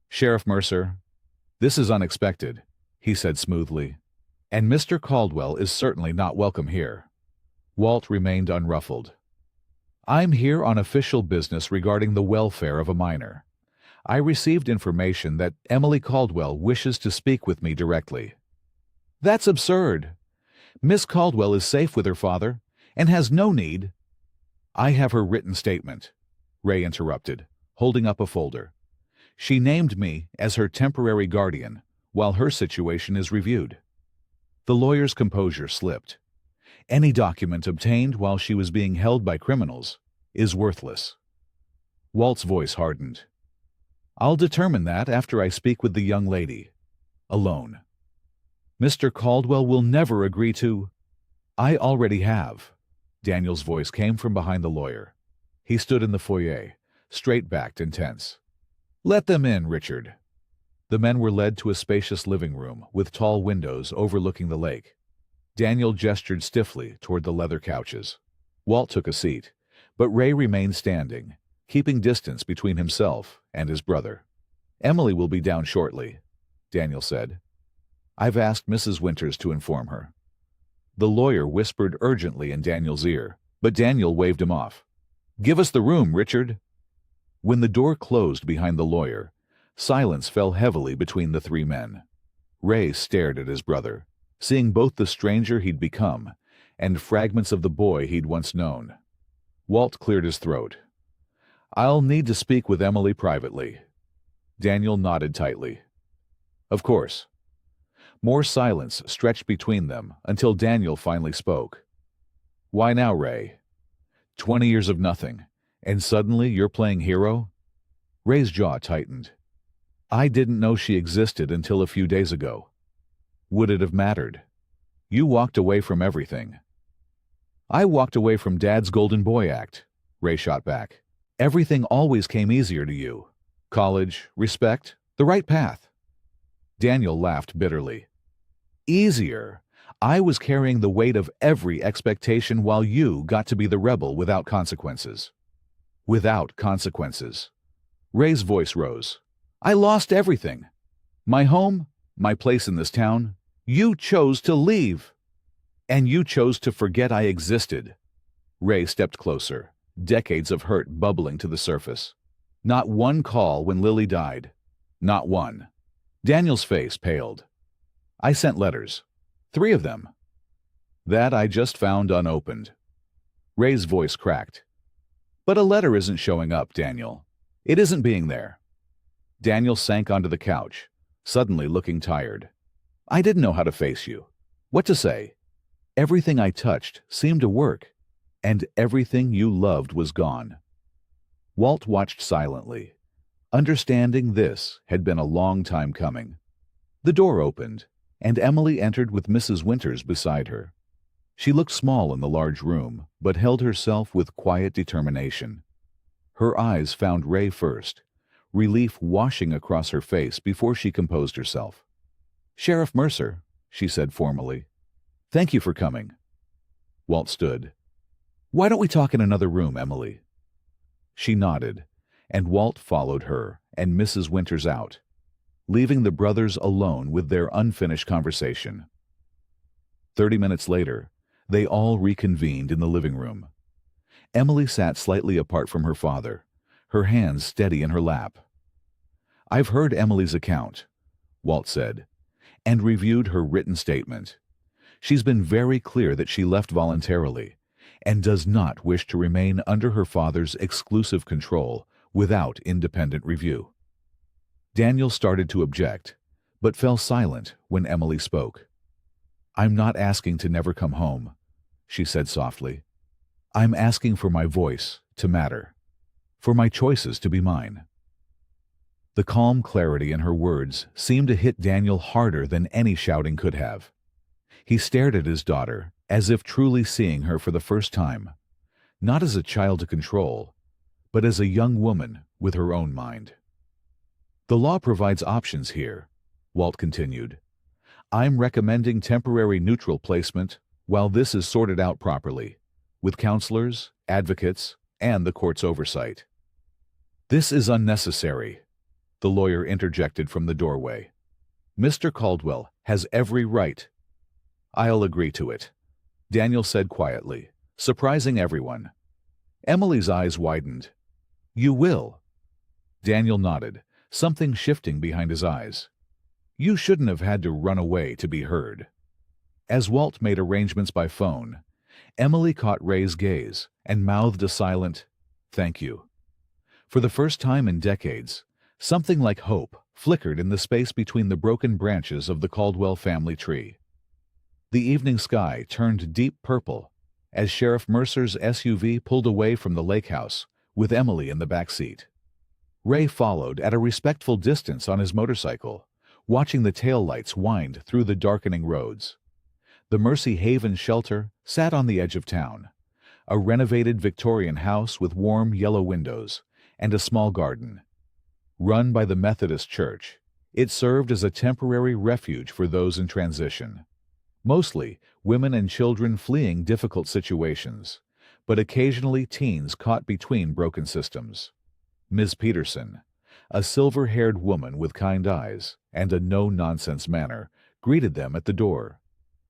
"Sheriff Mercer, this is unexpected," he said smoothly. "And Mr. Caldwell is certainly not welcome here." Walt remained unruffled. "I'm here on official business regarding the welfare of a minor. I received information that Emily Caldwell wishes to speak with me directly." "That's absurd. Miss Caldwell is safe with her father and has no need—" "I have her written statement," Ray interrupted, holding up a folder. She named me as her temporary guardian, while her situation is reviewed. The lawyer's composure slipped. Any document obtained while she was being held by criminals is worthless. Walt's voice hardened. I'll determine that after I speak with the young lady. Alone. Mr. Caldwell will never agree to— I already have. Daniel's voice came from behind the lawyer. He stood in the foyer, straight-backed and tense. Let them in, Richard. The men were led to a spacious living room with tall windows overlooking the lake. Daniel gestured stiffly toward the leather couches. Walt took a seat, but Ray remained standing, keeping distance between himself and his brother. Emily will be down shortly, Daniel said. I've asked Mrs. Winters to inform her. The lawyer whispered urgently in Daniel's ear, but Daniel waved him off. Give us the room, Richard. When the door closed behind the lawyer, silence fell heavily between the three men. Ray stared at his brother, seeing both the stranger he'd become and fragments of the boy he'd once known. Walt cleared his throat. I'll need to speak with Emily privately. Daniel nodded tightly. Of course. More silence stretched between them until Daniel finally spoke. Why now, Ray? 20 years of nothing, and suddenly you're playing hero? Ray's jaw tightened. I didn't know she existed until a few days ago. Would it have mattered? You walked away from everything. I walked away from Dad's Golden Boy Act, Ray shot back. Everything always came easier to you. College, respect, the right path. Daniel laughed bitterly. Easier? I was carrying the weight of every expectation while you got to be the rebel without consequences. Without consequences. Ray's voice rose. I lost everything. My home, my place in this town. You chose to leave. And you chose to forget I existed. Ray stepped closer, decades of hurt bubbling to the surface. Not one call when Lily died. Not one. Daniel's face paled. I sent letters. 3 of them. That I just found unopened. Ray's voice cracked. But a letter isn't showing up, Daniel. It isn't being there. Daniel sank onto the couch, suddenly looking tired. I didn't know how to face you. What to say. Everything I touched seemed to work, and everything you loved was gone. Walt watched silently, understanding this had been a long time coming. The door opened, and Emily entered with Mrs. Winters beside her. She looked small in the large room, but held herself with quiet determination. Her eyes found Ray first, relief washing across her face before she composed herself. Sheriff Mercer, she said formally. Thank you for coming. Walt stood. Why don't we talk in another room, Emily? She nodded, and Walt followed her and Mrs. Winters out, leaving the brothers alone with their unfinished conversation. 30 minutes later, they all reconvened in the living room. Emily sat slightly apart from her father, her hands steady in her lap. I've heard Emily's account, Walt said, and reviewed her written statement. She's been very clear that she left voluntarily and does not wish to remain under her father's exclusive control without independent review. Daniel started to object, but fell silent when Emily spoke. I'm not asking to never come home, she said softly. I'm asking for my voice to matter, for my choices to be mine. The calm clarity in her words seemed to hit Daniel harder than any shouting could have. He stared at his daughter as if truly seeing her for the first time, not as a child to control, but as a young woman with her own mind. The law provides options here, Walt continued. I'm recommending temporary neutral placement while this is sorted out properly, with counselors, advocates, and the court's oversight. This is unnecessary, the lawyer interjected from the doorway. Mr. Caldwell has every right. I'll agree to it, Daniel said quietly, surprising everyone. Emily's eyes widened. You will? Daniel nodded, something shifting behind his eyes. You shouldn't have had to run away to be heard. As Walt made arrangements by phone, Emily caught Ray's gaze and mouthed a silent, thank you. For the first time in decades, Something like hope flickered in the space between the broken branches of the Caldwell family tree. The evening sky turned deep purple as Sheriff Mercer's SUV pulled away from the lake house, with Emily in the back seat. Ray followed at a respectful distance on his motorcycle, watching the taillights wind through the darkening roads. The Mercy Haven shelter sat on the edge of town, a renovated Victorian house with warm yellow windows and a small garden. Run by the Methodist Church, it served as a temporary refuge for those in transition. Mostly women and children fleeing difficult situations, but occasionally teens caught between broken systems. Ms. Peterson, a silver-haired woman with kind eyes and a no-nonsense manner, greeted them at the door.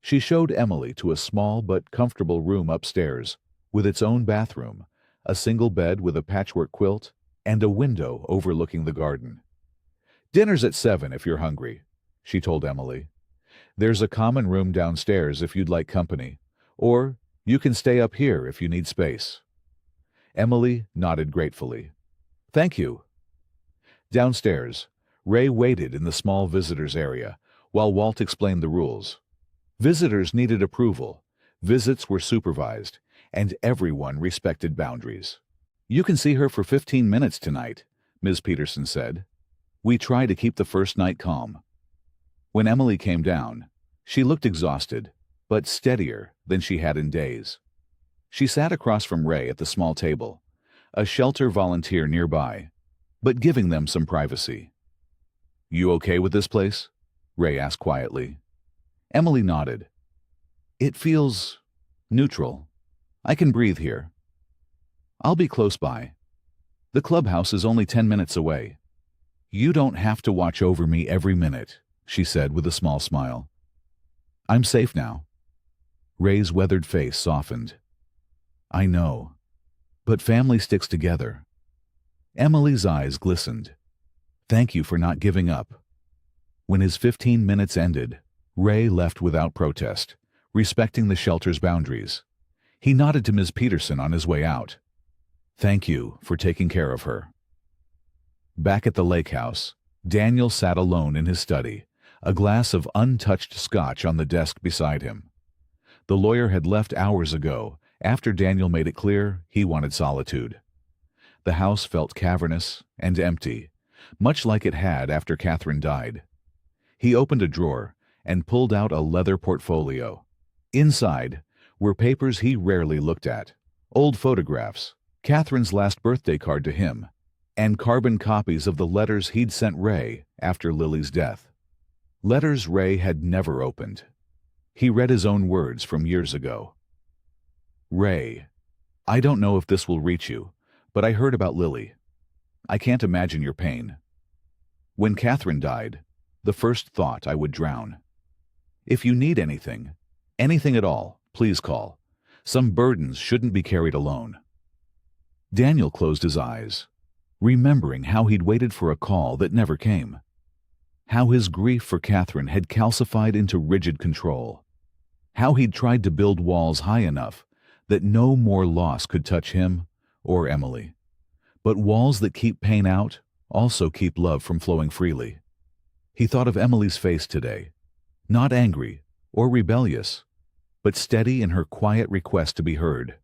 She showed Emily to a small but comfortable room upstairs, with its own bathroom, a single bed with a patchwork quilt, and a window overlooking the garden. "Dinner's at 7 if you're hungry," she told Emily. "There's a common room downstairs if you'd like company, or you can stay up here if you need space." Emily nodded gratefully. "Thank you." Downstairs, Ray waited in the small visitors area while Walt explained the rules. Visitors needed approval, visits were supervised, and everyone respected boundaries. "You can see her for 15 minutes tonight," Ms. Peterson said. "We try to keep the first night calm." When Emily came down, she looked exhausted, but steadier than she had in days. She sat across from Ray at the small table, a shelter volunteer nearby, but giving them some privacy. "You okay with this place?" Ray asked quietly. Emily nodded. "It feels neutral. I can breathe here. I'll be close by. The clubhouse is only 10 minutes away." "You don't have to watch over me every minute," she said with a small smile. "I'm safe now." Ray's weathered face softened. "I know, but family sticks together." Emily's eyes glistened. "Thank you for not giving up." When his 15 minutes ended, Ray left without protest, respecting the shelter's boundaries. He nodded to Ms. Peterson on his way out. "Thank you for taking care of her." Back at the lake house, Daniel sat alone in his study, a glass of untouched scotch on the desk beside him. The lawyer had left hours ago, after Daniel made it clear he wanted solitude. The house felt cavernous and empty, much like it had after Catherine died. He opened a drawer and pulled out a leather portfolio. Inside were papers he rarely looked at, old photographs, Catherine's last birthday card to him, and carbon copies of the letters he'd sent Ray after Lily's death. Letters Ray had never opened. He read his own words from years ago. "Ray, I don't know if this will reach you, but I heard about Lily. I can't imagine your pain. When Catherine died, the first thought I would drown. If you need anything at all, please call. Some burdens shouldn't be carried alone." Daniel closed his eyes, remembering how he'd waited for a call that never came. How his grief for Catherine had calcified into rigid control. How he'd tried to build walls high enough that no more loss could touch him or Emily. But walls that keep pain out also keep love from flowing freely. He thought of Emily's face today, not angry or rebellious, but steady in her quiet request to be heard.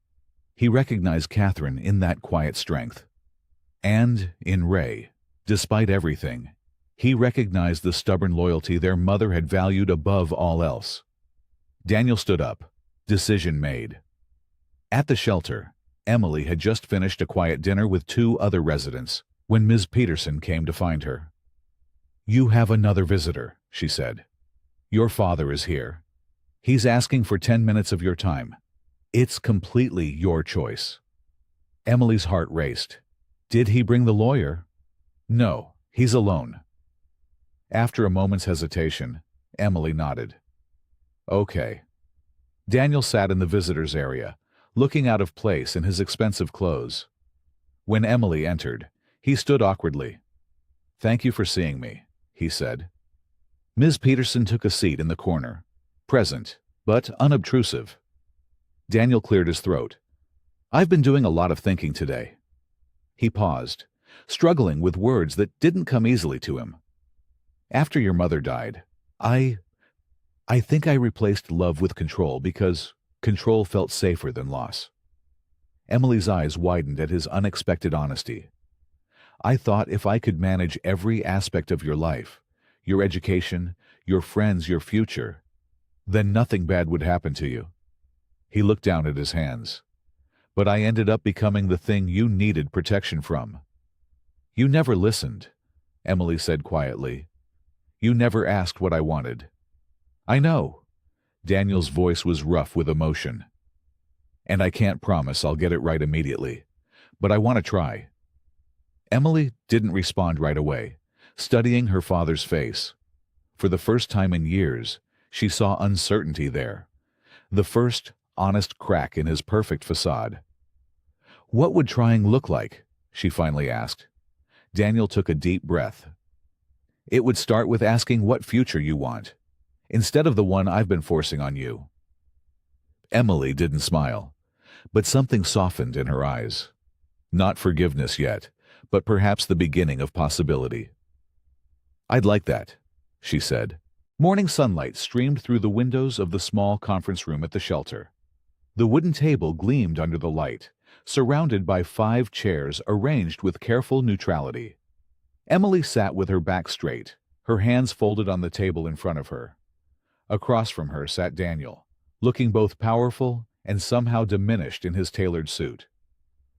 He recognized Catherine in that quiet strength. And in Ray, despite everything, he recognized the stubborn loyalty their mother had valued above all else. Daniel stood up, decision made. At the shelter, Emily had just finished a quiet dinner with 2 other residents when Ms. Peterson came to find her. "You have another visitor," she said. "Your father is here. He's asking for 10 minutes of your time. It's completely your choice." Emily's heart raced. Did he bring the lawyer? No, he's alone. After a moment's hesitation, Emily nodded. "Okay." Daniel sat in the visitors' area, looking out of place in his expensive clothes. When Emily entered, he stood awkwardly. "Thank you for seeing me," he said. Ms. Peterson took a seat in the corner, present, but unobtrusive. Daniel cleared his throat. "I've been doing a lot of thinking today." He paused, struggling with words that didn't come easily to him. After your mother died, I think I replaced love with control because control felt safer than loss. Emily's eyes widened at his unexpected honesty. I thought if I could manage every aspect of your life, your education, your friends, your future, then nothing bad would happen to you. He looked down at his hands. But I ended up becoming the thing you needed protection from. You never listened, Emily said quietly. You never asked what I wanted. I know. Daniel's voice was rough with emotion. And I can't promise I'll get it right immediately, but I want to try. Emily didn't respond right away, studying her father's face. For the first time in years, she saw uncertainty there. The first honest crack in his perfect facade. What would trying look like? She finally asked. Daniel took a deep breath. It would start with asking what future you want, instead of the one I've been forcing on you. Emily didn't smile, but something softened in her eyes. Not forgiveness yet, but perhaps the beginning of possibility. I'd like that, she said. Morning sunlight streamed through the windows of the small conference room at the shelter. The wooden table gleamed under the light, surrounded by 5 chairs arranged with careful neutrality. Emily sat with her back straight, her hands folded on the table in front of her. Across from her sat Daniel, looking both powerful and somehow diminished in his tailored suit.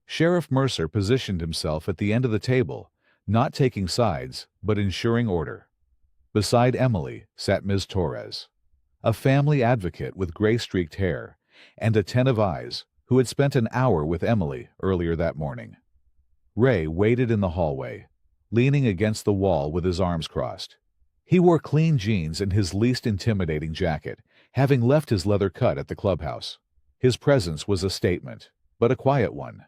Sheriff Mercer positioned himself at the end of the table, not taking sides, but ensuring order. Beside Emily sat Ms. Torres, a family advocate with gray-streaked hair and attentive eyes who had spent an hour with Emily earlier that morning. Ray waited in the hallway, leaning against the wall with his arms crossed. He wore clean jeans and his least intimidating jacket, having left his leather cut at the clubhouse. His presence was a statement, but a quiet one.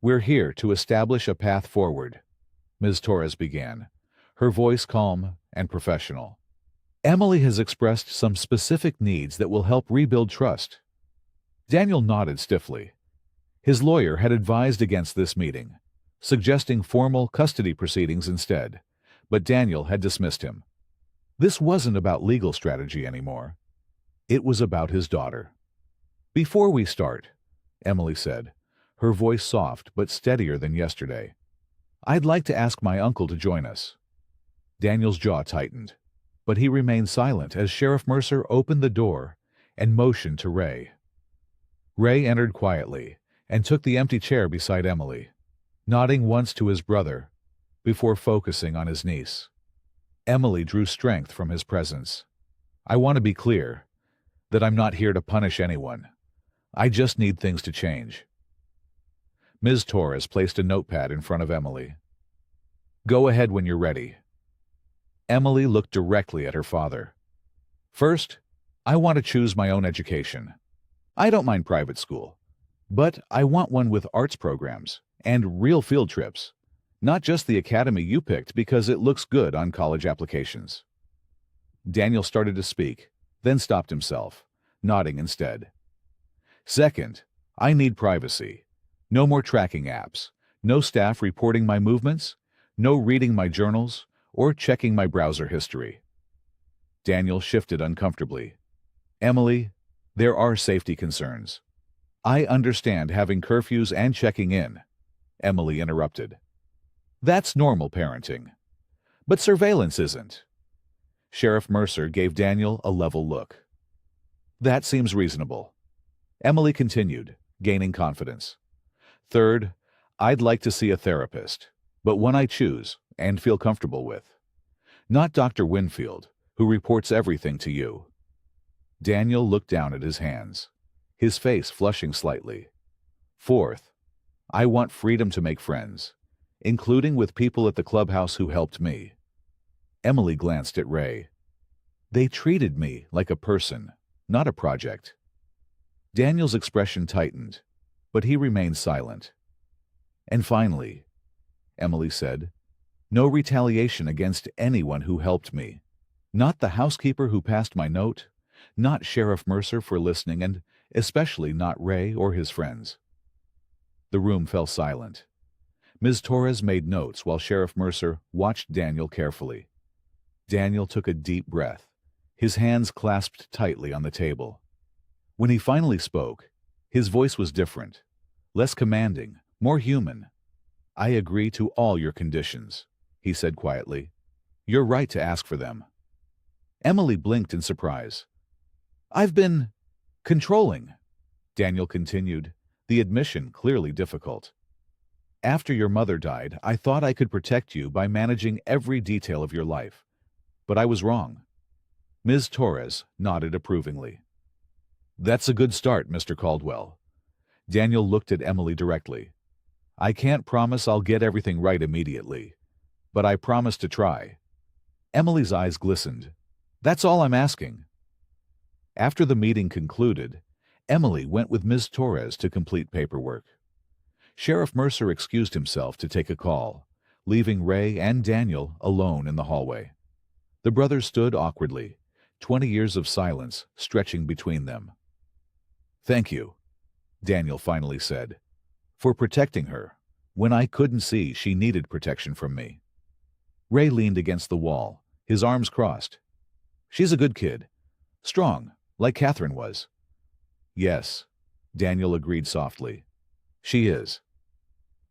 We're here to establish a path forward, Ms. Torres began, her voice calm and professional. Emily has expressed some specific needs that will help rebuild trust. Daniel nodded stiffly. His lawyer had advised against this meeting, suggesting formal custody proceedings instead, but Daniel had dismissed him. This wasn't about legal strategy anymore. It was about his daughter. Before we start, Emily said, her voice soft but steadier than yesterday, I'd like to ask my uncle to join us. Daniel's jaw tightened, but he remained silent as Sheriff Mercer opened the door and motioned to Ray. Ray entered quietly and took the empty chair beside Emily, nodding once to his brother before focusing on his niece. Emily drew strength from his presence. I want to be clear that I'm not here to punish anyone. I just need things to change. Ms. Torres placed a notepad in front of Emily. Go ahead when you're ready. Emily looked directly at her father. First, I want to choose my own education. I don't mind private school, but I want one with arts programs and real field trips, not just the academy you picked because it looks good on college applications. Daniel started to speak, then stopped himself, nodding instead. Second, I need privacy. No more tracking apps, no staff reporting my movements, no reading my journals, or checking my browser history. Daniel shifted uncomfortably. Emily, there are safety concerns. I understand having curfews and checking in, Emily interrupted. That's normal parenting. But surveillance isn't. Sheriff Mercer gave Daniel a level look. That seems reasonable. Emily continued, gaining confidence. Third, I'd like to see a therapist, but one I choose and feel comfortable with. Not Dr. Winfield, who reports everything to you. Daniel looked down at his hands, his face flushing slightly. Fourth, I want freedom to make friends, including with people at the clubhouse who helped me. Emily glanced at Ray. They treated me like a person, not a project. Daniel's expression tightened, but he remained silent. And finally, Emily said, no retaliation against anyone who helped me. Not the housekeeper who passed my note, not Sheriff Mercer for listening, and especially not Ray or his friends. The room fell silent. Ms. Torres made notes while Sheriff Mercer watched Daniel carefully. Daniel took a deep breath, his hands clasped tightly on the table. When he finally spoke, his voice was different, less commanding, more human. "I agree to all your conditions," he said quietly. "You're right to ask for them." Emily blinked in surprise. "I've been controlling," Daniel continued, the admission clearly difficult. "After your mother died, I thought I could protect you by managing every detail of your life. But I was wrong." Ms. Torres nodded approvingly. "That's a good start, Mr. Caldwell." Daniel looked at Emily directly. "I can't promise I'll get everything right immediately, but I promise to try." Emily's eyes glistened. "That's all I'm asking." After the meeting concluded, Emily went with Ms. Torres to complete paperwork. Sheriff Mercer excused himself to take a call, leaving Ray and Daniel alone in the hallway. The brothers stood awkwardly, 20 years of silence stretching between them. "Thank you," Daniel finally said, "for protecting her when I couldn't see she needed protection from me." Ray leaned against the wall, his arms crossed. "She's a good kid. Strong, like Catherine was." "Yes," Daniel agreed softly. "She is."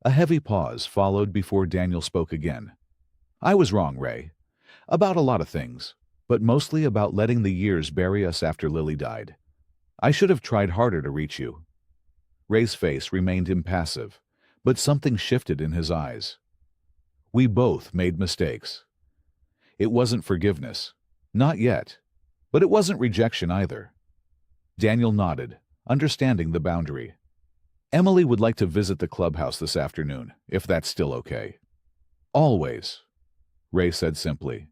A heavy pause followed before Daniel spoke again. "I was wrong, Ray. About a lot of things, but mostly about letting the years bury us after Lily died. I should have tried harder to reach you." Ray's face remained impassive, but something shifted in his eyes. "We both made mistakes." It wasn't forgiveness. Not yet. But it wasn't rejection either. Daniel nodded, understanding the boundary. "Emily would like to visit the clubhouse this afternoon, if that's still okay." "Always," Ray said simply.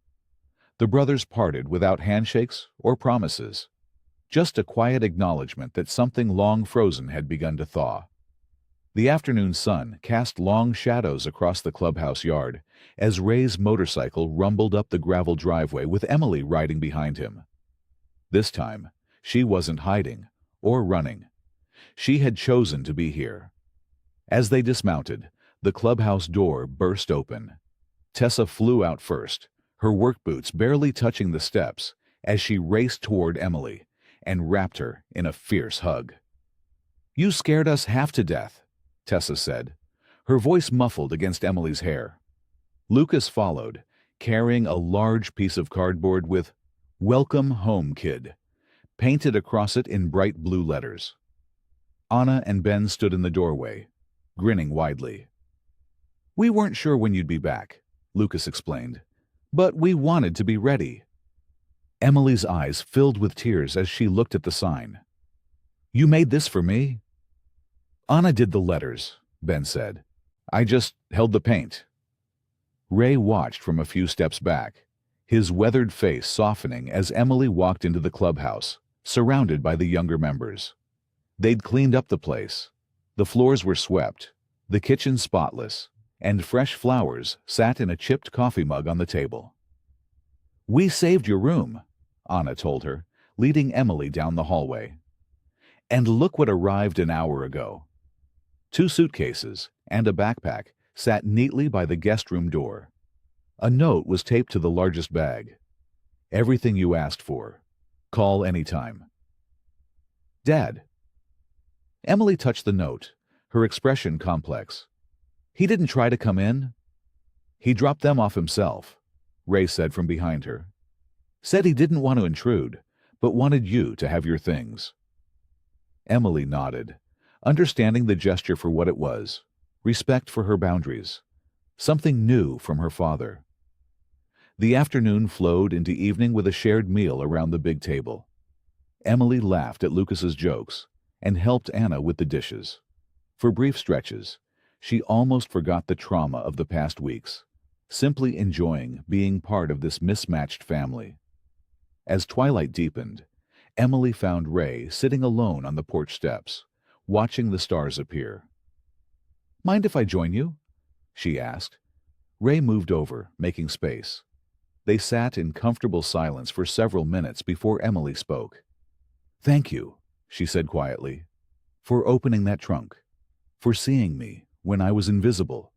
The brothers parted without handshakes or promises, just a quiet acknowledgement that something long frozen had begun to thaw. The afternoon sun cast long shadows across the clubhouse yard as Ray's motorcycle rumbled up the gravel driveway with Emily riding behind him. This time, she wasn't hiding or running. She had chosen to be here. As they dismounted, the clubhouse door burst open. Tessa flew out first, her work boots barely touching the steps, as she raced toward Emily and wrapped her in a fierce hug. "You scared us half to death," Tessa said, her voice muffled against Emily's hair. Lucas followed, carrying a large piece of cardboard with "Welcome Home, Kid" painted across it in bright blue letters. Anna and Ben stood in the doorway, grinning widely. "We weren't sure when you'd be back," Lucas explained, "but we wanted to be ready." Emily's eyes filled with tears as she looked at the sign. "You made this for me?" "Anna did the letters," Ben said. "I just held the paint." Ray watched from a few steps back, his weathered face softening as Emily walked into the clubhouse, surrounded by the younger members. They'd cleaned up the place. The floors were swept, the kitchen spotless, and fresh flowers sat in a chipped coffee mug on the table. "We saved your room," Anna told her, leading Emily down the hallway. "And look what arrived an hour ago." 2 suitcases and a backpack sat neatly by the guest room door. A note was taped to the largest bag. "Everything you asked for. Call anytime." "Dad." Emily touched the note, her expression complex. "He didn't try to come in?" "He dropped them off himself," Ray said from behind her. "Said he didn't want to intrude, but wanted you to have your things." Emily nodded, understanding the gesture for what it was, respect for her boundaries, something new from her father. The afternoon flowed into evening with a shared meal around the big table. Emily laughed at Lucas's jokes and helped Anna with the dishes. For brief stretches, she almost forgot the trauma of the past weeks, simply enjoying being part of this mismatched family. As twilight deepened, Emily found Ray sitting alone on the porch steps, watching the stars appear. "Mind if I join you?" she asked. Ray moved over, making space. They sat in comfortable silence for several minutes before Emily spoke. "Thank you," she said quietly, "for opening that trunk, for seeing me when I was invisible."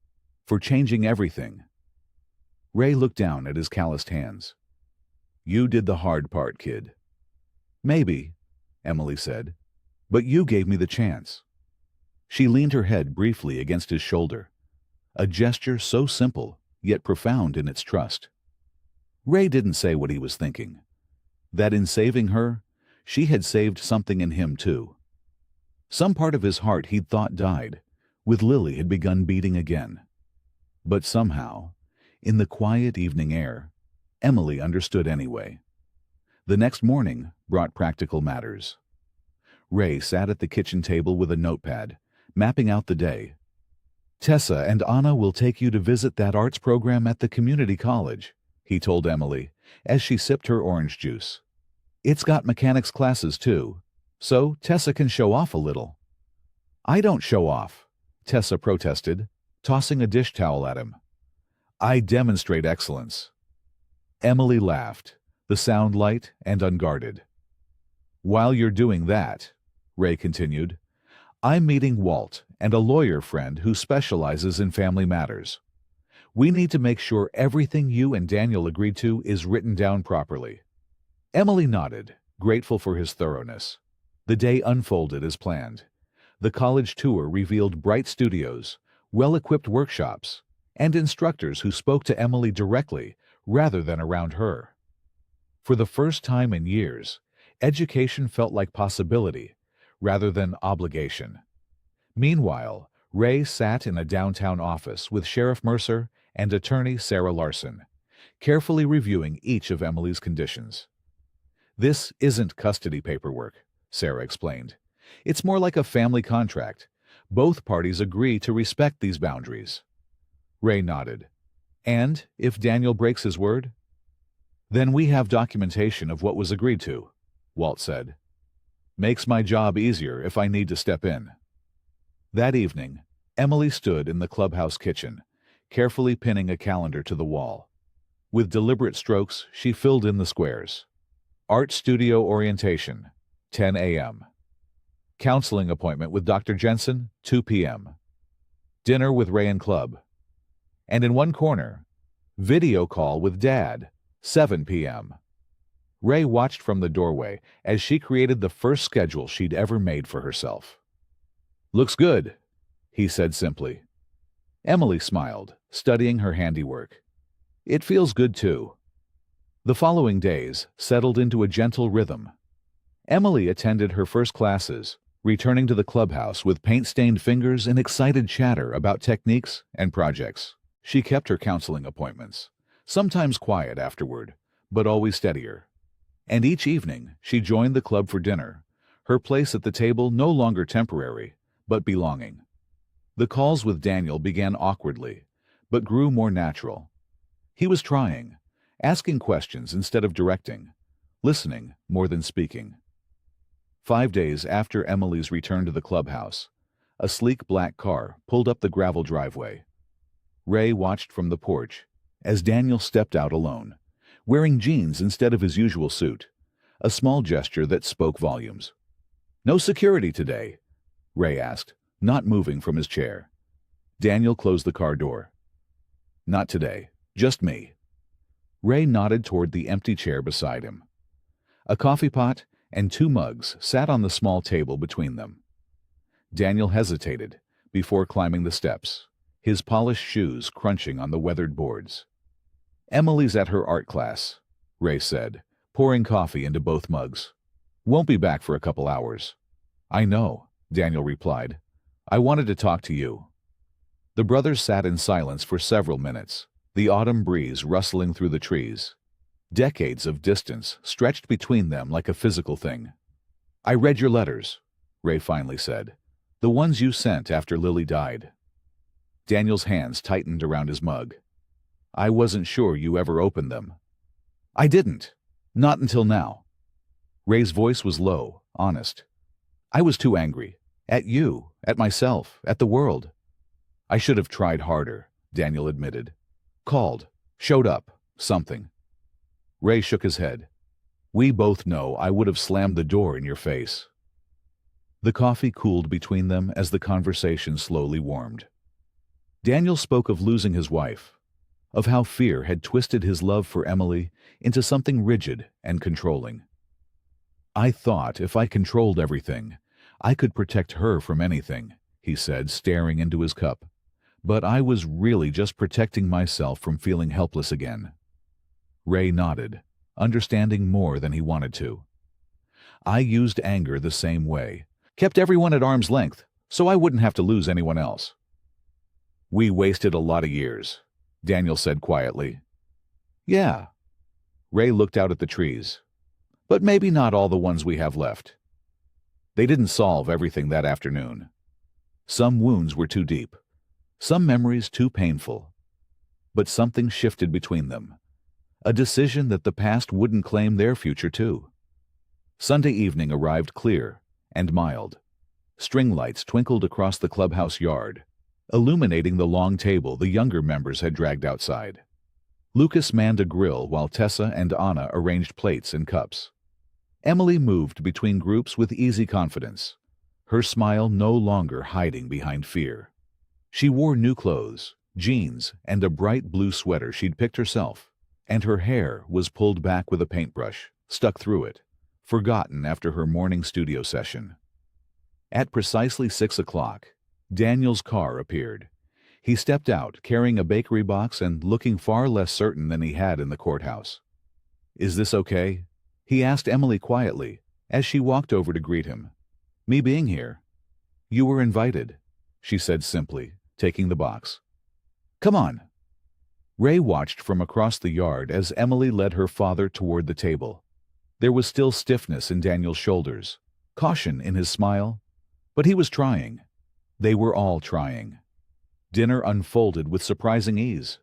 for changing everything. Ray looked down at his calloused hands. You did the hard part, kid. Maybe, Emily said, but you gave me the chance. She leaned her head briefly against his shoulder, a gesture so simple yet profound in its trust. Ray didn't say what he was thinking, that in saving her, she had saved something in him too. Some part of his heart he'd thought died, with Lily had begun beating again. But somehow, in the quiet evening air, Emily understood anyway. The next morning brought practical matters. Ray sat at the kitchen table with a notepad, mapping out the day. Tessa and Anna will take you to visit that arts program at the community college, he told Emily, as she sipped her orange juice. It's got mechanics classes too, so Tessa can show off a little. I don't show off, Tessa protested, tossing a dish towel at him. I demonstrate excellence. Emily laughed, the sound light and unguarded. While you're doing that, Ray continued, I'm meeting Walt and a lawyer friend who specializes in family matters. We need to make sure everything you and Daniel agreed to is written down properly. Emily nodded, grateful for his thoroughness. The day unfolded as planned. The college tour revealed bright studios, well-equipped workshops, and instructors who spoke to Emily directly rather than around her. For the first time in years, education felt like possibility rather than obligation. Meanwhile, Ray sat in a downtown office with Sheriff Mercer and attorney Sarah Larson, carefully reviewing each of Emily's conditions. This isn't custody paperwork, Sarah explained. It's more like a family contract. Both parties agree to respect these boundaries. Ray nodded. And if Daniel breaks his word? Then we have documentation of what was agreed to, Walt said. Makes my job easier if I need to step in. That evening, Emily stood in the clubhouse kitchen, carefully pinning a calendar to the wall. With deliberate strokes, she filled in the squares. Art studio orientation, 10 a.m. Counseling appointment with Dr. Jensen, 2 p.m. Dinner with Ray and Club. And in one corner, video call with Dad, 7 p.m. Ray watched from the doorway as she created the first schedule she'd ever made for herself. Looks good, he said simply. Emily smiled, studying her handiwork. It feels good too. The following days settled into a gentle rhythm. Emily attended her first classes, returning to the clubhouse with paint-stained fingers and excited chatter about techniques and projects. She kept her counseling appointments, sometimes quiet afterward, but always steadier. And each evening, she joined the club for dinner, her place at the table no longer temporary, but belonging. The calls with Daniel began awkwardly, but grew more natural. He was trying, asking questions instead of directing, listening more than speaking. 5 days after Emily's return to the clubhouse, a sleek black car pulled up the gravel driveway. Ray watched from the porch as Daniel stepped out alone, wearing jeans instead of his usual suit, a small gesture that spoke volumes. No security today? Ray asked, not moving from his chair. Daniel closed the car door. Not today, just me. Ray nodded toward the empty chair beside him. A coffee pot and 2 mugs sat on the small table between them. Daniel hesitated before climbing the steps, his polished shoes crunching on the weathered boards. Emily's at her art class, Ray said, pouring coffee into both mugs. Won't be back for a couple hours. I know, Daniel replied. I wanted to talk to you. The brothers sat in silence for several minutes, the autumn breeze rustling through the trees. Decades of distance stretched between them like a physical thing. I read your letters, Ray finally said. The ones you sent after Lily died. Daniel's hands tightened around his mug. I wasn't sure you ever opened them. I didn't. Not until now. Ray's voice was low, honest. I was too angry. At you, at myself, at the world. I should have tried harder, Daniel admitted. Called, showed up, something. Ray shook his head. We both know I would have slammed the door in your face. The coffee cooled between them as the conversation slowly warmed. Daniel spoke of losing his wife, of how fear had twisted his love for Emily into something rigid and controlling. "I thought if I controlled everything, I could protect her from anything," he said, staring into his cup. "But I was really just protecting myself from feeling helpless again." Ray nodded, understanding more than he wanted to. "I used anger the same way. Kept everyone at arm's length, so I wouldn't have to lose anyone else." "We wasted a lot of years," Daniel said quietly. "Yeah." Ray looked out at the trees. "But maybe not all the ones we have left." They didn't solve everything that afternoon. Some wounds were too deep, some memories too painful. But something shifted between them. A decision that the past wouldn't claim their future too. Sunday evening arrived clear and mild. String lights twinkled across the clubhouse yard, illuminating the long table the younger members had dragged outside. Lucas manned a grill while Tessa and Anna arranged plates and cups. Emily moved between groups with easy confidence, her smile no longer hiding behind fear. She wore new clothes, jeans, and a bright blue sweater she'd picked herself, and her hair was pulled back with a paintbrush, stuck through it, forgotten after her morning studio session. At precisely 6 o'clock, Daniel's car appeared. He stepped out, carrying a bakery box and looking far less certain than he had in the courthouse. "Is this okay?" he asked Emily quietly, as she walked over to greet him. "Me being here?" "You were invited," she said simply, taking the box. "Come on." Ray watched from across the yard as Emily led her father toward the table. There was still stiffness in Daniel's shoulders, caution in his smile, but he was trying. They were all trying. Dinner unfolded with surprising ease.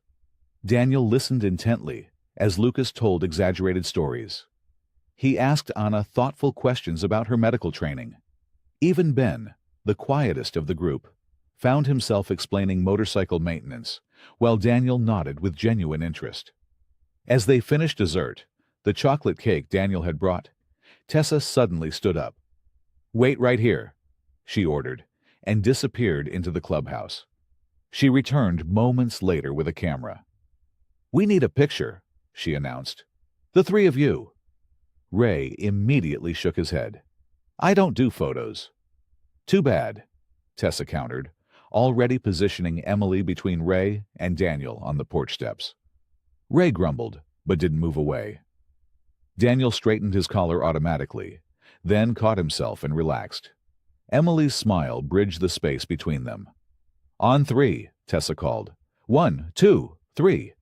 Daniel listened intently as Lucas told exaggerated stories. He asked Anna thoughtful questions about her medical training. Even Ben, the quietest of the group, found himself explaining motorcycle maintenance, while Daniel nodded with genuine interest. As they finished dessert, the chocolate cake Daniel had brought, Tessa suddenly stood up. "Wait right here," she ordered, and disappeared into the clubhouse. She returned moments later with a camera. "We need a picture," she announced. "The three of you." Ray immediately shook his head. "I don't do photos." "Too bad," Tessa countered, already positioning Emily between Ray and Daniel on the porch steps. Ray grumbled, but didn't move away. Daniel straightened his collar automatically, then caught himself and relaxed. Emily's smile bridged the space between them. "On 3, Tessa called. 1, 2, 3.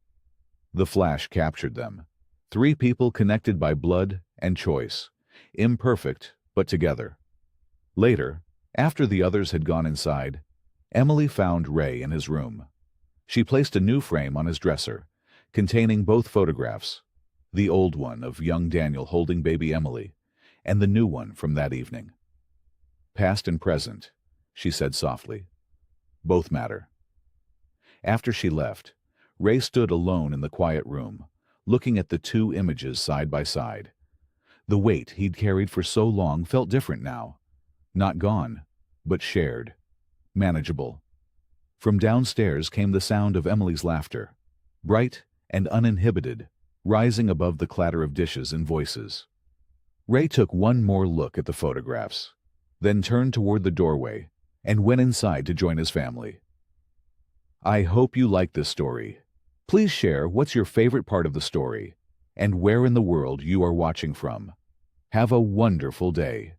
The flash captured them. 3 people connected by blood and choice, imperfect but together. Later, after the others had gone inside, Emily found Ray in his room. She placed a new frame on his dresser, containing both photographs, the old one of young Daniel holding baby Emily, and the new one from that evening. "Past and present," she said softly. "Both matter." After she left, Ray stood alone in the quiet room, looking at the 2 images side by side. The weight he'd carried for so long felt different now. Not gone, but shared. Manageable. From downstairs came the sound of Emily's laughter, bright and uninhibited, rising above the clatter of dishes and voices. Ray took one more look at the photographs, then turned toward the doorway and went inside to join his family. I hope you like this story. Please share what's your favorite part of the story and where in the world you are watching from. Have a wonderful day.